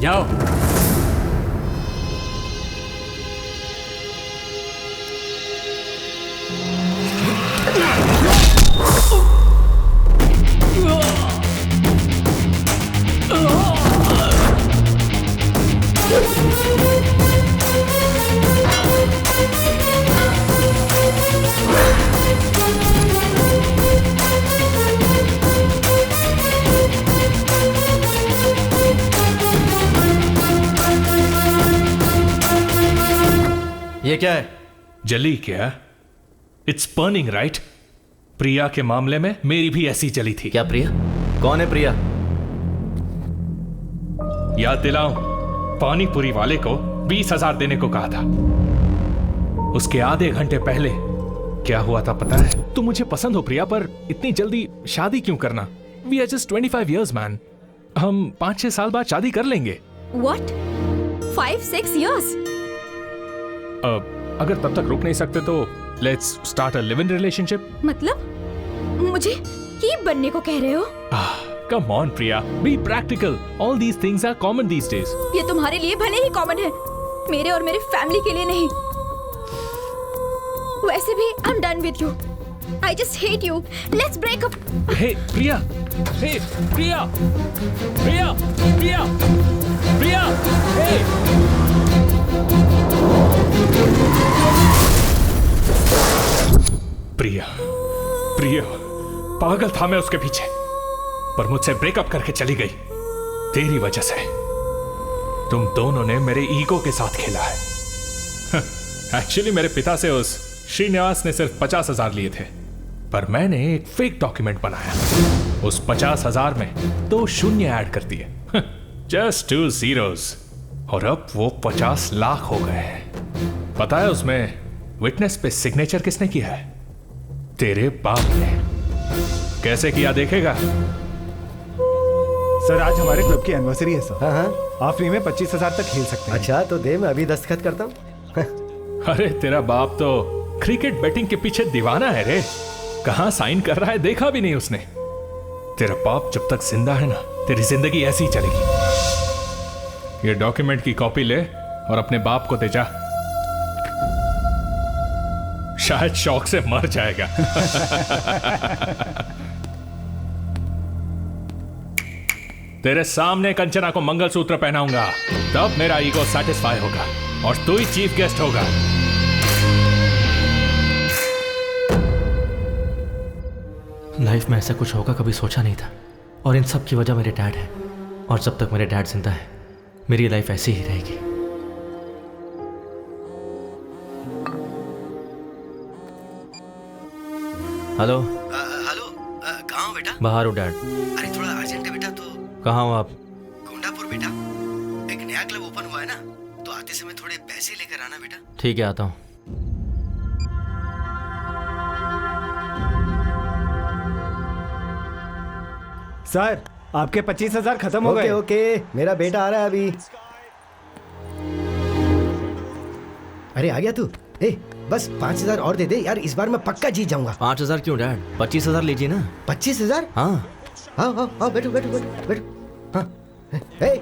जाओ। ये क्या है? जली क्या? It's burning right? प्रिया के मामले में मेरी भी ऐसी जली थी। क्या प्रिया? कौन है प्रिया? याद दिलाऊं, पानीपुरी वाले को 20,000 देने को कहा था। उसके आधे घंटे पहले क्या हुआ था पता है? तुम मुझे पसंद हो प्रिया, पर इतनी जल्दी शादी क्यों करना? We are just 25 years man. हम 5-6 साल बाद शादी कर लेंगे। What? 5-6 years? अगर तब तक रुक नहीं सकते तो let's start a live in relationship. मतलब मुझे कीप बनने को कह रहे हो? Come on Priya, be practical. All these things are common these days. ये तुम्हारे लिए भले ही कॉमन है, मेरे और मेरे फैमिली के लिए नहीं। वैसे भी I am done with you. I just hate you. Let's break up. Hey Priya, hey Priya, Priya, Priya, Priya, hey. Priya, Priya, पागल था मैं उसके पीछे, पर मुझसे ब्रेकअप करके चली गई तेरी वजह से। तुम दोनों ने मेरे ईगो के साथ खेला है। एक्चुअली मेरे पिता से उस श्रीनिवास ने सिर्फ 50,000 लिए थे, पर मैंने एक फेक डॉक्यूमेंट बनाया। उस 50,000 में 2 शून्य ऐड कर दिए, जस्ट 2 zeros, और अब वो 50 लाख हो गए हैं। पता है उसमें विटनेस पे सिग्नेचर किसने किया है? तेरे बाप ने। कैसे किया देखेगा? सर आज हमारे क्लब की एनिवर्सरी है सर। हाँ, आप फ्री में 25,000 तक खेल सकते हैं। अच्छा तो दे, मैं अभी दस्तखत करता हूँ। अरे तेरा बाप तो क्रिकेट बैटिंग के पीछे दीवाना है रे। कहाँ साइन कर रहा है देखा भी नहीं उसने। तेरा बाप जब तक जिंदा है ना, तेरी जिंदगी ऐसी ही चलेगी। ये डॉक्यूमेंट की कॉपी ले और अपने बाप को दे जा, शायद शौक से मर जाएगा। तेरे सामने कंचना को मंगलसूत्र पहनाऊंगा, तब मेरा ईगो सेटिस्फाई होगा और तू ही चीफ गेस्ट होगा। लाइफ में ऐसा कुछ होगा कभी सोचा नहीं था, और इन सब की वजह मेरे डैड है। और जब तक मेरे डैड जिंदा है, मेरी लाइफ ऐसी ही रहेगी। हेलो हेलो, कहाँ हो बेटा? बाहर हो डैड। अरे थोड़ा अर्जेंट है बेटा। तो कहाँ हो आप? गोंडापुर बेटा, एक नया क्लब ओपन हुआ है ना, तो आते समय थोड़े पैसे लेकर आना बेटा। ठीक है, आता हूँ। सर आपके 25,000 खत्म हो गए। ओके, मेरा बेटा आ रहा है अभी। अरे आ गया तू? ए, बस 5,000 और दे दे यार, इस बार मैं पक्का जीत जाऊंगा। 5,000 क्यों डैड? 25,000 लीजिए ना। 25,000? हाँ हाँ, बैठो बैठो बैठो बैठो। हाँ, ए,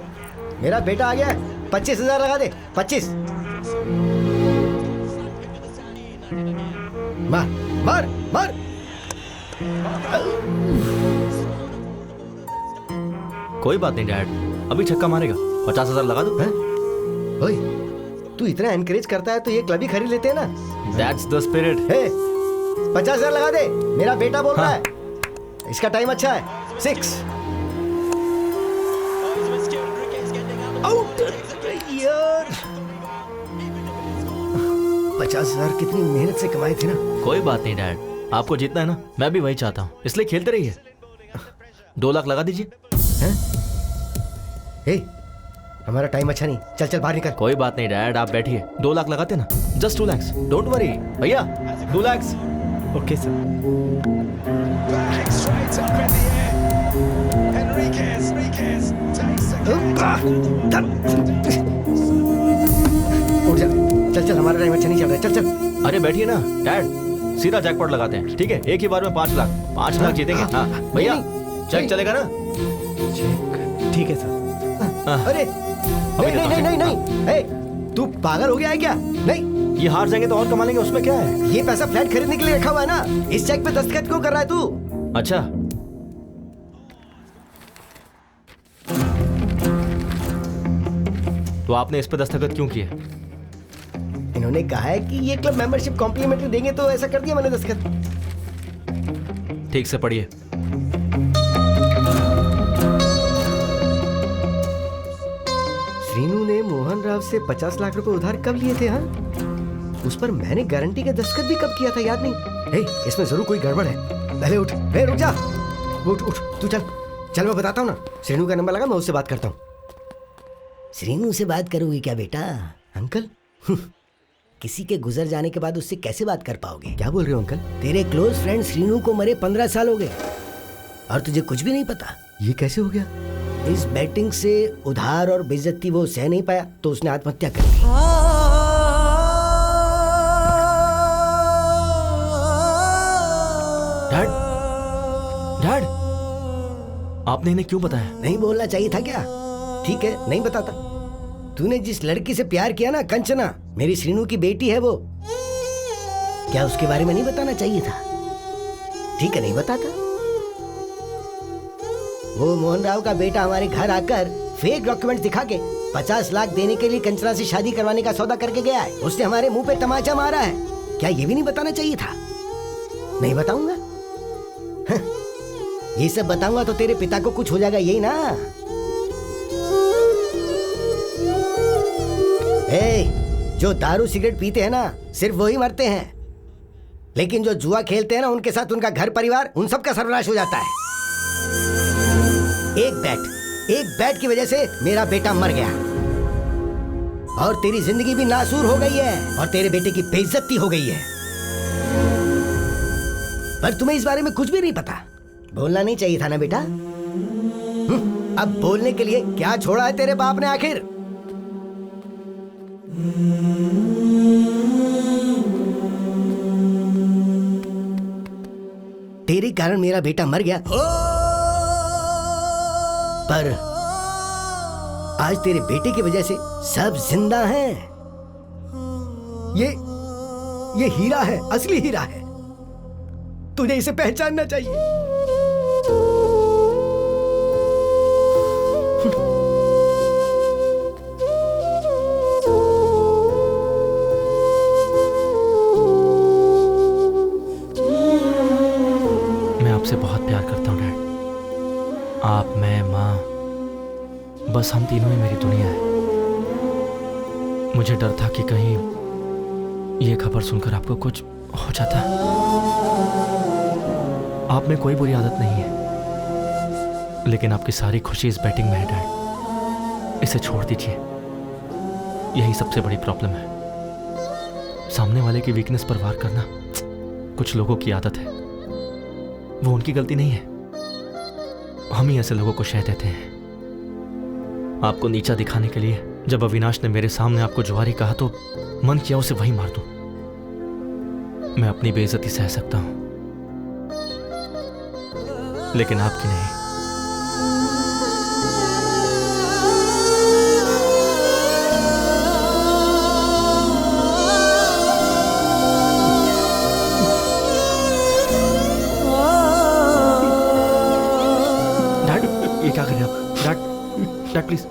मेरा बेटा आ गया है, 25,000 लगा दे। 25। मार मार मार। कोई बात नहीं डैड, अभी छक्का मारेगा। 50,000 लगा दो। ओए, तू इतना एनकरेज करता है तो ये क्लब ही खरीद लेते हैं ना। That's the spirit. 50,000 लगा दे, मेरा बेटा बोल रहा है। इसका टाइम अच्छा है। 6 आउट यार। 50,000 कितनी मेहनत से कमाए थे ना। कोई बात नहीं डैड, आपको जीतना है ना, मैं भी वही चाहता हूँ, इसलिए खेलते रहिए। 2 लाख लगा दीजिए। हमारा टाइम अच्छा नहीं, चल चल बाहर निकल। कोई बात नहीं डैड, आप बैठिए। 2 लाख लगाते ना, जस्ट 2 lakhs, डोंट वरी भैया। 2 lakhs। Okay sir. उठ जा, चल चल, हमारा टाइम अच्छा नहीं चल रहा है, चल चल। अरे बैठिए ना डैड, सीधा जैकपॉट लगाते हैं, ठीक है? एक ही बार में 5 लाख, 5 लाख जीतेंगे। हाँ भैया, चेक चलेगा ना? ठीक है सर। अरे नहीं नहीं नहीं नहीं, तू पागल हो गया है क्या? नहीं, ये हार जाएंगे तो और कमा लेंगे, उसमें क्या है? ये पैसा फ्लैट खरीदने के लिए रखा हुआ है ना, इस चेक पे दस्तखत क्यों कर रहा है तू? अच्छा, तो आपने इस पे दस्तखत क्यों किए? इन्होंने कहा है कि ये क्लब मेंबरशिप कॉम्प्लीमेंट्री देंगे, तो ऐसा कर दिया मैंने दस्तखत। ठीक से पढ़िए। श्रीनू ने मोहन राव से 50 लाख रुपए उधार कब लिए थे? हाँ, उस पर मैंने गारंटी का दस्तखत भी कब किया था, याद नहीं? इसमें जरूर कोई गड़बड़ है। पहले उठ, रुक जा, उठ उठ, तू चल चल, मैं बताता हूँ ना। श्रीनू का नंबर लगा, मैं उससे बात करता हूँ। श्रीनू से बात करोगी क्या बेटा? अंकल किसी के गुजर जाने के बाद उससे कैसे बात कर पाओगे? क्या बोल रहे हो अंकल? तेरे क्लोज फ्रेंड श्रीनू को मरे 15 साल हो गए और तुझे कुछ भी नहीं पता। ये कैसे हो गया? इस बैटिंग से उधार और बेइज्जती वो सह नहीं पाया, तो उसने आत्महत्या कर ली। डैड, डैड, आपने इन्हें क्यों बताया? नहीं बोलना चाहिए था क्या? ठीक है, नहीं बताता। तूने जिस लड़की से प्यार किया ना, कंचना, मेरी श्रीनू की बेटी है वो, क्या उसके बारे में नहीं बताना चाहिए था? ठीक है, नहीं बताता। वो मोहन राव का बेटा हमारे घर आकर फेक डॉक्यूमेंट दिखा के 50 लाख देने के लिए कंचना से शादी करवाने का सौदा करके गया है। उसने हमारे मुंह पे तमाचा मारा है। क्या ये भी नहीं बताना चाहिए था? नहीं बताऊंगा। ये सब बताऊंगा तो तेरे पिता को कुछ हो जाएगा, यही ना? जो दारू सिगरेट पीते हैं ना, सिर्फ वही मरते हैं, लेकिन जो जुआ खेलते हैं ना, उनके साथ उनका घर परिवार, उन सब का सर्वनाश हो जाता है। एक बैट की वजह से मेरा बेटा मर गया और तेरी जिंदगी भी नासूर हो गई है और तेरे बेटे की बेइज्जती हो गई है। पर तुम्हें इस बारे में कुछ भी नहीं पता। बोलना नहीं चाहिए था ना बेटा? अब बोलने के लिए क्या छोड़ा है तेरे बाप ने आखिर? तेरे कारण मेरा बेटा मर गया, पर आज तेरे बेटे की वजह से सब जिंदा हैं। ये हीरा है, असली हीरा है। तुझे इसे पहचानना चाहिए। आपसे बहुत प्यार करता हूँ डैड। आप, मैं, माँ, बस हम तीनों ही मेरी दुनिया है। मुझे डर था कि कहीं ये खबर सुनकर आपको कुछ हो जाता। आप में कोई बुरी आदत नहीं है, लेकिन आपकी सारी खुशी इस बैटिंग में है डैड। इसे छोड़ दीजिए, यही सबसे बड़ी प्रॉब्लम है। सामने वाले की वीकनेस पर वार करना कुछ लोगों की आदत है, वो उनकी गलती नहीं है। हम ही ऐसे लोगों को शह देते हैं। आपको नीचा दिखाने के लिए जब अविनाश ने मेरे सामने आपको जुआरी कहा तो मन किया उसे वही मार दूं। मैं अपनी बेइज्जती सह सकता हूं, लेकिन आपकी नहीं। क्या कर रहे हैं आप? Dad please.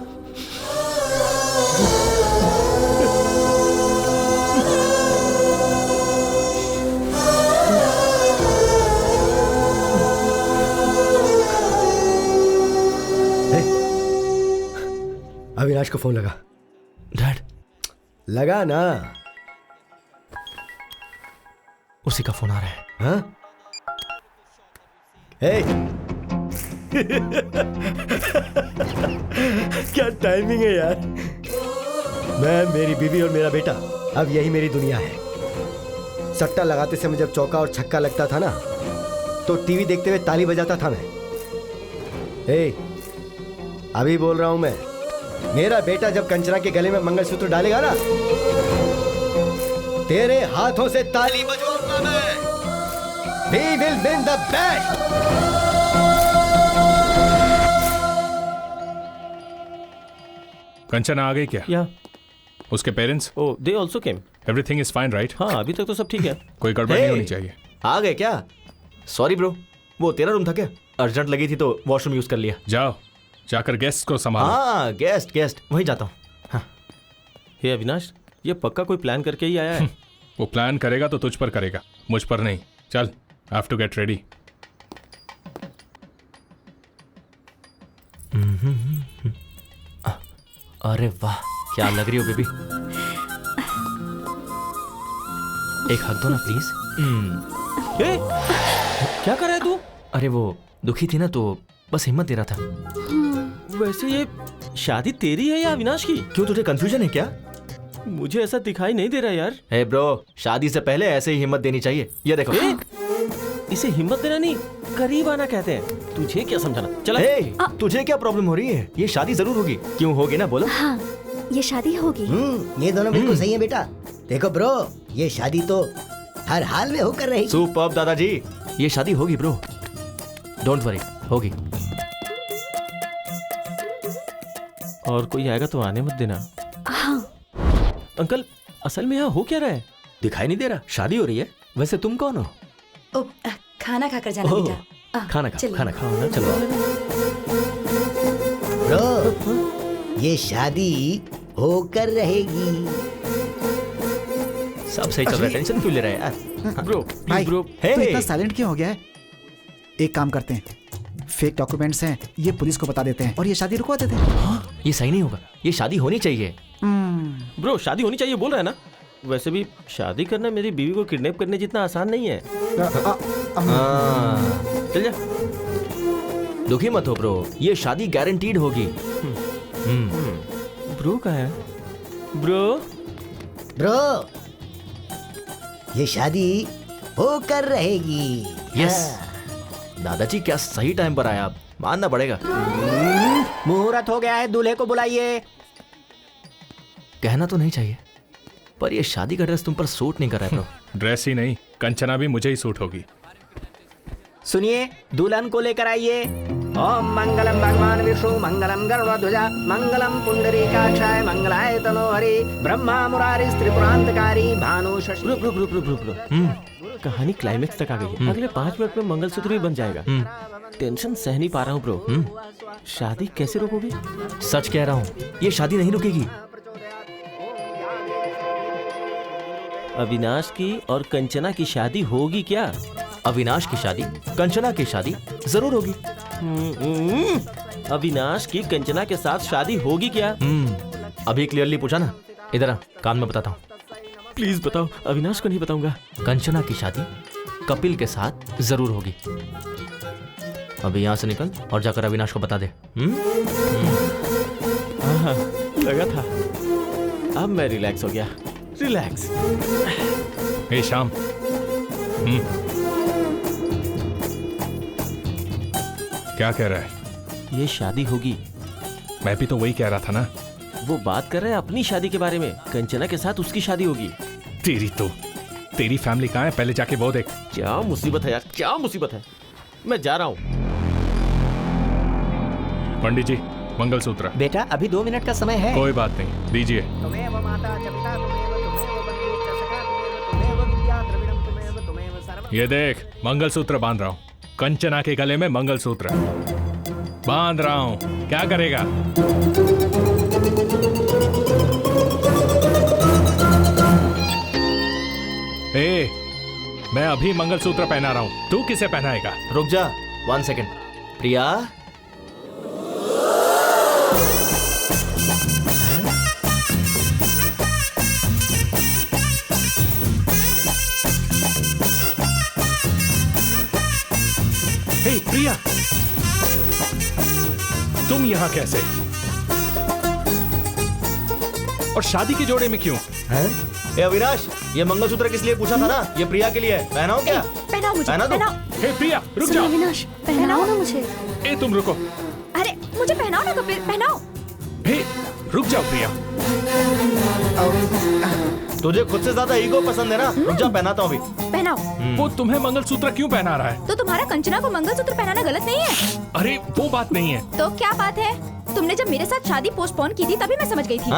अविनाश को फोन लगा। डैड लगा ना? उसी का फोन आ रहा है। हाँ? क्या टाइमिंग है यार। मैं, मेरी बीवी और मेरा बेटा, अब यही मेरी दुनिया है। सट्टा लगाते समय जब चौका और छक्का लगता था ना, तो टीवी देखते हुए ताली बजाता था मैं। अभी बोल रहा हूं मैं, मेरा बेटा जब कंचना के गले में मंगलसूत्र डालेगा ना, तेरे हाथों से ताली बजाऊंगा मैं। He will win the bet. Kanchana आ गई क्या? या उसके parents? Oh they also came. Everything is fine right? हाँ अभी तक तो सब ठीक है। कोई गड़बड़ नहीं होनी चाहिए। आ गए क्या? सॉरी ब्रो, वो तेरा रूम था क्या? अर्जेंट लगी थी तो वॉशरूम यूज कर लिया। जाओ, जाकर गेस्ट को संभालो। हाँ गेस्ट वहीं जाता हूँ। हाँ। हे अविनाश, ये पक्का कोई प्लान करके ही आया है। वो प्लान करेगा तो तुझ पर करेगा, मुझ पर नहीं। चल, I have to get ready. अरे वाह, क्या लग रही हो बेबी। एक हक दो ना प्लीज। क्या कर रहा है तू? अरे वो दुखी थी ना तो बस हिम्मत दे रहा था। वैसे ये शादी तेरी है या अविनाश की? क्यों, तुझे कंफ्यूजन है क्या? मुझे ऐसा दिखाई नहीं दे रहा यार। हे ब्रो, शादी से पहले ऐसे ही हिम्मत देनी चाहिए। ये देखो। इसे हिम्मत देना नहीं, करीब आना कहते हैं। तुझे क्या समझाना? चला। तुझे क्या प्रॉब्लम हो रही है? ये शादी जरूर होगी। क्यों होगी ना, बोलो। हाँ, ये शादी होगी। ये दोनों बिल्कुल सही है बेटा। देखो ब्रो, ये शादी तो हर हाल में होकर रहेगी। सुपर्ब दादाजी, ये शादी होगी ब्रो, डोंट वरी, होगी। और कोई आएगा तो आने मत देना। हाँ। अंकल, असल में यहाँ हो क्या रहा है? दिखाई नहीं दे रहा, शादी हो रही है। वैसे तुम कौन हो? ओ, खाना खाकर जाना बेटा। खाना खा, खाना खा ना, चलो। ब्रो, ये शादी होकर रहेगी। सब सही चल रहा है, टेंशन क्यों ले रहा है यार? ब्रो, भाई, ब्रो, तो इतना साइलेंट क्यों हो गया है? एक काम करते हैं, फेक डॉक्यूमेंट्स हैं, ये पुलिस को बता देते हैं और ये शादी रुकवा देते हैं। हाँ, ये सही नहीं होगा, ये शादी होनी चाहिए। ब्रो, शादी होनी चाहिए बोल रहा है ना? वैसे भी शादी करना मेरी बीवी को किडनैप करने जितना आसान नहीं है। चल जा। दुखी मत हो ब्रो, ये शादी गारंटीड होगी। ब्रो कहाँ है? ब्रो, ये शादी होकर रहेगी। यस। दादाजी क्या सही टाइम पर आया, आप मानना पड़ेगा। मुहूर्त हो गया है, दूल्हे को बुलाइए। कहना तो नहीं चाहिए, पर ये शादी का ड्रेस तुम पर सूट नहीं कर रहा है ब्रो। ड्रेस ही नहीं, कंचना भी मुझे ही सूट होगी। सुनिए, दुल्हन को लेकर आइए। ओम मंगलम भगवान विष्णु, मंगलम गरुड़ध्वजा, मंगलम पुंडरीकाक्षाय, मंगलाय तनोहरि, ब्रह्मा मुरारी त्रिपुरांतकारी, भानु शशि। ब्रो, कहानी क्लाइमेक्स तक आ गई है। अगले 5 मिनट में मंगलसूत्र भी बन जाएगा। टेंशन सह नहीं पा रहा हूँ ब्रो। शादी कैसे रोकोगे? सच कह रहा हूँ, ये शादी नहीं रुकेगी। अविनाश की और कंचना की शादी होगी क्या? अविनाश की शादी, कंचना की शादी जरूर होगी। अविनाश की कंचना के साथ शादी होगी क्या? अभी क्लियरली पूछा ना, इधर आ, कान में बताता हूँ। प्लीज बताओ, अविनाश को नहीं बताऊंगा। कंचना की शादी कपिल के साथ जरूर होगी। अभी यहाँ से निकल और जाकर अविनाश को बता दे। हाँ, लगा था। अब मैं रिलैक्स हो गया। रिलैक्स। हे शाम, क्या कह रहा है? ये शादी होगी। मैं भी तो वही कह रहा था ना। वो बात कर रहे हैं अपनी शादी के बारे में। कंचना के साथ उसकी शादी होगी। तेरी फैमिली कहाँ है? पहले जाके वो देख। क्या मुसीबत है यार, क्या मुसीबत है। मैं जा रहा हूँ। पंडित जी, मंगलसूत्र। बेटा, अभी 2 मिनट का समय है। कोई बात नहीं, दीजिए। ये देख, मंगलसूत्र बांध रहा हूँ। कंचना के गले में मंगलसूत्र बांध रहा हूँ। क्या करेगा? मैं अभी मंगलसूत्र पहना रहा हूँ, तू किसे पहनाएगा? रुक जा, 1 सेकेंड। प्रिया, प्रिया, तुम यहाँ कैसे? और शादी के जोड़े में क्यों? हैं? ए अविनाश, ये मंगलसूत्र किस लिए पूछा था ना? ये प्रिया के लिए है। पहनाओ क्या? पहनाओ मुझे, पहनाओ। हे प्रिया, रुक जाओ। अविनाश, पहनाओ ना मुझे। ए तुम रुको। अरे मुझे पहनाओ ना कपिल, पहनाओ। हे रुक जाओ प्रिया। तुझे खुद से ज्यादा ईगो पसंद है ना? रुक जा, पहनाता हूँ अभी। पहनाओ। वो तुम्हें मंगलसूत्र क्यों पहना रहा है? तो तुम्हारा कंचना को मंगलसूत्र पहनाना गलत नहीं है? अरे वो बात नहीं है। तो क्या बात है? तुमने जब मेरे साथ शादी पोस्टपोन की थी तभी मैं समझ गई थी।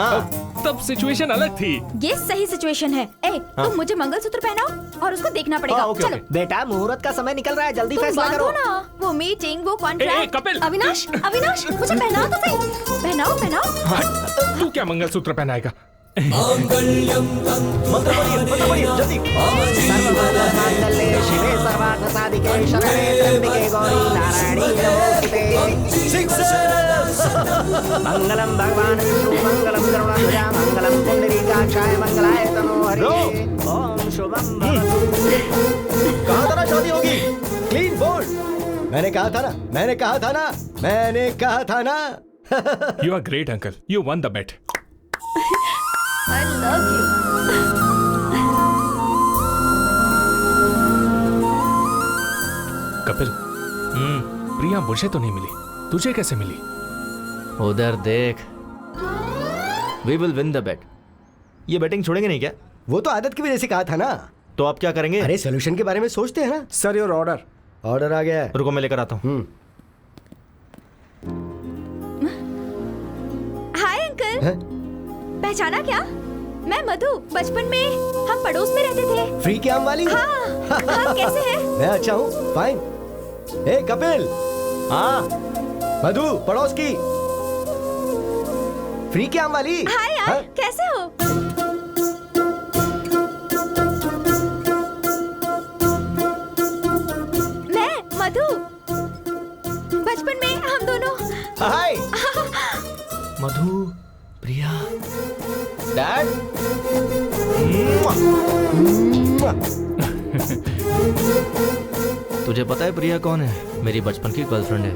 तब सिचुएशन अलग थी। ये सही सिचुएशन है। तुम मुझे मंगलसूत्र पहनाओ और उसको देखना पड़ेगा। चलो। बेटा मुहूर्त का समय निकल रहा है, जल्दी तुम फैसला करो। बांधो ना, वो मीटिंग, वो कॉन्ट्रैक्ट। कपिल। अविनाश, अविनाश, मुझे पहनाओ तो सही। पहनाओ, पहनाओ। तू क्या मंगलसूत्र पहनाएगा? जल्दी। सर्वमंगलमांगल्ये शिवे सर्वार्थसाधिके शरणे त्र्यंबके गौरी नारायणी नमोस्तुते। मंगलम भगवान विष्णु मंगलम गरुड़ध्वजा मंगलम पुंडरीकाक्षाय मंगलाय तनोहरि। ओम शुभम भवतु। कहा था ना शादी होगी? Clean bowled. मैंने कहा था ना, मैंने कहा था ना, मैंने कहा था ना। You are great, uncle. You won the bet. I love you. Kapil, प्रिया मुझे तो नहीं मिली, तुझे कैसे मिली? उधर देख। We will win the bet. ये बैटिंग छोड़ेंगे नहीं क्या? वो तो आदत की वजह से कहा था ना। तो आप क्या करेंगे? अरे सोल्यूशन के बारे में सोचते हैं ना। Sir your order. ऑर्डर आ गया है। रुको मैं लेकर आता हूँ। Hi uncle. पहचाना क्या? मैं मधु। बचपन में हम पड़ोस में रहते थे। फ्री के आम वाली? हाँ। कैसे है? मैं अच्छा हूँ, फाइन। ए कपिल। हाँ मधु, पड़ोस की फ्री के आम वाली। हाय यार, कैसे हो? मैं मधु। बचपन में हम दोनों। हाय। मधु, प्रिया, डैड। तुझे पता है प्रिया कौन है? मेरी बचपन की गर्लफ्रेंड है।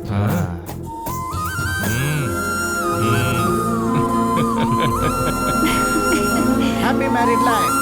हाँ। Happy married life.